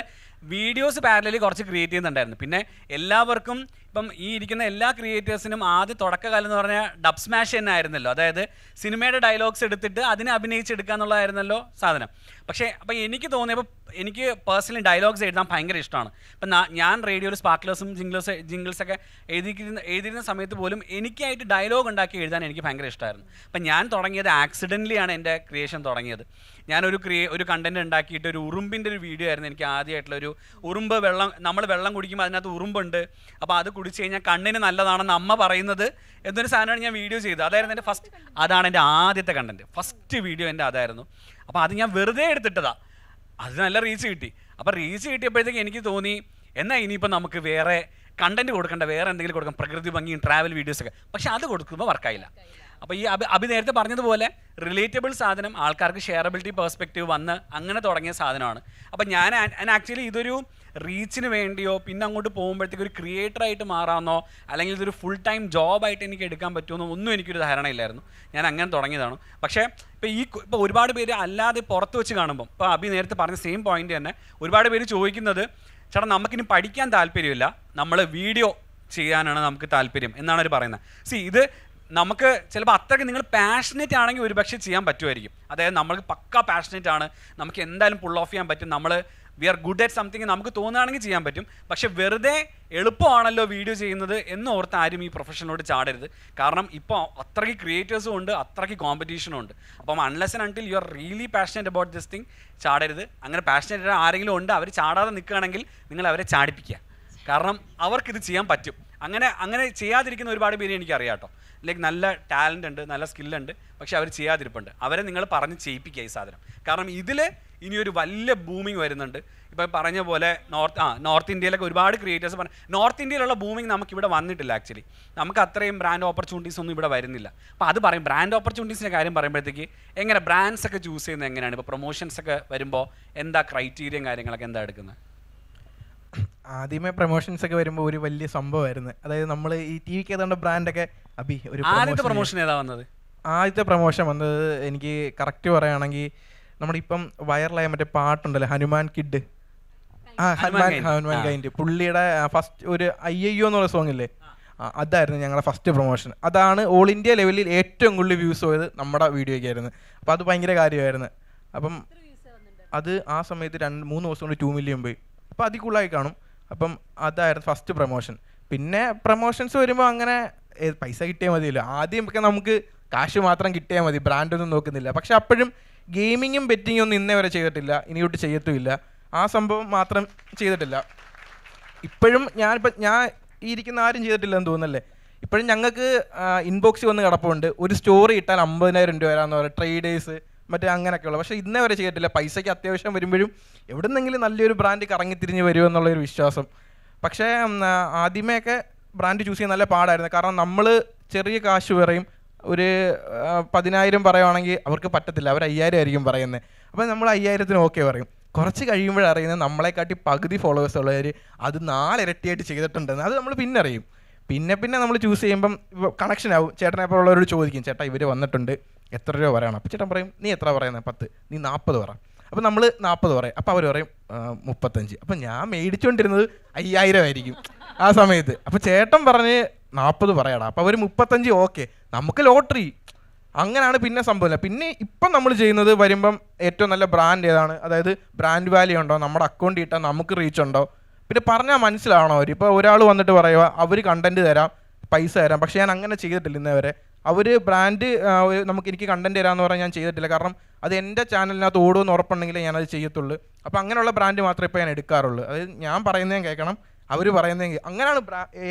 വീഡിയോസ് പാരലലി കുറച്ച് ക്രിയേറ്റ് ചെയ്യുന്നുണ്ടായിരുന്നു. പിന്നെ എല്ലാവർക്കും ഇപ്പം ഈ ഇരിക്കുന്ന എല്ലാ ക്രിയേറ്റേഴ്സിനും ആദ്യം തുടക്കകാലം എന്ന് പറഞ്ഞാൽ ഡബ് സ്മാഷ് തന്നെ ആയിരുന്നല്ലോ. അതായത് സിനിമയുടെ ഡയലോഗ്സ് എടുത്തിട്ട് അതിനെ അഭിനയിച്ചെടുക്കുക എന്നുള്ളതായിരുന്നല്ലോ സാധനം. പക്ഷേ അപ്പം എനിക്ക് തോന്നിയപ്പോൾ എനിക്ക് പേഴ്സണലി ഡയലോഗ്സ് എഴുതാൻ ഭയങ്കര ഇഷ്ടമാണ്. ഇപ്പം ഞാൻ റേഡിയോയിൽ സ്പാർക്ലേഴ്സും ജിംഗിൾസൊക്കെ എഴുതിയിരുന്ന സമയത്ത് പോലും എനിക്കായിട്ട് ഡയലോഗ് ഉണ്ടാക്കി എഴുതാൻ എനിക്ക് ഭയങ്കര ഇഷ്ടമായിരുന്നു. അപ്പം ഞാൻ തുടങ്ങിയത് ആക്സിഡൻ്റലിയാണ് എൻ്റെ ക്രിയേഷൻ തുടങ്ങിയത്. ഞാനൊരു കണ്ടന്റ് ഉണ്ടാക്കിയിട്ട് ഒരു ഉറുമ്പിൻ്റെ ഒരു വീഡിയോ ആയിരുന്നു എനിക്ക് ആദ്യമായിട്ടുള്ള ഒരു ഉറുമ്പ് നമ്മൾ വെള്ളം കുടിക്കുമ്പോൾ അതിനകത്ത് ഉറുമ്പുണ്ട്, അപ്പോൾ അത് കുടിച്ച് കഴിഞ്ഞാൽ കണ്ണിന് നല്ലതാണെന്ന് അമ്മ പറയുന്നത് എന്നൊരു സാധനമാണ് ഞാൻ വീഡിയോ ചെയ്തത്. അതായിരുന്നു എൻ്റെ അതാണ് എൻ്റെ ആദ്യത്തെ കണ്ടന്റ്. ഫസ്റ്റ് വീഡിയോ എൻ്റെ അതായിരുന്നു. അപ്പോൾ അത് ഞാൻ വെറുതെ എടുത്തിട്ടതാണ്. അത് നല്ല റീച്ച് കിട്ടി. അപ്പോൾ റീച്ച് കിട്ടിയപ്പോഴത്തേക്ക് എനിക്ക് തോന്നി എന്നാൽ ഇനിയിപ്പോൾ നമുക്ക് വേറെ കണ്ടന്റ് കൊടുക്കേണ്ട, വേറെ എന്തെങ്കിലും കൊടുക്കാം, പ്രകൃതി ഭംഗിയും ട്രാവൽ വീഡിയോസൊക്കെ. പക്ഷേ അത് കൊടുക്കുമ്പോൾ വർക്കായില്ല. അപ്പോൾ ഈ അഭി നേരത്തെ പറഞ്ഞതുപോലെ റിലേറ്റബിൾ സാധനം, ആൾക്കാർക്ക് ഷെയറബിലിറ്റി പെർസ്പെക്റ്റീവ് വന്ന് അങ്ങനെ തുടങ്ങിയ സാധനമാണ്. അപ്പോൾ ഞാൻ ആക്ച്വലി ഇതൊരു റീച്ചിന് വേണ്ടിയോ പിന്നെ അങ്ങോട്ട് പോകുമ്പോഴത്തേക്ക് ഒരു ക്രിയേറ്ററായിട്ട് മാറാമെന്നോ അല്ലെങ്കിൽ ഇതൊരു ഫുൾ ടൈം ജോബായിട്ട് എനിക്ക് എടുക്കാൻ പറ്റുമെന്നോ ഒന്നും എനിക്കൊരു ധാരണയില്ലായിരുന്നു. ഞാൻ അങ്ങനെ തുടങ്ങിയതാണ്. പക്ഷേ ഇപ്പോൾ ഒരുപാട് പേര് അല്ലാതെ പുറത്ത് വെച്ച് കാണുമ്പോൾ, ഇപ്പോൾ അഭി നേരത്തെ പറഞ്ഞ സെയിം പോയിന്റ് തന്നെ ഒരുപാട് പേര് ചോദിക്കുന്നത്, ചേട്ടാ നമുക്കിനി പഠിക്കാൻ താല്പര്യമില്ല, നമ്മൾ വീഡിയോ ചെയ്യാനാണ് നമുക്ക് താല്പര്യം എന്നാണ് അവർ പറയുന്നത്. ഇത് നമുക്ക് ചിലപ്പോൾ അത്രയ്ക്ക് നിങ്ങൾ പാഷനേറ്റ് ആണെങ്കിൽ ഒരു പക്ഷേ ചെയ്യാൻ പറ്റുമായിരിക്കും. അതായത് നമ്മൾക്ക് പക്ക പാഷനേറ്റ് ആണ്, നമുക്ക് എന്തായാലും പുൾ ഓഫ് ചെയ്യാൻ പറ്റും, നമ്മൾ we are good at something നമുക്ക് തോന്നുകയാണെങ്കിൽ ചെയ്യാൻ പറ്റും. പക്ഷെ വെറുതെ എളുപ്പമാണല്ലോ വീഡിയോ ചെയ്യുന്നത് എന്നോർത്ത് ആരും ഈ പ്രൊഫഷനോട് ചാടരുത്. കാരണം ഇപ്പോൾ അത്രയ്ക്ക് ക്രിയേറ്റേഴ്സും ഉണ്ട്, അത്രയ്ക്ക് കോമ്പറ്റീഷനും ഉണ്ട്. അപ്പം unless and until you are really passionate about this thing ചാടരുത്. അങ്ങനെ പാഷനേറ്റ് ആരെങ്കിലും ഉണ്ട്, അവർ ചാടാതെ നിൽക്കുകയാണെങ്കിൽ നിങ്ങൾ അവരെ ചാടിപ്പിക്കുക. കാരണം അവർക്കിത് ചെയ്യാൻ പറ്റും. അങ്ങനെ ചെയ്യാതിരിക്കുന്ന ഒരുപാട് പേര് എനിക്കറിയാം കേട്ടോ. ലൈക്ക് നല്ല ടാലൻ്റ് ഉണ്ട്, നല്ല സ്കില്ലുണ്ട്, പക്ഷെ അവർ ചെയ്യാതിരിപ്പുണ്ട്. അവരെ നിങ്ങൾ പറഞ്ഞ് ചെയ്യിപ്പിക്കുക ഈ സാധനം. കാരണം ഇതിൽ ഇനിയൊരു വലിയ ബൂമിങ് വരുന്നുണ്ട്. ഇപ്പോൾ പറഞ്ഞ പോലെ നോർത്ത് ഇന്ത്യയിലൊക്കെ ഒരുപാട് ക്രിയേറ്റേഴ്സ് പറഞ്ഞു. നോർത്ത് ഇന്ത്യയിലുള്ള ബൂമിങ് നമുക്കിവിടെ വന്നിട്ടില്ല. ആക്ച്വലി നമുക്ക് അത്രയും ബ്രാൻഡ് ഓപ്പർച്യൂണിറ്റീസ് ഒന്നും ഇവിടെ വരുന്നില്ല. അപ്പോൾ അത് പറയും, ബ്രാൻഡ് ഓപ്പർച്യൂണിറ്റീസിൻ്റെ കാര്യം പറയുമ്പോഴത്തേക്ക് എങ്ങനെ ബ്രാൻഡ്സ് ഒക്കെ ചൂസ് ചെയ്യുന്നത് എങ്ങനെയാണ്? ഇപ്പോൾ പ്രൊമോഷൻസ് ഒക്കെ വരുമ്പോൾ എന്താ ക്രൈറ്റീരിയയും കാര്യങ്ങളൊക്കെ എന്താ എടുക്കുന്നത്? ആദ്യമേ പ്രൊമോഷൻസ് ഒക്കെ വരുമ്പോൾ ഒരു വലിയ സംഭവമായിരുന്നു. അതായത് നമ്മൾ ഈ ടി വിക്ക് ഏതാണ്ട് ബ്രാൻഡൊക്കെ ആദ്യത്തെ പ്രൊമോഷൻ ഏതാ വന്നത്? ആദ്യത്തെ പ്രൊമോഷൻ വന്നത് എനിക്ക് കറക്റ്റ് പറയുകയാണെങ്കിൽ നമ്മളിപ്പം വൈറലായ മറ്റേ പാട്ടുണ്ടല്ലോ, ഹനുമാൻ കിഡ്, ഹനുമാൻ കൈൻഡ്, പുള്ളിയുടെ ഫസ്റ്റ് ഒരു അയ്യോ എന്നുള്ള സോങ് ഇല്ലേ, അതായിരുന്നു ഞങ്ങളുടെ ഫസ്റ്റ് പ്രൊമോഷൻ. അതാണ് ഓൾ ഇന്ത്യ ലെവലിൽ ഏറ്റവും കൂടുതൽ വ്യൂസ് പോയത് നമ്മുടെ വീഡിയോയ്ക്കായിരുന്നു. അപ്പോൾ അത് ഭയങ്കര കാര്യമായിരുന്നു. അപ്പം അത് ആ സമയത്ത് 2-3 ദിവസം കൊണ്ട് 2 മില്യൺ പോയി. അപ്പോൾ അതിൽ കൂടുതലായി കാണും. അപ്പം അതായിരുന്നു ഫസ്റ്റ് പ്രൊമോഷൻ. പിന്നെ പ്രൊമോഷൻസ് വരുമ്പോൾ അങ്ങനെ പൈസ കിട്ടിയാൽ മതിയല്ലോ. ആദ്യമൊക്കെ നമുക്ക് കാശ് മാത്രം കിട്ടിയാൽ മതി, ബ്രാൻഡൊന്നും നോക്കുന്നില്ല. പക്ഷെ അപ്പോഴും ഗെയിമിങ്ങും ബെറ്റിങ്ങും ഒന്നും ഇന്നേ വരെ ചെയ്തിട്ടില്ല, ഇനിയോട്ട് ചെയ്യത്തുമില്ല. ആ സംഭവം മാത്രം ചെയ്തിട്ടില്ല. ഇപ്പോഴും ഞാൻ ഈ ഇരിക്കുന്ന ആരും ചെയ്തിട്ടില്ലെന്ന് തോന്നുന്നല്ലേ. ഇപ്പോഴും ഞങ്ങൾക്ക് ഇൻബോക്സിൽ വന്ന് കിടപ്പുണ്ട്, ഒരു സ്റ്റോറി ഇട്ടാൽ 50,000 രൂപ വരാമെന്ന് പറയും, ട്രേഡേഴ്സ് മറ്റേ അങ്ങനെയൊക്കെയുള്ള. പക്ഷേ ഇന്നേ വരെ ചെയ്തിട്ടില്ല. പൈസയ്ക്ക് അത്യാവശ്യം വരുമ്പോഴും എവിടുന്നെങ്കിലും നല്ലൊരു ബ്രാൻഡ് കറങ്ങിത്തിരിഞ്ഞ് വരുമെന്നുള്ളൊരു വിശ്വാസം. പക്ഷേ ആദ്യമേയൊക്കെ ബ്രാൻഡ് ചൂസ് ചെയ്യാൻ നല്ല പാടായിരുന്നു. കാരണം നമ്മൾ ചെറിയ കാശ് പറയും, ഒരു 10,000 പറയുവാണെങ്കിൽ അവർക്ക് പറ്റത്തില്ല, അവർ 5,000 ആയിരിക്കും പറയുന്നത്. അപ്പോൾ നമ്മൾ 5,000-ന് ഓക്കെ പറയും. കുറച്ച് കഴിയുമ്പോഴറിയുന്നത് നമ്മളെക്കാട്ടി പകുതി ഫോളോവേഴ്സ് ഉള്ളവർ അത് 4 ഇരട്ടിയായിട്ട് ചെയ്തിട്ടുണ്ടെന്ന്. അത് നമ്മൾ പിന്നെ അറിയും. പിന്നെ നമ്മൾ ചൂസ് ചെയ്യുമ്പം കണക്ഷൻ ആവും. ചേട്ടനെ അപ്പോൾ ഉള്ളവരോട് ചോദിക്കും, ചേട്ടാ ഇവർ വന്നിട്ടുണ്ട്, എത്ര രൂപ പറയണം? അപ്പോൾ ചേട്ടൻ പറയും, നീ എത്ര പറയുന്നത്? 10, നീ 40 പറ. അപ്പോൾ നമ്മൾ 40 പറയും. അപ്പോൾ അവർ പറയും 35. അപ്പോൾ ഞാൻ മേടിച്ചുകൊണ്ടിരുന്നത് 5,000 ആയിരിക്കും ആ സമയത്ത്. അപ്പോൾ ചേട്ടൻ പറഞ്ഞ് 40 പറയടാ. അപ്പോൾ അവർ 35, ഓക്കെ, നമുക്ക് ലോട്ടറി. അങ്ങനെയാണ് പിന്നെ സംഭവമില്ല. പിന്നെ ഇപ്പം നമ്മൾ ചെയ്യുന്നത് വരുമ്പം ഏറ്റവും നല്ല ബ്രാൻഡ് ഏതാണ്, അതായത് ബ്രാൻഡ് വാല്യൂ ഉണ്ടോ, നമ്മുടെ അക്കൗണ്ടിൽ ഇട്ടാൽ നമുക്ക് റീച്ച് ഉണ്ടോ, പിന്നെ പറഞ്ഞാൽ മനസ്സിലാവണം അവർ. ഇപ്പോൾ ഒരാൾ വന്നിട്ട് പറയുക അവർ കണ്ടൻറ്റ് തരാം, പൈസ തരാം. പക്ഷേ ഞാൻ അങ്ങനെ ചെയ്തിട്ടില്ല ഇന്നേ വരെ. അവർ ബ്രാൻഡ് എനിക്ക് കണ്ടൻറ്റ് തരാമെന്ന് പറഞ്ഞാൽ ഞാൻ ചെയ്തിട്ടില്ല. കാരണം അത് എൻ്റെ ചാനലിനകത്ത് ഓടുമെന്ന് ഉറപ്പുണ്ടെങ്കിലേ ഞാനത് ചെയ്യത്തുള്ളൂ. അപ്പോൾ അങ്ങനെയുള്ള ബ്രാൻഡ് മാത്രമേ ഇപ്പോൾ ഞാൻ എടുക്കാറുള്ളൂ. അതായത് ഞാൻ പറയുന്നതും കേൾക്കണം, അവർ പറയുന്നതെങ്കിൽ. അങ്ങനെയാണ്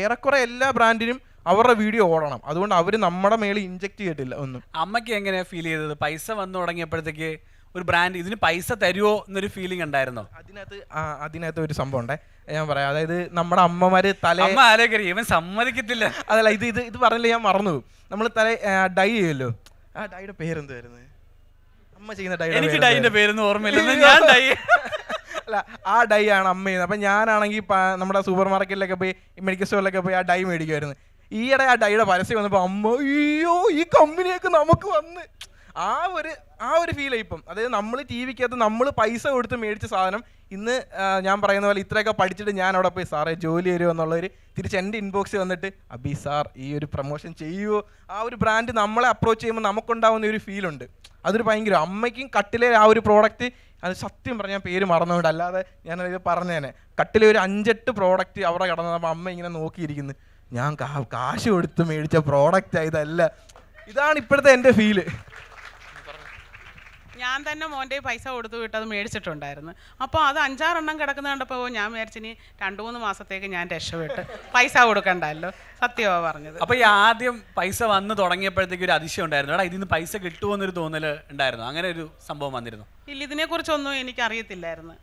ഏറെക്കുറെ എല്ലാ ബ്രാൻഡിനും അവരുടെ വീഡിയോ ഓടണം. അതുകൊണ്ട് അവർ നമ്മുടെ മേളിൽ ഇൻജെക്ട് ചെയ്തിട്ടില്ല ഒന്നും. അമ്മയ്ക്ക് എങ്ങനെയാണ് ഫീൽ ചെയ്തത് പൈസ വന്നു തുടങ്ങിയപ്പോഴത്തേക്ക്? ഒരു ബ്രാൻഡ് ഇതിന് പൈസ തരുമോ എന്നൊരു ഫീലിംഗ് ഉണ്ടായിരുന്നോ? അതിനകത്ത് ഒരു സംഭവം ഉണ്ടേ, ഞാൻ പറയാം. അതായത് നമ്മുടെ അമ്മമാര് അമ്മ ആലോചിക്കരുത്, ഇവൻ സമ്മതിക്കത്തില്ല. അതല്ല, ഇത് പറഞ്ഞില്ല, ഞാൻ മറന്നു പോകും. നമ്മൾ ഡൈ ചെയ്യുമല്ലോ, ആ ഡൈയുടെ പേരെന്തായിരുന്നു? അമ്മ ചെയ്യുന്ന ഡൈ. എനിക്ക് ഡൈന്റെ പേരൊന്നും ഓർമ്മയില്ല. ഞാൻ ഡൈ അല്ല, ആ ഡൈ ആണ് അമ്മ ചെയ്യുന്നത്. അപ്പം ഞാനാണെങ്കിൽ നമ്മുടെ സൂപ്പർ മാർക്കറ്റിലൊക്കെ പോയി, മെഡിക്കൽ സ്റ്റോറിലൊക്കെ പോയി ആ ഡൈ മേടിക്കുമായിരുന്നു. ഈയിടെ ആ ഡൈയുടെ പരസ്യം വന്നപ്പോൾ അമ്മ, അയ്യോ ഈ കമ്പനിയൊക്കെ നമുക്ക് വന്ന് ആ ഒരു ഫീലായി ഇപ്പം. അതായത് നമ്മൾ ടി വിക്കകത്ത് നമ്മൾ പൈസ കൊടുത്ത് മേടിച്ച സാധനം ഇന്ന് ഞാൻ പറയുന്ന പോലെ ഇത്രയൊക്കെ പഠിച്ചിട്ട് ഞാൻ അവിടെ പോയി, സാറേ ജോലി വരുമോ എന്നുള്ളൊരു തിരിച്ച് എൻ്റെ ഇൻബോക്സിൽ വന്നിട്ട്, അബി സാർ ഈ ഒരു പ്രൊമോഷൻ ചെയ്യുമോ? ആ ഒരു ബ്രാൻഡ് നമ്മളെ അപ്രോച്ച് ചെയ്യുമ്പോൾ നമുക്കുണ്ടാവുന്ന ഒരു ഫീലുണ്ട്. അതൊരു ഭയങ്കര. അമ്മയ്ക്കും കട്ടിലെ ആ ഒരു പ്രോഡക്റ്റ്, അത് സത്യം പറഞ്ഞാൽ പേര് മറന്നുകൊണ്ട്, അല്ലാതെ ഞാനത് പറഞ്ഞേനെ. കട്ടിലെ ഒരു 5-8 പ്രോഡക്റ്റ് അവിടെ കിടന്നത്. അപ്പോൾ അമ്മ ഇങ്ങനെ നോക്കിയിരിക്കുന്നു, ഞാൻ കാശ് കൊടുത്ത് മേടിച്ച പ്രോഡക്റ്റ് ഇതല്ല. ഇതാണ് ഇപ്പോഴത്തെ എൻ്റെ ഫീല്. ഞാൻ തന്നെ മോൻ്റെ പൈസ കൊടുത്തു വിട്ടത് മേടിച്ചിട്ടുണ്ടായിരുന്നു. അപ്പോൾ അത് 5-6 എണ്ണം കിടക്കുന്ന കണ്ടപ്പോൾ ഞാൻ വിചാരിച്ചിനി 2-3 മാസത്തേക്ക് ഞാൻ രക്ഷപ്പെട്ട് പൈസ കൊടുക്കണ്ടല്ലോ. സത്യമാണ് പറഞ്ഞത്. അപ്പോൾ ഈ ആദ്യം പൈസ വന്ന് തുടങ്ങിയപ്പോഴത്തേക്ക് ഒരു അതിശയം ഉണ്ടായിരുന്നു, എടാ ഇതിന് പൈസ കിട്ടുമോ എന്നൊരു തോന്നൽ ഉണ്ടായിരുന്നു? അങ്ങനെ ഒരു സംഭവം വന്നിരുന്നു? ഇല്ല, ഇതിനെക്കുറിച്ചൊന്നും എനിക്കറിയത്തില്ലായിരുന്നു.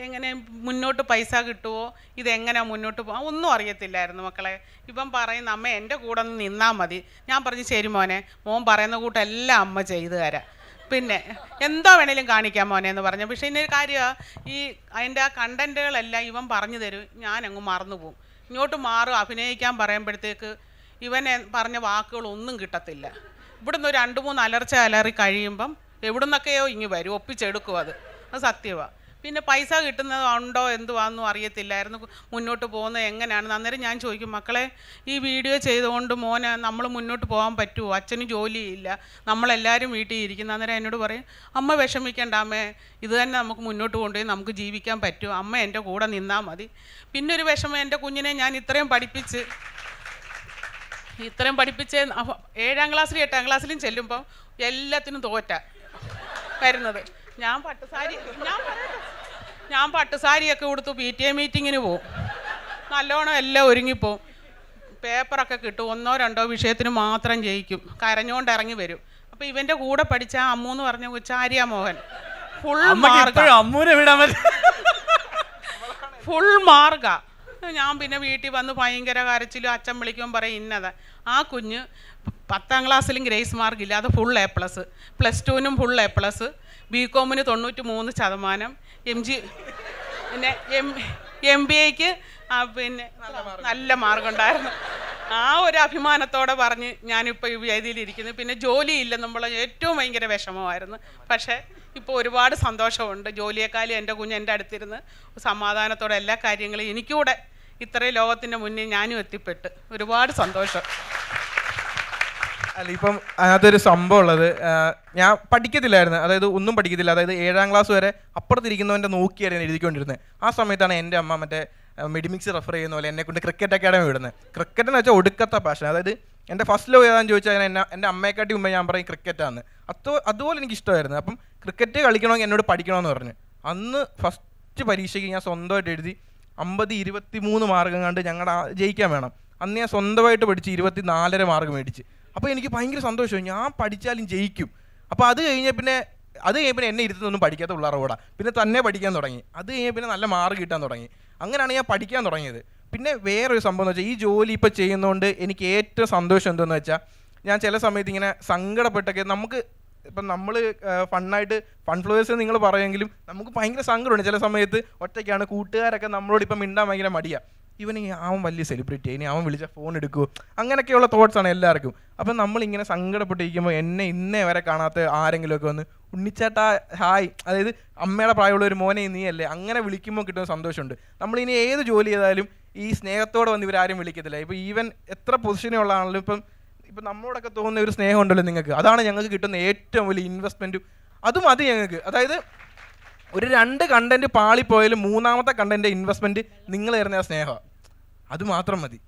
എങ്ങനെ മുന്നോട്ട് പൈസ കിട്ടുമോ, ഇതെങ്ങനെ മുന്നോട്ട് പോകാം ഒന്നും അറിയത്തില്ലായിരുന്നു മക്കളെ. ഇപ്പം പറയുന്ന അമ്മ എൻ്റെ കൂടെ ഒന്ന് നിന്നാൽ മതി. ഞാൻ പറഞ്ഞു ശരി മോനെ, മോൻ പറയുന്ന കൂട്ടെല്ലാം അമ്മ ചെയ്തു തരാം, പിന്നെ എന്തോ വേണേലും കാണിക്കാം മോനെ എന്ന് പറഞ്ഞു. പക്ഷേ ഇതിൻ്റെ കാര്യമാണ്, ഈ അതിൻ്റെ ആ കണ്ടൻറ്റുകളെല്ലാം ഇവൻ പറഞ്ഞു തരും, ഞാനങ്ങ് മറന്നു പോകും. ഇങ്ങോട്ട് മാറും അഭിനയിക്കാൻ പറയുമ്പോഴത്തേക്ക് ഇവനെ പറഞ്ഞ വാക്കുകളൊന്നും കിട്ടത്തില്ല. ഇവിടുന്ന് ഒരു 2-3 അലറി കഴിയുമ്പം എവിടുന്നൊക്കെയോ ഇങ്ങ് വരും, ഒപ്പിച്ചെടുക്കും. അത് സത്യമാണ്. പിന്നെ പൈസ കിട്ടുന്നതുണ്ടോ എന്തുവാണെന്നും അറിയത്തില്ലായിരുന്നു, മുന്നോട്ട് പോകുന്നത് എങ്ങനെയാണെന്ന്. അന്നേരം ഞാൻ ചോദിക്കും, മക്കളെ ഈ വീഡിയോ ചെയ്തുകൊണ്ട് മോനെ നമ്മൾ മുന്നോട്ട് പോകാൻ പറ്റുമോ? അച്ഛന് ജോലിയില്ല, നമ്മളെല്ലാവരും വീട്ടിൽ ഇരിക്കുന്ന. അന്നേരം എന്നോട് പറയും, അമ്മ വിഷമിക്കേണ്ട അമ്മേ, ഇത് തന്നെ നമുക്ക് മുന്നോട്ട് കൊണ്ടുപോയി നമുക്ക് ജീവിക്കാൻ പറ്റും, അമ്മ എൻ്റെ കൂടെ നിന്നാൽ മതി. പിന്നെ ഒരു വിഷമം, എൻ്റെ കുഞ്ഞിനെ ഞാൻ ഇത്രയും പഠിപ്പിച്ച് 7ാം ക്ലാസ്സിലും 8ാം ക്ലാസ്സിലും ചെല്ലുമ്പോൾ എല്ലാത്തിനും തോറ്റ വരുന്നത്. ഞാൻ പട്ടുസാരിയൊക്കെ കൊടുത്തു PTA മീറ്റിങ്ങിന് പോവും, നല്ലോണം എല്ലാം ഒരുങ്ങിപ്പോവും. പേപ്പറൊക്കെ കിട്ടും, 1-2 വിഷയത്തിന് മാത്രം ജയിക്കും, കരഞ്ഞുകൊണ്ട് ഇറങ്ങി വരും. അപ്പോൾ ഇവൻ്റെ കൂടെ പഠിച്ച അമ്മൂന്ന് പറഞ്ഞ ഉച്ചാര്യ മോഹൻ ഫുൾ മാർക്കാ. ഞാൻ പിന്നെ വീട്ടിൽ വന്ന് ഭയങ്കര കരച്ചിലും, അച്ഛൻ വിളിക്കുമ്പോൾ പറയും ഇന്നതാ. ആ കുഞ്ഞ് 10ാം ക്ലാസ്സിലും ഗ്രേസ് മാർക്ക് ഇല്ലാതെ ഫുൾ A+, +2-നും ഫുൾ A+, BComന് 93%, പിന്നെ MBAക്ക് പിന്നെ നല്ല മാർക്കുണ്ടായിരുന്നു. ആ ഒരു അഭിമാനത്തോടെ പറഞ്ഞ് ഞാനിപ്പോൾ ഈ വേദിയിലിരിക്കുന്നു. പിന്നെ ജോലിയില്ലെന്നുള്ള ഏറ്റവും ഭയങ്കര വിഷമമായിരുന്നു. പക്ഷേ ഇപ്പോൾ ഒരുപാട് സന്തോഷമുണ്ട്. ജോലിയെക്കാളും എൻ്റെ കുഞ്ഞ് എൻ്റെ അടുത്തിരുന്ന് സമാധാനത്തോടെ എല്ലാ കാര്യങ്ങളും എനിക്കൂടെ ഇത്രയും ലോകത്തിൻ്റെ മുന്നിൽ ഞാനും എത്തിപ്പെട്ട് ഒരുപാട് സന്തോഷം. അല്ല ഇപ്പം അതിനകത്തൊരു സംഭവം ഉള്ളത്, ഞാൻ പഠിക്കത്തില്ലായിരുന്നു, അതായത് ഒന്നും പഠിക്കത്തില്ല, അതായത് 7ാം ക്ലാസ് വരെ അപ്പുറത്തിരിക്കുന്നവൻ്റെ നോക്കിയായിരുന്നു എഴുതിക്കൊണ്ടിരുന്നത്. ആ സമയത്താണ് എൻ്റെ അമ്മ മറ്റേ മെഡിമിക്സ് റെഫർ ചെയ്യുന്ന പോലെ എന്നെ കൊണ്ട് ക്രിക്കറ്റ് അക്കാഡമി വിടുന്നത്. ക്രിക്കറ്റ് എന്ന് വെച്ചാൽ ഒടുക്കത്തെ പാഷൻ. അതായത് എൻ്റെ ഫസ്റ്റ് ലവ് ഏതാണെന്ന് ചോദിച്ചാൽ എൻ്റെ അമ്മയെക്കാട്ടി മുമ്പേ ഞാൻ പറയും ക്രിക്കറ്റാണ്. അതുപോലെ എനിക്ക് ഇഷ്ടമായിരുന്നു. അപ്പം ക്രിക്കറ്റ് കളിക്കണമെങ്കിൽ എന്നോട് പഠിക്കണമെന്ന് പറഞ്ഞു. അന്ന് ഫസ്റ്റ് പരീക്ഷയ്ക്ക് ഞാൻ സ്വന്തമായിട്ട് എഴുതി 50-23 മാർക്ക് കണ്ട് ഞങ്ങളുടെ ജയിക്കാൻ വേണം. അന്ന് ഞാൻ സ്വന്തമായിട്ട് പഠിച്ച് 24.5 മാർക്ക് മേടിച്ച്. അപ്പോൾ എനിക്ക് ഭയങ്കര സന്തോഷമായി, ഞാൻ പഠിച്ചാലും ജയിക്കും. അപ്പോൾ അത് കഴിഞ്ഞാൽ പിന്നെ എന്നെ ഇരുത്തൊന്നും പഠിക്കാത്ത പിള്ളേരുടെ കൂടെ പിന്നെ തന്നെ പഠിക്കാൻ തുടങ്ങി. അത് കഴിഞ്ഞാൽ പിന്നെ നല്ല മാർക്ക് കിട്ടാൻ തുടങ്ങി. അങ്ങനെയാണ് ഞാൻ പഠിക്കാൻ തുടങ്ങിയത്. പിന്നെ വേറൊരു സംഭവം എന്ന് വെച്ചാൽ ഈ ജോലി ഇപ്പോൾ ചെയ്യുന്നതുകൊണ്ട് എനിക്ക് ഏറ്റവും സന്തോഷം എന്തെന്ന് വെച്ചാൽ, ഞാൻ ചില സമയത്ത് ഇങ്ങനെ സങ്കടപ്പെട്ടൊക്കെ, നമുക്ക് ഇപ്പം നമ്മൾ ഫണ്ണായിട്ട് ഫൺ ഫ്ലോവേഴ്സ് നിങ്ങൾ പറയുമെങ്കിലും നമുക്ക് ഭയങ്കര സങ്കടമുണ്ട് ചില സമയത്ത്. ഒറ്റയ്ക്കാണ്, കൂട്ടുകാരൊക്കെ നമ്മളോട് ഇപ്പം മിണ്ടാൻ ഭയങ്കര മടിയാണ്. അവൻ വലിയ സെലിബ്രിറ്റി, ഇനി അവൻ വിളിച്ച ഫോൺ എടുക്കുമോ, അങ്ങനെയൊക്കെയുള്ള തോട്ട്സാണ് എല്ലാവർക്കും. അപ്പം നമ്മളിങ്ങനെ സങ്കടപ്പെട്ടിരിക്കുമ്പോൾ എന്നെ ഇന്നേ വരെ കാണാത്ത ആരെങ്കിലുമൊക്കെ വന്ന് ഉണ്ണിച്ചേട്ടാ ഹായ്, അതായത് അമ്മയുടെ പ്രായമുള്ള ഒരു മോനെ നീ അല്ലേ, അങ്ങനെ വിളിക്കുമ്പോൾ കിട്ടുന്ന സന്തോഷമുണ്ട്. നമ്മളിനി ഏത് ജോലി ചെയ്താലും ഈ സ്നേഹത്തോടെ വന്ന് ഇവരാരും വിളിക്കത്തില്ല. ഇപ്പോൾ ഈവൻ എത്ര പൊസിഷനുള്ള ആണെങ്കിലും ഇപ്പം നമ്മളോടൊക്കെ തോന്നുന്ന ഒരു സ്നേഹം ഉണ്ടല്ലോ നിങ്ങൾക്ക്, അതാണ് ഞങ്ങൾക്ക് കിട്ടുന്ന ഏറ്റവും വലിയ ഇൻവെസ്റ്റ്മെൻറ്റും. അതും മതി ഞങ്ങൾക്ക്. അതായത് ഒരു 2 കണ്ടൻറ്റ് പാളിപ്പോയാലും 3ാമത്തെ കണ്ടൻറ്റ് ഇൻവെസ്റ്റ്മെൻറ്റ് നിങ്ങൾ തരുന്ന സ്നേഹമാണ്. അത് മാത്രം മതി.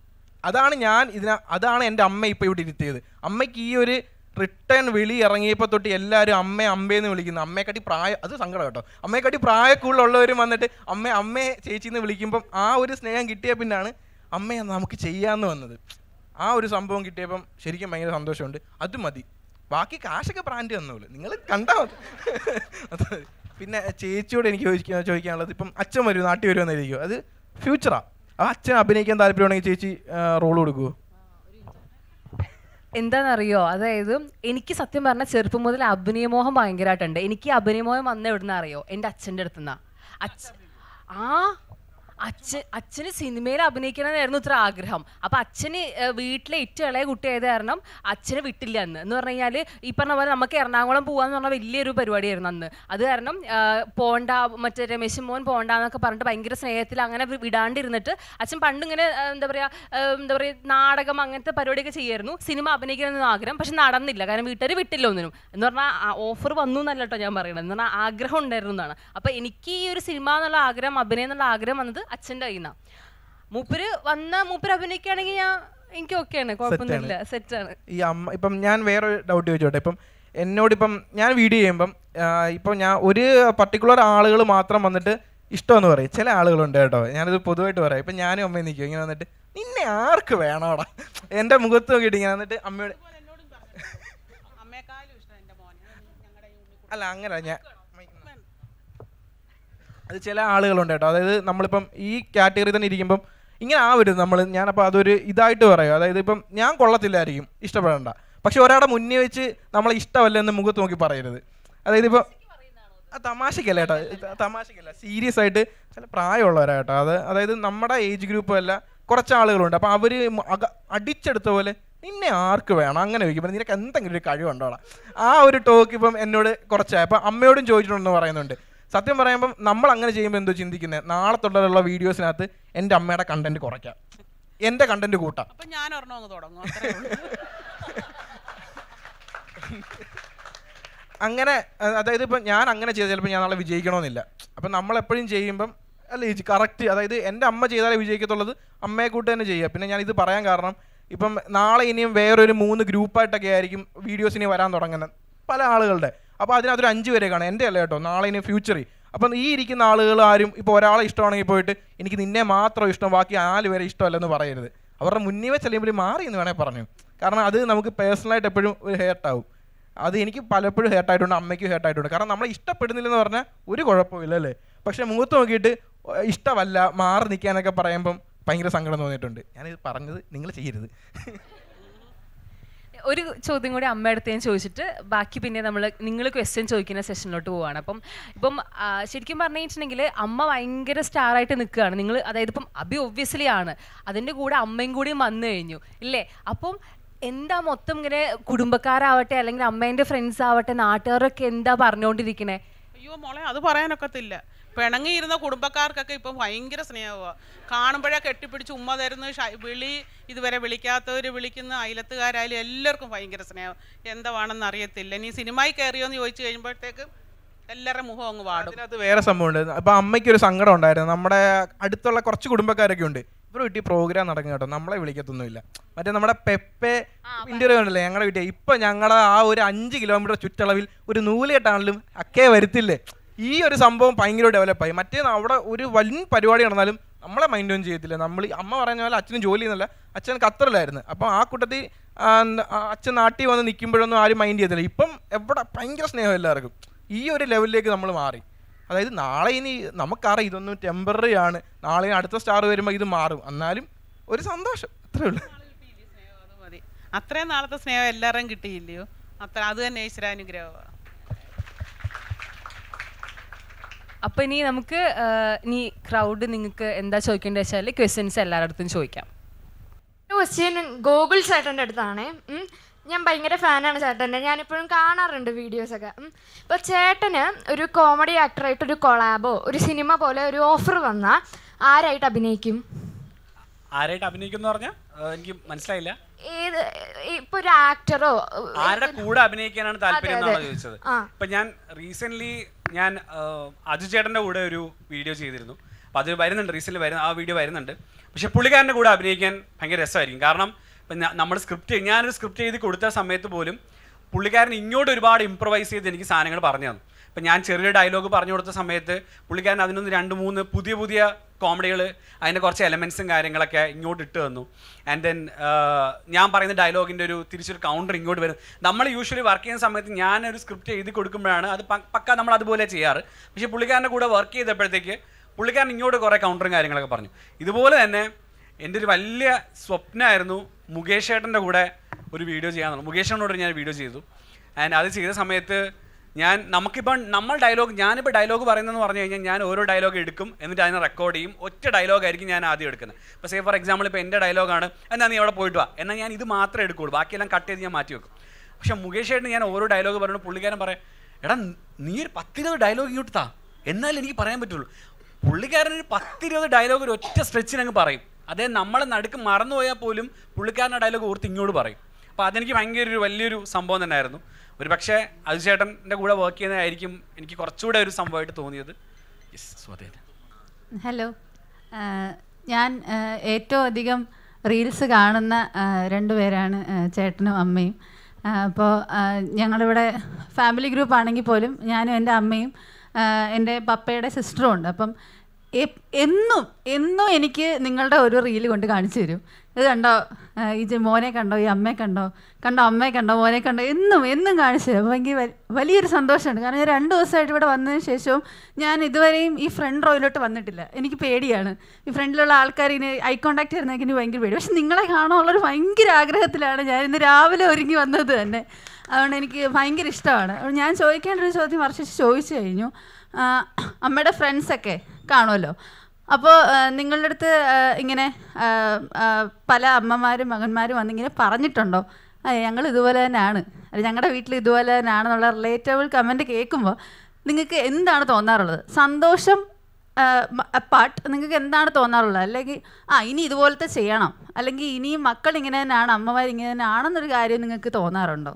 അതാണ് എൻ്റെ അമ്മ ഇപ്പോൾ ഇവിടെ ഇരുത്തിയത്. അമ്മയ്ക്ക് ഈ ഒരു റിട്ടേൺ വിളി ഇറങ്ങിയപ്പോൾ തൊട്ട് എല്ലാവരും അമ്മയെന്ന് വിളിക്കുന്നു. അമ്മയെക്കാട്ടി അത് സങ്കടം കേട്ടോ. അമ്മയെക്കാട്ടി പ്രായക്കൂടുതലുള്ളവരും വന്നിട്ട് അമ്മയെ ചേച്ചിന്ന് വിളിക്കുമ്പം ആ ഒരു സ്നേഹം കിട്ടിയ പിന്നാണ് അമ്മയെ നമുക്ക് ചെയ്യാമെന്ന് വന്നത്. ആ ഒരു സംഭവം കിട്ടിയപ്പം ശരിക്കും ഭയങ്കര സന്തോഷമുണ്ട്. അത് മതി. ബാക്കി കാശൊക്കെ ബ്രാൻഡ് തന്നോളൂ, നിങ്ങൾ കണ്ടാൽ മതി. പിന്നെ ചേച്ചിയോട് എനിക്ക് ചോദിക്കാനുള്ളത്, ഇപ്പം അച്ഛൻ വരും, നാട്ടിൽ വരുമെന്നായിരിക്കും, അത് ഫ്യൂച്ചറാണ്. ആ അച്ഛൻ അഭിനയിക്കാൻ താല്പര്യമാണെങ്കിൽ ചേച്ചി റോൾ കൊടുക്കുമോ? എന്താണെന്നറിയോ, അതായത് എനിക്ക് സത്യം പറഞ്ഞാൽ ചെറുപ്പം മുതൽ അഭിനയമോഹം ഭയങ്കരമായിട്ടുണ്ട്. എനിക്ക് അഭിനയമോഹം വന്ന എവിടുന്ന അറിയോ, എൻ്റെ അച്ഛൻ്റെ അടുത്തുനിന്നാ. അച്ഛന് സിനിമയിൽ അഭിനയിക്കണമെന്നായിരുന്നു ഇത്ര ആഗ്രഹം. അപ്പം അച്ഛന് വീട്ടിലെ ഏറ്റവും ഇളയ കുട്ടിയായത് കാരണം അച്ഛനെ വിട്ടില്ല എന്ന് പറഞ്ഞു കഴിഞ്ഞാൽ. ഈ പറഞ്ഞ പോലെ നമുക്ക് എറണാകുളം പോകാന്ന് പറഞ്ഞാൽ വലിയൊരു പരിപാടിയായിരുന്നു അന്ന്. അത് കാരണം പോണ്ട, മറ്റേ രമേശ് മോൻ പോണ്ടെന്നൊക്കെ പറഞ്ഞിട്ട് ഭയങ്കര സ്നേഹത്തിൽ അങ്ങനെ വിടാണ്ടിരുന്നിട്ട് അച്ഛൻ പണ്ടിങ്ങനെ എന്താ പറയുക നാടകം അങ്ങനത്തെ പരിപാടിയൊക്കെ ചെയ്യായിരുന്നു. സിനിമ അഭിനയിക്കണമെന്ന് ആഗ്രഹം, പക്ഷെ നടന്നില്ല, കാരണം വീട്ടുകാർ വിട്ടില്ല ഒന്നിനും. എന്ന് പറഞ്ഞാൽ ഓഫർ വന്നു എന്നല്ല കേട്ടോ ഞാൻ പറയണത്, എന്ന് പറഞ്ഞാൽ ആഗ്രഹം ഉണ്ടായിരുന്നു എന്നാണ്. അപ്പം എനിക്ക് ഈ ഒരു സിനിമ എന്നുള്ള ആഗ്രഹം, അഭിനയം എന്നുള്ള ആഗ്രഹം വന്നത് അച്ഛൻ്റെ കയ്യിൽ നിന്നാണ്. മൂപ്പര് അഭിനയിക്കുകയാണെങ്കിൽ എനിക്ക് ഓക്കെയാണ്, കുഴപ്പമൊന്നുമില്ല, സെറ്റാണ്. ഈ അമ്മ ഇപ്പം ഞാൻ വേറെ ഡൗട്ട് ചോദിച്ചോട്ടെ. ഇപ്പം എന്നോടിപ്പം ഞാൻ വീഡിയോ ചെയ്യുമ്പം ഇപ്പം ഞാൻ ഒരു പർട്ടിക്കുലർ ആളുകൾ മാത്രം വന്നിട്ട് ഇഷ്ടമെന്ന് പറയും. ചില ആളുകളുണ്ട് കേട്ടോ, ഞാനിത് പൊതുവായിട്ട് പറയാം. ഇപ്പം ഞാനും അമ്മയും നിൽക്കും ഇങ്ങനെ വന്നിട്ട്, നിന്നെ ആർക്ക് വേണോടാ, എൻ്റെ മുഖത്ത് നോക്കിയിട്ട് ഇങ്ങനെ വന്നിട്ട് അമ്മയോട് അല്ല അങ്ങനെ ഞാൻ അത് ചില ആളുകളുണ്ട് കേട്ടോ. അതായത് നമ്മളിപ്പം ഈ കാറ്റഗറി തന്നെ ഇരിക്കുമ്പം ഇങ്ങനെ ആവരുത് ഞാനപ്പോൾ അതൊരു ഇതായിട്ട് പറയും. അതായത് ഇപ്പം ഞാൻ കൊള്ളത്തില്ലായിരിക്കും, ഇഷ്ടപ്പെടേണ്ട, പക്ഷെ ഒരാളുടെ മുന്നേ വെച്ച് നമ്മളെ ഇഷ്ടമല്ല എന്ന് മുഖത്ത് നോക്കി പറയരുത്. അതായത് ഇപ്പം തമാശക്കല്ല കേട്ടോ, തമാശക്കല്ല, സീരിയസ് ആയിട്ട് ചില പ്രായമുള്ളവരാ കേട്ടോ. അതായത് നമ്മുടെ ഏജ് ഗ്രൂപ്പ് അല്ല, കുറച്ച് ആളുകളുണ്ട്. അപ്പം അവർ അടിച്ചെടുത്ത പോലെ നിന്നെ ആർക്ക് വേണം അങ്ങനെ ചോദിക്കുമ്പോൾ നിനക്ക് എന്തെങ്കിലും ഒരു കഴിവുണ്ടോടാ, ആ ഒരു ടോക്ക് ഇപ്പം എന്നോട് കുറച്ചായി. അപ്പം അമ്മയോടും ചോദിച്ചിട്ടുണ്ടെന്ന് പറയുന്നുണ്ട്. സത്യം പറയുമ്പം നമ്മൾ അങ്ങനെ ചെയ്യുമ്പോൾ എന്തോ ചിന്തിക്കുന്നത്, നാളെ തൊട്ടുള്ള വീഡിയോസിനകത്ത് എൻ്റെ അമ്മയുടെ കണ്ടന്റ് കുറയ്ക്കാം, എൻ്റെ കണ്ടന്റ് കൂട്ടാം. അപ്പം ഞാൻ ഒരെണ്ണം അങ്ങ് തുടങ്ങും. അങ്ങനെ അതായത് ഇപ്പം ഞാൻ അങ്ങനെ ചെയ്താൽ ചിലപ്പോൾ ഞാൻ നാളെ വിജയിക്കണമെന്നില്ല. അപ്പം നമ്മളെപ്പോഴും ചെയ്യുമ്പം അല്ല ചേച്ചി കറക്റ്റ്, അതായത് എൻ്റെ അമ്മ ചെയ്താലേ വിജയിക്കത്തുള്ളത്, അമ്മയെ കൂട്ട് തന്നെ ചെയ്യുക. പിന്നെ ഞാനിത് പറയാൻ കാരണം, ഇപ്പം നാളെ ഇനിയും വേറൊരു 3 ഗ്രൂപ്പായിട്ടൊക്കെ ആയിരിക്കും വീഡിയോസിന് വരാൻ തുടങ്ങുന്നത് പല ആളുകളുടെ. അപ്പോൾ അതിനകത്തൊരു 5 പേരെ കാണാം, എൻ്റെ അല്ല കേട്ടോ, നാളെ ഇനി ഫ്യൂച്ചറിൽ. അപ്പം ഈ ഇരിക്കുന്ന ആളുകൾ ആരും ഇപ്പോൾ ഒരാളെ ഇഷ്ടമാണെങ്കിൽ പോയിട്ട് എനിക്ക് നിന്നെ മാത്രം ഇഷ്ടം, ബാക്കി 4 പേരെ ഇഷ്ടമല്ലെന്ന് പറയരുത്. അവരുടെ മുന്നേ വെച്ചല്ലെങ്കിൽ മാറി എന്ന് വേണേൽ പറഞ്ഞു. കാരണം അത് നമുക്ക് പേഴ്സണലായിട്ട് എപ്പോഴും ഒരു ഹേർട്ടാവും. അത് എനിക്ക് പലപ്പോഴും ഹേർട്ടായിട്ടുണ്ട്, അമ്മയ്ക്കും ഹേർട്ടായിട്ടുണ്ട്. കാരണം നമ്മളെ ഇഷ്ടപ്പെടുന്നില്ലെന്ന് പറഞ്ഞാൽ ഒരു കുഴപ്പമില്ല അല്ലേ, പക്ഷേ മുഖത്ത് നോക്കിയിട്ട് ഇഷ്ടമല്ല മാറി നിൽക്കാനൊക്കെ പറയുമ്പം ഭയങ്കര സങ്കടം തോന്നിയിട്ടുണ്ട്. ഞാനിത് പറഞ്ഞത് നിങ്ങൾ ചെയ്യരുത്. ഒരു ചോദ്യം കൂടി അമ്മയടുത്ത് ഞാൻ ചോദിച്ചിട്ട് ബാക്കി പിന്നെ നിങ്ങൾ ക്വസ്റ്റ്യൻ ചോദിക്കുന്ന സെഷനിലോട്ട് പോവാണ്. ഇപ്പം ശരിക്കും പറഞ്ഞു കഴിഞ്ഞിട്ടുണ്ടെങ്കിൽ അമ്മ ഭയങ്കര സ്റ്റാറായിട്ട് നിൽക്കുകയാണ്. നിങ്ങൾ അതായത് ഇപ്പം ഒബ്വിയസ്ലി ആണ്, അതിൻ്റെ കൂടെ അമ്മയും കൂടിയും വന്നു കഴിഞ്ഞു ഇല്ലേ. അപ്പം എന്താ മൊത്തം ഇങ്ങനെ കുടുംബക്കാരാവട്ടെ അല്ലെങ്കിൽ അമ്മേൻ്റെ ഫ്രണ്ട്സ് ആവട്ടെ നാട്ടുകാരൊക്കെ എന്താ പറഞ്ഞുകൊണ്ടിരിക്കണേ, അയ്യോ മോളെ അത് പറയാനൊക്കത്തില്ല. പിണങ്ങിയിരുന്ന കുടുംബക്കാർക്കൊക്കെ ഇപ്പം ഭയങ്കര സ്നേഹമാണ്. കാണുമ്പോഴേ കെട്ടിപ്പിടിച്ച് ഉമ്മ തരുന്നു, വിളി ഇതുവരെ വിളിക്കാത്തവർ വിളിക്കുന്ന, അയലത്തുകാരായാലും എല്ലാവർക്കും ഭയങ്കര സ്നേഹം. എന്താണെന്ന് അറിയത്തില്ല. ഇനി സിനിമയിൽ കയറിയോ എന്ന് ചോദിച്ചു കഴിയുമ്പോഴത്തേക്ക് എല്ലാവരുടെ മുഖം അങ്ങ് വാടും. അതിനകത്ത് വേറെ സംഭവമുണ്ട്. അപ്പം അമ്മയ്ക്കൊരു സങ്കടം ഉണ്ടായിരുന്നു. നമ്മുടെ അടുത്തുള്ള കുറച്ച് കുടുംബക്കാരൊക്കെ ഉണ്ട്, ഇവർ വീട്ടിൽ പ്രോഗ്രാം നടക്കും കേട്ടോ, നമ്മളെ വിളിക്കത്തൊന്നുമില്ല. മറ്റേ നമ്മുടെ പെപ്പെ ഇന്റർവ്യൂ ഉണ്ടല്ലേ ഞങ്ങളുടെ വീട്ടിൽ, ഇപ്പം ഞങ്ങളുടെ ആ ഒരു 5 കിലോമീറ്റർ ചുറ്റളവിൽ ഒരു നൂലുകെട്ടാണെങ്കിലും അക്കേ വരുത്തില്ലേ. ഈ ഒരു സംഭവം ഭയങ്കര ഡെവലപ്പായി. മറ്റേ അവിടെ ഒരു വലിയ പരിപാടി നടന്നാലും നമ്മളെ മൈൻഡ് ഒന്നും ചെയ്യത്തില്ല. നമ്മൾ അമ്മ പറഞ്ഞ പോലെ അച്ഛനും ജോലി ചെയ്യുന്നില്ല, അച്ഛൻ ഖത്തറിലായിരുന്നു. അപ്പം ആ കൂട്ടത്തിൽ അച്ഛൻ നാട്ടിൽ വന്ന് നിൽക്കുമ്പോഴൊന്നും ആരും മൈൻഡ് ചെയ്യത്തില്ല. ഇപ്പം എവിടെ ഭയങ്കര സ്നേഹം എല്ലാവർക്കും. ഈ ഒരു ലെവലിലേക്ക് നമ്മൾ മാറി. അതായത് നാളെ ഇനി നമുക്കറിയാം ഇതൊന്നും ടെമ്പററി ആണ്, നാളെ അടുത്ത സ്റ്റാർ വരുമ്പോൾ ഇത് മാറും, എന്നാലും ഒരു സന്തോഷം, അത്രേ ഉള്ളൂ. അത് മതി. അത്രയും നാളത്തെ സ്നേഹം എല്ലാവരും കിട്ടിയില്ലയോ, അത് തന്നെ ഈശ്വരാനുഗ്രഹമാണ്. അപ്പൊ ഇനി നമുക്ക് ഇനി ക്രൗഡ് നിങ്ങൾക്ക് എന്താ ചോദിക്കേണ്ടത് വെച്ചാൽ ക്വസ്റ്റ്യൻസ് എല്ലാവരുടെ അടുത്തും ചോദിക്കാം. ക്വസ്റ്റ്യൻ ഗോകുൽ ചേട്ടൻ്റെ അടുത്താണ്. ഞാൻ ഭയങ്കര ഫാനാണ് ചേട്ടൻ്റെ, ഞാനിപ്പോഴും കാണാറുണ്ട് വീഡിയോസൊക്കെ. ഇപ്പോൾ ചേട്ടന് ഒരു കോമഡി ആക്ടറായിട്ടൊരു കൊളാബോ ഒരു സിനിമ പോലെ ഒരു ഓഫർ വന്നാൽ ആരായിട്ട് അഭിനയിക്കും? ആരായിട്ട് അഭിനയിക്കും പറഞ്ഞാൽ എനിക്ക് മനസ്സിലായില്ല. ഏത് ഇപ്പൊ ഒരു ആക്ടറോ ആരുടെ കൂടെ അഭിനയിക്കാനാണ് താല്പര്യം എന്നാണ് ചോദിച്ചത്. ഇപ്പൊ ഞാൻ റീസെന്റ് ഞാൻ അജു ചേട്ടന്റെ കൂടെ ഒരു വീഡിയോ ചെയ്തിരുന്നു. അപ്പൊ അത് വരുന്നുണ്ട്, റീസെന്റ് വരുന്ന ആ വീഡിയോ വരുന്നുണ്ട്. പക്ഷെ പുള്ളിക്കാരൻ്റെ കൂടെ അഭിനയിക്കാൻ ഭയങ്കര രസമായിരിക്കും. കാരണം ഇപ്പം നമ്മൾ ഞാനൊരു സ്ക്രിപ്റ്റ് ചെയ്ത് കൊടുത്ത സമയത്ത് പോലും പുള്ളിക്കാരൻ ഇങ്ങോട്ട് ഒരുപാട് ഇംപ്രവൈസ് ചെയ്ത് എനിക്ക് സാധനങ്ങൾ പറഞ്ഞു തന്നു. ഇപ്പം ഞാൻ ചെറിയ ഡയലോഗ് പറഞ്ഞു കൊടുത്ത സമയത്ത് പുള്ളിക്കാരൻ അതിനൊന്ന് 2-3 പുതിയ കോമഡികൾ, അതിൻ്റെ കുറച്ച് എലമെൻസും കാര്യങ്ങളൊക്കെ ഇങ്ങോട്ട് ഇട്ട് തന്നു. ആൻഡ് ദെൻ ഞാൻ പറയുന്ന ഡയലോഗിൻ്റെ തിരിച്ചൊരു കൗണ്ടർ ഇങ്ങോട്ട് വരും. നമ്മൾ യൂഷ്വലി വർക്ക് ചെയ്യുന്ന സമയത്ത് ഞാനൊരു സ്ക്രിപ്റ്റ് എഴുതി കൊടുക്കുമ്പോഴാണ് അത് പക്ക നമ്മൾ അതുപോലെ ചെയ്യാറ്. പക്ഷേ പുള്ളിക്കാരൻ്റെ കൂടെ വർക്ക് ചെയ്തപ്പോഴത്തേക്ക് പുള്ളിക്കാരൻ ഇങ്ങോട്ട് കുറേ കൗണ്ടറും കാര്യങ്ങളൊക്കെ പറഞ്ഞു. ഇതുപോലെ തന്നെ എൻ്റെ ഒരു വലിയ സ്വപ്നമായിരുന്നു മുകേഷ് ഏട്ടൻ്റെ കൂടെ ഒരു വീഡിയോ ചെയ്യാമെന്നുള്ളത്. മുകേഷ് ഏട്ടനോട് ഞാൻ വീഡിയോ ചെയ്തു. ആൻഡ് അത് ചെയ്ത സമയത്ത് ഞാനിപ്പോൾ ഡയലോഗ് പറയുന്നതെന്ന് പറഞ്ഞു കഴിഞ്ഞാൽ ഞാൻ ഓരോ ഡയലോഗ് എടുക്കും, എന്നിട്ട് അതിനെ റെക്കോർഡ് ചെയ്യും. ഒറ്റ ഡയലോഗായിരിക്കും ഞാൻ ആദ്യം എടുക്കുന്നത്. ഇപ്പോൾ സേ ഫോർ എക്സാമ്പിൾ ഇപ്പോൾ എൻ്റെ ഡയലോഗാണ്, എന്നാൽ നീ അവിടെ പോയിട്ട് വാ, എന്നാൽ ഞാൻ ഇത് മാത്രമേ എടുക്കുകയുള്ളൂ, ബാക്കിയെല്ലാം കട്ട് ചെയ്ത് ഞാൻ മാറ്റി വെക്കും. പക്ഷേ മുകേഷ് ഏട്ടന് ഞാൻ ഓരോ ഡയലോഗ് പറയുമ്പോൾ പുള്ളിക്കാരൻ പറയാം, എടാ നീ ഒരു 10-20 ഡയലോഗ് ഇങ്ങോട്ട് താ, എന്നാലും എനിക്ക് പറയാൻ പറ്റുള്ളൂ. പുള്ളിക്കാരൻ ഒരു 10-20 ഡയലോഗ് ഒരു ഒറ്റ സ്ട്രെച്ചിനങ്ങ് പറയും. അതേ നമ്മളെ നടുക്ക് മറന്നുപോയാൽ പോലും പുള്ളിക്കാരൻ്റെ ഡയലോഗ് ഓർത്ത് ഇങ്ങോട്ട് പറയും. അപ്പോൾ അതെനിക്ക് ഭയങ്കര വലിയൊരു സംഭവം തന്നെയായിരുന്നു. ഒരു പക്ഷേ അജു ചേട്ടൻ്റെ കൂടെ വർക്ക് ചെയ്യുന്നതായിരിക്കും എനിക്ക് കുറച്ചുകൂടെ ഒരു സംഭവമായിട്ട് തോന്നിയത്. ഹലോ, ഞാൻ ഏറ്റവും അധികം റീൽസ് കാണുന്ന 2 പേരാണ് ചേട്ടനും അമ്മയും. അപ്പോൾ ഞങ്ങളിവിടെ ഫാമിലി ഗ്രൂപ്പ് ആണെങ്കിൽ പോലും ഞാനും എൻ്റെ അമ്മയും എൻ്റെ പപ്പയുടെ സിസ്റ്ററും ഉണ്ട്. അപ്പം എന്നും എനിക്ക് നിങ്ങളുടെ ഒരു റീല് കൊണ്ട് കാണിച്ചു തരും. ഇത് കണ്ടോ, ഈ മോനെ കണ്ടോ, ഈ അമ്മയെ കണ്ടോ, അമ്മയെ കണ്ടോ, മോനെ കണ്ടോ, എന്നും കാണിച്ചു തരും. അപ്പോൾ എനിക്ക് വലിയൊരു സന്തോഷമുണ്ട്. കാരണം ഞാൻ 2 ദിവസമായിട്ട് ഇവിടെ വന്നതിന് ശേഷവും ഞാൻ ഇതുവരെയും ഈ ഫ്രണ്ട് റോയിലോട്ട് വന്നിട്ടില്ല. എനിക്ക് പേടിയാണ്, ഈ ഫ്രണ്ടിലുള്ള ആൾക്കാർ ഇനി ഐ കോൺടാക്ട് ചെയ്യുന്നതൊക്കെ എനിക്ക് ഭയങ്കര പേടി. പക്ഷെ നിങ്ങളെ കാണാനുള്ളൊരു ഭയങ്കര ആഗ്രഹത്തിലാണ് ഞാൻ ഇന്ന് രാവിലെ ഒരുങ്ങി വന്നത് തന്നെ. അതുകൊണ്ട് എനിക്ക് ഭയങ്കര ഇഷ്ടമാണ്. ഞാൻ ചോദിക്കേണ്ട ഒരു ചോദ്യം വർഷിച്ച് ചോദിച്ചു കഴിഞ്ഞു. അമ്മയുടെ ഫ്രണ്ട്സൊക്കെ കാണുമല്ലോ, അപ്പോൾ നിങ്ങളുടെ അടുത്ത് ഇങ്ങനെ പല അമ്മമാരും മകന്മാരും വന്നിങ്ങനെ പറഞ്ഞിട്ടുണ്ടോ, ഞങ്ങൾ ഇതുപോലെ തന്നെയാണ്, ഞങ്ങളുടെ വീട്ടിൽ ഇതുപോലെ തന്നെയാണെന്നുള്ള റിലേറ്റബിൾ കമൻറ്റ് കേൾക്കുമ്പോൾ നിങ്ങൾക്ക് എന്താണ് തോന്നാറുള്ളത്? സന്തോഷം അപ്പാർട്ട് നിങ്ങൾക്ക് എന്താണ് തോന്നാറുള്ളത്? അല്ലെങ്കിൽ ഇനി ഇതുപോലത്തെ ചെയ്യണം, അല്ലെങ്കിൽ ഇനിയും മക്കൾ ഇങ്ങനെ തന്നെയാണ്, അമ്മമാർ ഇങ്ങനെ തന്നെ ആണെന്നൊരു കാര്യം നിങ്ങൾക്ക് തോന്നാറുണ്ടോ?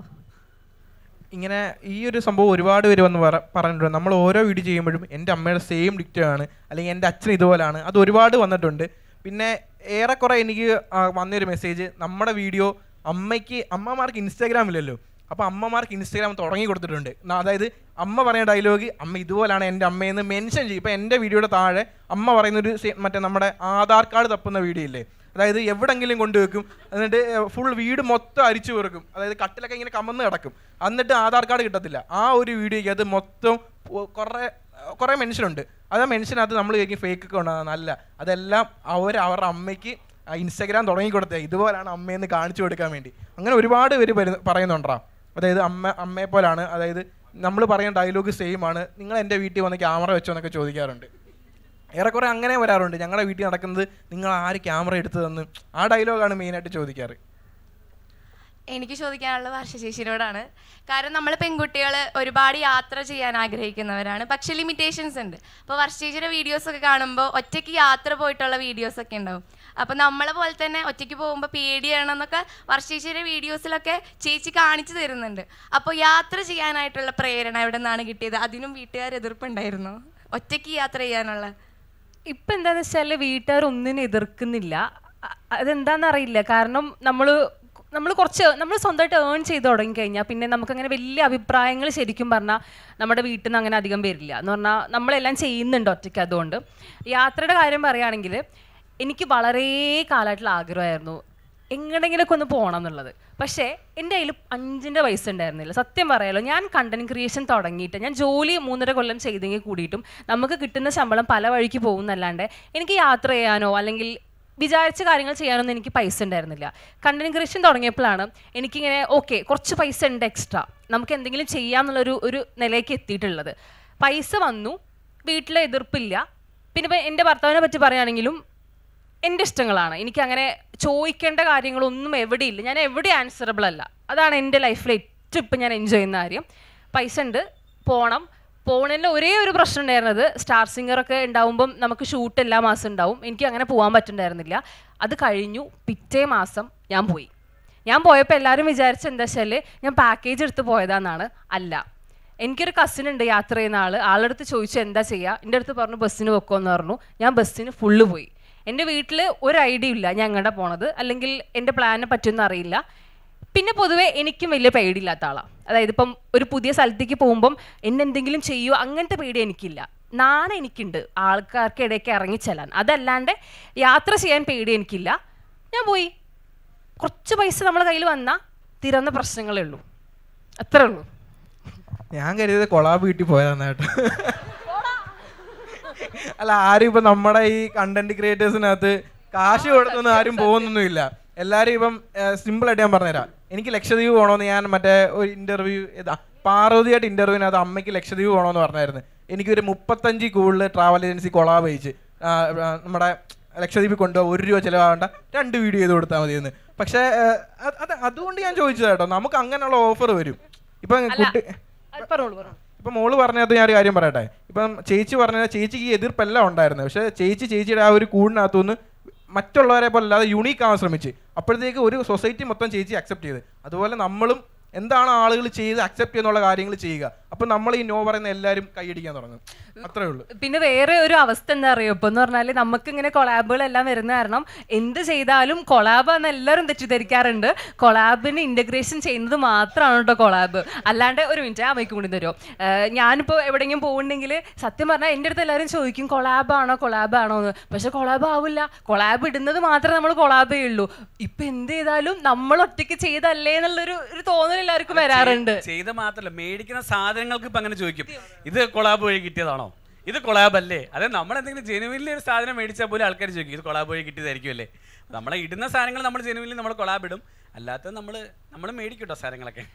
ഇങ്ങനെ ഈ ഒരു സംഭവം ഒരുപാട് പേര് വന്ന് പറഞ്ഞിട്ടുണ്ട്. നമ്മൾ ഓരോ വീഡിയോ ചെയ്യുമ്പോഴും എൻ്റെ അമ്മയുടെ സെയിം ഡിക്റ്റോ ആണ്, അല്ലെങ്കിൽ എൻ്റെ അച്ഛൻ ഇതുപോലെയാണ്, അത് ഒരുപാട് വന്നിട്ടുണ്ട്. പിന്നെ ഏറെക്കുറെ എനിക്ക് വന്നൊരു മെസ്സേജ്, നമ്മുടെ വീഡിയോ അമ്മമാർക്ക് ഇൻസ്റ്റാഗ്രാമില്ലല്ലോ, അപ്പോൾ അമ്മമാർക്ക് ഇൻസ്റ്റാഗ്രാം തുടങ്ങി കൊടുത്തിട്ടുണ്ട്. അതായത് അമ്മ പറയുന്ന ഡയലോഗ് അമ്മ ഇതുപോലെയാണ് എൻ്റെ അമ്മയെന്ന് മെൻഷൻ ചെയ്യും. ഇപ്പോൾ എൻ്റെ വീഡിയോയുടെ താഴെ അമ്മ പറയുന്നൊരു മറ്റേ നമ്മുടെ ആധാർ കാർഡ് തപ്പുന്ന വീഡിയോ ഇല്ലേ, അതായത് എവിടെങ്കിലും കൊണ്ടുവെക്കും, എന്നിട്ട് ഫുൾ വീട് മൊത്തം അരിച്ചു വെറുക്കും, അതായത് കട്ടിലൊക്കെ ഇങ്ങനെ കമന്ന് കിടക്കും, എന്നിട്ട് ആധാർ കാർഡ് കിട്ടത്തില്ല. ആ ഒരു വീഡിയോയ്ക്ക് അത് മൊത്തം കുറേ മെൻഷനുണ്ട്. അത് ആ മെൻഷനകത്ത് നമ്മൾ ചോദിക്കും ഫേക്ക് അക്കൗണ്ട് അല്ല, അതെല്ലാം അവരുടെ അമ്മയ്ക്ക് ഇൻസ്റ്റാഗ്രാം തുടങ്ങി കൊടുത്തത് ഇതുപോലെയാണ് അമ്മയെന്ന് കാണിച്ചു കൊടുക്കാൻ വേണ്ടി. അങ്ങനെ ഒരുപാട് പേര് പറയുന്നുണ്ടാ, അതായത് അമ്മയെ പോലാണ്, അതായത് നമ്മൾ പറയുന്ന ഡയലോഗ് സെയിം ആണ്, നിങ്ങൾ എൻ്റെ വീട്ടിൽ വന്ന് ക്യാമറ വെച്ചോ എന്നൊക്കെ ചോദിക്കാറുണ്ട്. ഏറെക്കുറെ അങ്ങനെ വരാറുണ്ട്, ഞങ്ങളുടെ വീട്ടിൽ നടക്കുന്നത് നിങ്ങൾ ആര് ക്യാമറ എടുത്തു തന്നു, ആ ഡയലോഗാണ് മെയിനായിട്ട് ചോദിക്കാറ്. എനിക്ക് ചോദിക്കാനുള്ളത് വർഷ ചേച്ചിയോടാണ്. കാരണം നമ്മൾ പെൺകുട്ടികൾ ഒരുപാട് യാത്ര ചെയ്യാൻ ആഗ്രഹിക്കുന്നവരാണ്, പക്ഷേ ലിമിറ്റേഷൻസ് ഉണ്ട്. അപ്പോൾ വർഷ ചേച്ചിയുടെ വീഡിയോസൊക്കെ കാണുമ്പോൾ ഒറ്റയ്ക്ക് യാത്ര പോയിട്ടുള്ള വീഡിയോസൊക്കെ ഉണ്ടാവും. അപ്പോൾ നമ്മളെ പോലെ തന്നെ ഒറ്റയ്ക്ക് പോകുമ്പോൾ പേടിയാണെന്നൊക്കെ വർഷ ചേച്ചിയുടെ വീഡിയോസിലൊക്കെ ചേച്ചി കാണിച്ചു തരുന്നുണ്ട്. അപ്പോൾ യാത്ര ചെയ്യാനായിട്ടുള്ള പ്രേരണ എവിടെ നിന്നാണ് കിട്ടിയത്? അതിനും വീട്ടുകാർ എതിർപ്പുണ്ടായിരുന്നു ഒറ്റയ്ക്ക് യാത്ര ചെയ്യാനുള്ള? ഇപ്പം എന്താണെന്ന് വെച്ചാൽ വീട്ടുകാർ ഒന്നിനും എതിർക്കുന്നില്ല. അതെന്താണെന്നറിയില്ല. കാരണം നമ്മൾ സ്വന്തമായിട്ട് ഏൺ ചെയ്ത് തുടങ്ങിക്കഴിഞ്ഞാൽ പിന്നെ നമുക്കങ്ങനെ വലിയ അഭിപ്രായങ്ങൾ ശരിക്കും പറഞ്ഞാൽ നമ്മുടെ വീട്ടിൽ നിന്ന് അങ്ങനെ അധികം വരില്ല. എന്ന് പറഞ്ഞാൽ നമ്മളെല്ലാം ചെയ്യുന്നുണ്ട് ഒറ്റയ്ക്ക്. അതുകൊണ്ട് യാത്രയുടെ കാര്യം പറയുകയാണെങ്കിൽ എനിക്ക് വളരെ കാലമായിട്ടുള്ള ആഗ്രഹമായിരുന്നു എങ്ങനെയെങ്കിലുമൊക്കെ ഒന്ന് പോകണം എന്നുള്ളത്. പക്ഷേ എൻ്റെ കയ്യിൽ 5 പൈസ ഉണ്ടായിരുന്നില്ല. സത്യം പറയാലോ, ഞാൻ കണ്ടന്റ് ക്രിയേഷൻ തുടങ്ങിയിട്ട് ഞാൻ ജോലി 3.5 കൊല്ലം ചെയ്തെങ്കിൽ കൂടിയിട്ടും നമുക്ക് കിട്ടുന്ന ശമ്പളം പല വഴിക്ക് പോകുന്നല്ലാണ്ട് എനിക്ക് യാത്ര ചെയ്യാനോ അല്ലെങ്കിൽ വിചാരിച്ച കാര്യങ്ങൾ ചെയ്യാനൊന്നും എനിക്ക് പൈസ ഉണ്ടായിരുന്നില്ല. കണ്ടന്റ് ക്രിയേഷൻ തുടങ്ങിയപ്പോഴാണ് എനിക്കിങ്ങനെ ഓക്കെ കുറച്ച് പൈസ ഉണ്ട് എക്സ്ട്രാ, നമുക്ക് എന്തെങ്കിലും ചെയ്യാമെന്നുള്ളൊരു നിലയ്ക്ക് എത്തിയിട്ടുള്ളത്. പൈസ വന്നു, വീട്ടിലെ എതിർപ്പില്ല. പിന്നെ ഇപ്പം എൻ്റെ ഭർത്താവിനെ പറ്റി പറയുകയാണെങ്കിലും എൻ്റെ ഇഷ്ടങ്ങളാണ്. എനിക്കങ്ങനെ ചോദിക്കേണ്ട കാര്യങ്ങളൊന്നും എവിടെയില്ല. ഞാൻ എവിടെ ആൻസറബിൾ അല്ല. അതാണ് എൻ്റെ ലൈഫിൽ ഏറ്റവും ഇപ്പം ഞാൻ എൻജോയ് ചെയ്യുന്ന കാര്യം. പൈസ ഉണ്ട്, പോണതിൻ്റെ ഒരേ ഒരു പ്രശ്നം ഉണ്ടായിരുന്നത് സ്റ്റാർ സിംഗറൊക്കെ ഉണ്ടാവുമ്പം നമുക്ക് ഷൂട്ട് എല്ലാ മാസം ഉണ്ടാവും. എനിക്ക് അങ്ങനെ പോകാൻ പറ്റുന്നുണ്ടായിരുന്നില്ല. അത് കഴിഞ്ഞു പിറ്റേ മാസം ഞാൻ പോയപ്പോൾ എല്ലാവരും വിചാരിച്ച എന്താ വെച്ചാൽ ഞാൻ പാക്കേജ് എടുത്ത് പോയതാന്നാണ്. അല്ല, എനിക്കൊരു കസിൻ ഉണ്ട് യാത്ര ചെയ്യുന്ന ആളുടെ അടുത്ത് ചോദിച്ചു എന്താ ചെയ്യുക. എൻ്റെ അടുത്ത് പറഞ്ഞു ബസ്സിന് വെക്കുമെന്ന് പറഞ്ഞു. ഞാൻ ബസ്സിന് ഫുള്ള് പോയി. എൻ്റെ വീട്ടിൽ ഒരു ഐഡിയ ഇല്ല ഞാൻ എങ്ങോട്ടാണ് പോണത്, അല്ലെങ്കിൽ എൻ്റെ പ്ലാനിനെ പറ്റിയൊന്നും അറിയില്ല. പിന്നെ പൊതുവേ എനിക്കും വലിയ പേടിയില്ലാത്ത ആളാണ്. അതായത് ഇപ്പം ഒരു പുതിയ സ്ഥലത്തേക്ക് പോകുമ്പം എന്നെ എന്തെങ്കിലും ചെയ്യുമോ അങ്ങനത്തെ പേടി എനിക്കില്ല. നാണം എനിക്കുണ്ട് ആൾക്കാർക്ക് ഇടയ്ക്ക് ഇറങ്ങിച്ചെല്ലാൻ. അതല്ലാണ്ട് യാത്ര ചെയ്യാൻ പേടി എനിക്കില്ല. ഞാൻ പോയി. കുറച്ച് പൈസ നമ്മളെ കയ്യിൽ വന്നാൽ തീരുന്ന പ്രശ്നങ്ങളേ ഉള്ളൂ, അത്രേ ഉള്ളൂ. ഞാൻ കരുതിയത് കൊളാബ് വീട്ടിൽ പോയതാണ് കേട്ടോ. അല്ല, ആരും ഇപ്പം നമ്മുടെ ഈ കണ്ടന്റ് ക്രിയേറ്റേഴ്സിനകത്ത് കാശ് കൊടുത്തൊന്നും ആരും പോകുന്നൊന്നുമില്ല. എല്ലാവരും ഇപ്പം സിമ്പിളായിട്ട് ഞാൻ പറഞ്ഞുതരാം. എനിക്ക് ലക്ഷദ്വീപ് പോകണമെന്ന് ഞാൻ മറ്റേ ഒരു ഇൻ്റർവ്യൂ പാർവതിയായിട്ട് ഇൻ്റർവ്യൂവിനകത്ത് അമ്മയ്ക്ക് ലക്ഷദ്വീപ് പോകണമെന്ന് പറഞ്ഞായിരുന്നു. എനിക്കൊരു 35 കൂടുതൽ ട്രാവൽ ഏജൻസി കൊളാബ് അയച്ച് നമ്മുടെ ലക്ഷദ്വീപിൽ കൊണ്ടുപോകാൻ 1 രൂപ ചിലവാകേണ്ട 2 വീഡിയോ ചെയ്ത് കൊടുത്താൽ മതിയെന്ന്. പക്ഷേ അതുകൊണ്ട് ഞാൻ ചോദിച്ചത് കേട്ടോ, നമുക്ക് അങ്ങനെയുള്ള ഓഫർ വരും. ഇപ്പം ഇപ്പം മോള് പറഞ്ഞത് ഞാൻ ഒരു കാര്യം പറയട്ടെ. ഇപ്പം ചേച്ചി പറഞ്ഞാൽ ചേച്ചിക്ക് ഈ എതിർപ്പെല്ലാം ഉണ്ടായിരുന്നു. പക്ഷേ ചേച്ചിയുടെ ആ ഒരു കൂടിനകത്തുനിന്ന് മറ്റുള്ളവരെ പോലെ അല്ലാതെ യുണീക്ക് ആവാൻ ശ്രമിച്ച് അപ്പോഴത്തേക്ക് ഒരു സൊസൈറ്റി മൊത്തം ചേച്ചി അക്സെപ്റ്റ് ചെയ്ത്. അതുപോലെ നമ്മളും എന്താണ് ആളുകൾ ചെയ്ത് അക്സെപ്റ്റ് ചെയ്യുന്നുള്ള കാര്യങ്ങൾ ചെയ്യുക. അപ്പം നമ്മൾ ഈ നോ പറയുന്ന എല്ലാവരും കൈയടിക്കാൻ തുടങ്ങും. അത്രേ ഉള്ളൂ. പിന്നെ വേറെ ഒരു അവസ്ഥ എന്താ അറിയോ, ഇപ്പം എന്ന് പറഞ്ഞാൽ നമുക്ക് ഇങ്ങനെ കൊളാബുകളെല്ലാം വരുന്ന കാരണം എന്ത് ചെയ്താലും കൊളാബ് എന്ന് എല്ലാവരും തെറ്റിദ്ധരിക്കാറുണ്ട്. കൊളാബിന് ഇൻ്റഗ്രേഷൻ ചെയ്യുന്നത് മാത്രമാണ് കേട്ടോ കൊളാബ്. അല്ലാണ്ട് ഒരു മിനിറ്റ് ആ മൈക്ക് കൂടി തരുമോ? ഞാനിപ്പോൾ എവിടെയെങ്കിലും പോകുന്നുണ്ടെങ്കിൽ സത്യം പറഞ്ഞാൽ എൻ്റെ അടുത്ത് എല്ലാവരും ചോദിക്കും കൊളാബാണോ എന്ന്. പക്ഷെ കൊളാബ് ആവില്ല. കൊളാബ് ഇടുന്നത് മാത്രമേ നമ്മൾ കൊളാബ് ചെയ്യുള്ളൂ. ഇപ്പം എന്ത് ചെയ്താലും നമ്മൾ ഒറ്റയ്ക്ക് ചെയ്തല്ലേ എന്നുള്ളൊരു തോന്നൽ എല്ലാവർക്കും വരാറുണ്ട്. ചെയ്ത് മാത്രമല്ല, മേടിക്കുന്ന സാധനങ്ങൾക്ക് ഇപ്പം അങ്ങനെ ചോദിക്കും, ഇത് കൊളാബ് വഴി കിട്ടിയതാണോ, ഇത് കൊളാബ് അല്ലേ. അതെ, നമ്മളെന്തെങ്കിലും ജെനുവിനിൽ ഒരു സാധനം മേടിച്ചാൽ പോലും ആൾക്കാർ ചോദിക്കും ഇത് കൊളാബ് വഴി കിട്ടിയതായിരിക്കും അല്ലേ. നമ്മളെ ഇടുന്ന സാധനങ്ങൾ നമ്മൾ ജെനുവിനിൽ നമ്മൾ കൊളാബ് ഇടും, അല്ലാത്ത നമ്മൾ മേടിക്കും കേട്ടോ സാധനങ്ങളൊക്കെ.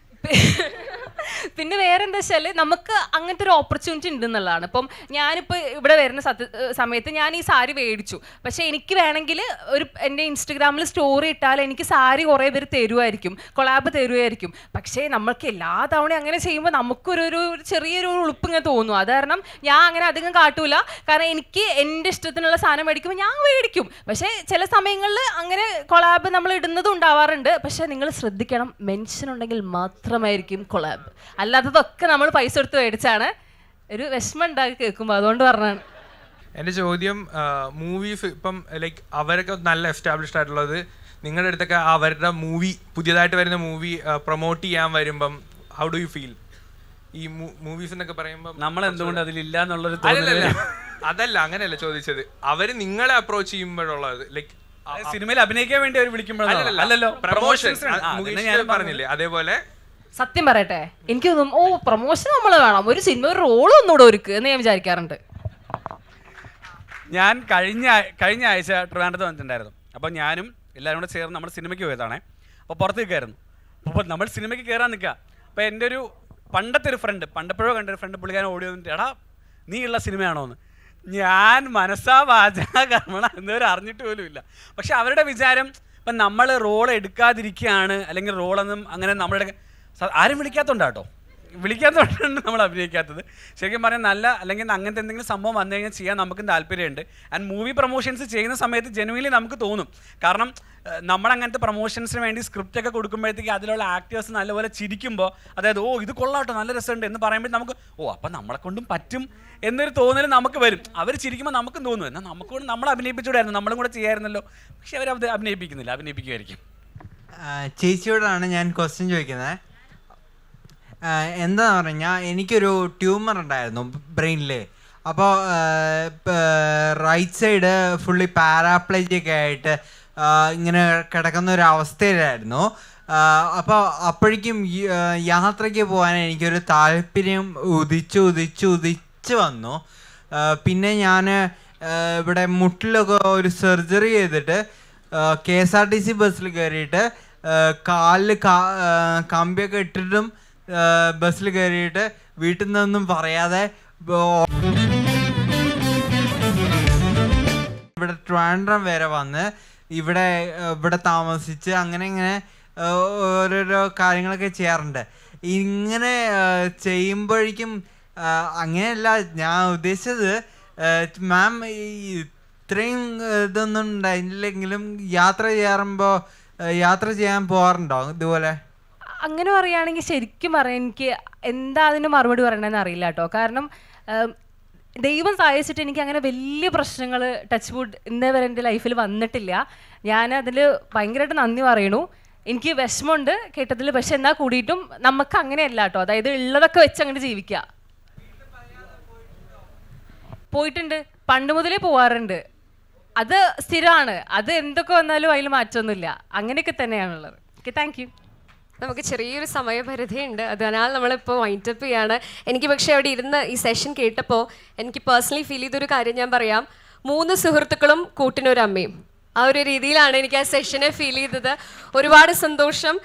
പിന്നെ വേറെ എന്താ വെച്ചാൽ നമുക്ക് അങ്ങനത്തെ ഒരു ഓപ്പർച്യൂണിറ്റി ഉണ്ടെന്നുള്ളതാണ്. ഇപ്പം ഞാനിപ്പോൾ ഇവിടെ വരുന്ന സമയത്ത് ഞാൻ ഈ സാരി മേടിച്ചു. പക്ഷേ എനിക്ക് വേണമെങ്കിൽ എൻ്റെ ഇൻസ്റ്റഗ്രാമിൽ സ്റ്റോറി ഇട്ടാൽ എനിക്ക് സാരി കുറേ പേര് തരുമായിരിക്കും, കൊളാബ് തരുമായിരിക്കും. പക്ഷേ നമ്മൾക്ക് എല്ലാ തവണയും അങ്ങനെ ചെയ്യുമ്പോൾ നമുക്കൊരു ചെറിയൊരു ഉളുപ്പ് ഇങ്ങനെ തോന്നും. അത് കാരണം ഞാൻ അങ്ങനെ അധികം കാട്ടൂല. കാരണം എനിക്ക് എൻ്റെ ഇഷ്ടത്തിനുള്ള സാധനം മേടിക്കുമ്പോൾ ഞാൻ മേടിക്കും. പക്ഷേ ചില സമയങ്ങളിൽ അങ്ങനെ കൊളാബ് നമ്മൾ ഇടുന്നതും ഉണ്ടാവാറുണ്ട്. പക്ഷേ നിങ്ങൾ ശ്രദ്ധിക്കണം, മെൻഷൻ ഉണ്ടെങ്കിൽ മാത്രമായിരിക്കും കൊളാബ്, അല്ലാത്തതൊക്കെ നമ്മൾ പൈസ എടുത്ത് മേടിച്ചാണ്. ഒരു വിഷമം ഉണ്ടാക്കി കേൾക്കുമ്പോൾ, അതുകൊണ്ട് പറഞ്ഞാണ്. എൻ്റെ ചോദ്യം, മൂവീസ് ഇപ്പം ലൈക്ക് അവരൊക്കെ നല്ല എസ്റ്റാബ്ലിഷ്ഡ് ആയിട്ടുള്ളത്, നിങ്ങളുടെ അടുത്തൊക്കെ അവരുടെ മൂവി പുതിയതായിട്ട് വരുന്ന മൂവി പ്രൊമോട്ട് ചെയ്യാൻ വരുമ്പം ഹൗ ഡു യു ഫീൽ? ഈ മൂവീസ് എന്നൊക്കെ പറയുമ്പോൾ നമ്മൾ എന്തുകൊണ്ട് അതിലില്ല എന്നുള്ളൊരു അതല്ല, അങ്ങനെയല്ല ചോദിച്ചത്. അവർ നിങ്ങളെ അപ്രോച്ച് ചെയ്യുമ്പോഴുള്ളത് ലൈക്ക് സിനിമയിൽ അഭിനയിക്കാൻ വേണ്ടി അവർ വിളിക്കുമ്പോഴല്ലോ പ്രൊമോഷൻ പറഞ്ഞില്ലേ, അതേപോലെ. സത്യം പറയട്ടെ, എനിക്കൊന്നും പ്രൊമോഷൻ നമ്മൾ വേണം, ഒരു സിനിമ ഒരു റോളും ഒന്നുകൂടെ ഒരുക്കുക എന്ന് ഞാൻ വിചാരിക്കാറുണ്ട്. ഞാൻ കഴിഞ്ഞ ആഴ്ച ട്രിവാൻഡ്രത്ത് വന്നിട്ടുണ്ടായിരുന്നു. അപ്പോൾ ഞാനും എല്ലാവരും കൂടെ ചേർന്ന് നമ്മൾ സിനിമയ്ക്ക് പോയതാണേ. അപ്പോൾ പുറത്ത് നിൽക്കായിരുന്നു. അപ്പോൾ നമ്മൾ സിനിമയ്ക്ക് കയറാൻ നിൽക്കുക. അപ്പോൾ എൻ്റെ ഒരു പണ്ടത്തെ ഒരു ഫ്രണ്ട്, പണ്ടപ്പോഴോ കണ്ടൊരു ഫ്രണ്ട്, പുള്ളിക്കാരൻ ഓടി വന്നിട്ട് എടാ നീ ഉള്ള സിനിമയാണോ എന്ന്. ഞാൻ മനസ്സാ വാചാ കർമ്മണ എന്നവർ അറിഞ്ഞിട്ട് പോലും ഇല്ല. പക്ഷെ അവരുടെ വിചാരം ഇപ്പം നമ്മൾ റോൾ എടുക്കാതിരിക്കുകയാണ്, അല്ലെങ്കിൽ റോളൊന്നും അങ്ങനെ നമ്മളുടെ ആരും വിളിക്കാത്തതുകൊണ്ടാട്ടോ, വിളിക്കാത്തതുകൊണ്ടാണ് നമ്മൾ അഭിനയിക്കാത്തത്. ശരിക്കും പറഞ്ഞാൽ നല്ല അല്ലെങ്കിൽ അങ്ങനത്തെ എന്തെങ്കിലും സംഭവം വന്നു കഴിഞ്ഞാൽ ചെയ്യാൻ നമുക്കും താല്പര്യമുണ്ട്. ആൻഡ് മൂവി പ്രൊമോഷൻസ് ചെയ്യുന്ന സമയത്ത് ജെനുവിൻലി നമുക്ക് തോന്നും. കാരണം നമ്മളങ്ങനത്തെ പ്രൊമോഷൻസിന് വേണ്ടി സ്ക്രിപ്റ്റ് ഒക്കെ കൊടുക്കുമ്പോഴത്തേക്ക് അതിലുള്ള ആക്ടേഴ്സ് നല്ലപോലെ ചിരിക്കുമ്പോൾ, അതായത് ഓ ഇത് കൊള്ളാട്ടോ നല്ല രസമുണ്ട് എന്ന് പറയുമ്പോൾ നമുക്ക് അപ്പം നമ്മളെ കൊണ്ടും പറ്റും എന്നൊരു തോന്നൽ നമുക്ക് വരും. അവർ ചിരിക്കുമ്പോൾ നമുക്കും തോന്നും എന്നാൽ നമുക്കൂടെ നമ്മൾ അഭിനയിപ്പിച്ചുകൂടായിരുന്നു, നമ്മളും കൂടെ ചെയ്യായിരുന്നല്ലോ. പക്ഷെ അവർ അഭിനയിപ്പിക്കുന്നില്ല, അഭിനയിപ്പിക്കുമായിരിക്കും. ചേച്ചിയോടാണ് ഞാൻ ക്വസ്റ്റ്യൻ ചോദിക്കുന്നത്. എന്താന്ന് പറഞ്ഞാൽ എനിക്കൊരു ട്യൂമർ ഉണ്ടായിരുന്നു ബ്രെയിനിൽ. അപ്പോൾ റൈറ്റ് സൈഡ് ഫുള്ളി പാരാപ്ലജിക് ആയിട്ട് ഇങ്ങനെ കിടക്കുന്ന ഒരു അവസ്ഥയിലായിരുന്നു. അപ്പോൾ അപ്പോഴേക്കും യാത്രയ്ക്ക് പോകാൻ എനിക്കൊരു താല്പര്യം ഉദിച്ച് വന്നു. പിന്നെ ഞാൻ ഇവിടെ മുട്ടിലൊക്കെ ഒരു സർജറി ചെയ്തിട്ട് KSRTC ബസ്സിൽ കയറിയിട്ട് കാലിൽ കമ്പിയൊക്കെ ഇട്ടിട്ടും ബസ്സിൽ കയറിയിട്ട് വീട്ടിൽ നിന്നൊന്നും പറയാതെ ഇവിടെ ട്രിവാൻഡ്രം വരെ വന്ന് ഇവിടെ താമസിച്ച് അങ്ങനെ ഇങ്ങനെ ഓരോരോ കാര്യങ്ങളൊക്കെ ചെയ്യാറുണ്ട്. ഇങ്ങനെ ചെയ്യുമ്പോഴേക്കും അങ്ങനെയല്ല ഞാൻ ഉദ്ദേശിച്ചത്. മാം ഇത്രയും ഇതൊന്നും ഉണ്ടായില്ലെങ്കിലും യാത്ര ചെയ്യാൻ പോകാറുണ്ടോ ഇതുപോലെ? അങ്ങനെ പറയുകയാണെങ്കിൽ ശരിക്കും പറയാം എനിക്ക് എന്താ അതിന് മറുപടി പറയണമെന്ന് അറിയില്ല കേട്ടോ. കാരണം ദൈവം സഹായിച്ചിട്ട് എനിക്ക് അങ്ങനെ വലിയ പ്രശ്നങ്ങൾ ടച്ച് വുഡ് ഇന്നേ വരെ എൻ്റെ ലൈഫിൽ വന്നിട്ടില്ല. ഞാൻ അതിൽ ഭയങ്കരമായിട്ട് നന്ദി പറയണു. എനിക്ക് വിഷമമുണ്ട് കേട്ടതിൽ, പക്ഷെ എന്നാൽ കൂടിയിട്ടും നമുക്ക് അങ്ങനെയല്ല കേട്ടോ. അതായത് ഉള്ളതൊക്കെ വെച്ച് അങ്ങനെ ജീവിക്കുക. പോയിട്ടുണ്ട്, പണ്ട് മുതലേ പോവാറുണ്ട്. അത് സ്ഥിരമാണ്, അത് എന്തൊക്കെ വന്നാലും അതിൽ മാറ്റമൊന്നുമില്ല. അങ്ങനെയൊക്കെ തന്നെയാണുള്ളത്. Okay, thank you. നമുക്ക് ചെറിയൊരു സമയപരിധി ഉണ്ട്, അതിനാൽ നമ്മളിപ്പോൾ വൈൻഡപ്പ് ചെയ്യാണ്. എനിക്ക് പക്ഷേ അവിടെ ഇരുന്ന് ഈ സെഷൻ കേട്ടപ്പോൾ എനിക്ക് പേഴ്സണലി ഫീൽ ചെയ്തൊരു കാര്യം ഞാൻ പറയാം. 3 സുഹൃത്തുക്കളും കൂട്ടിനൊരമ്മയും, ആ ഒരു രീതിയിലാണ് എനിക്ക് ആ സെഷനെ ഫീൽ ചെയ്തത്. ഒരുപാട് സന്തോഷം.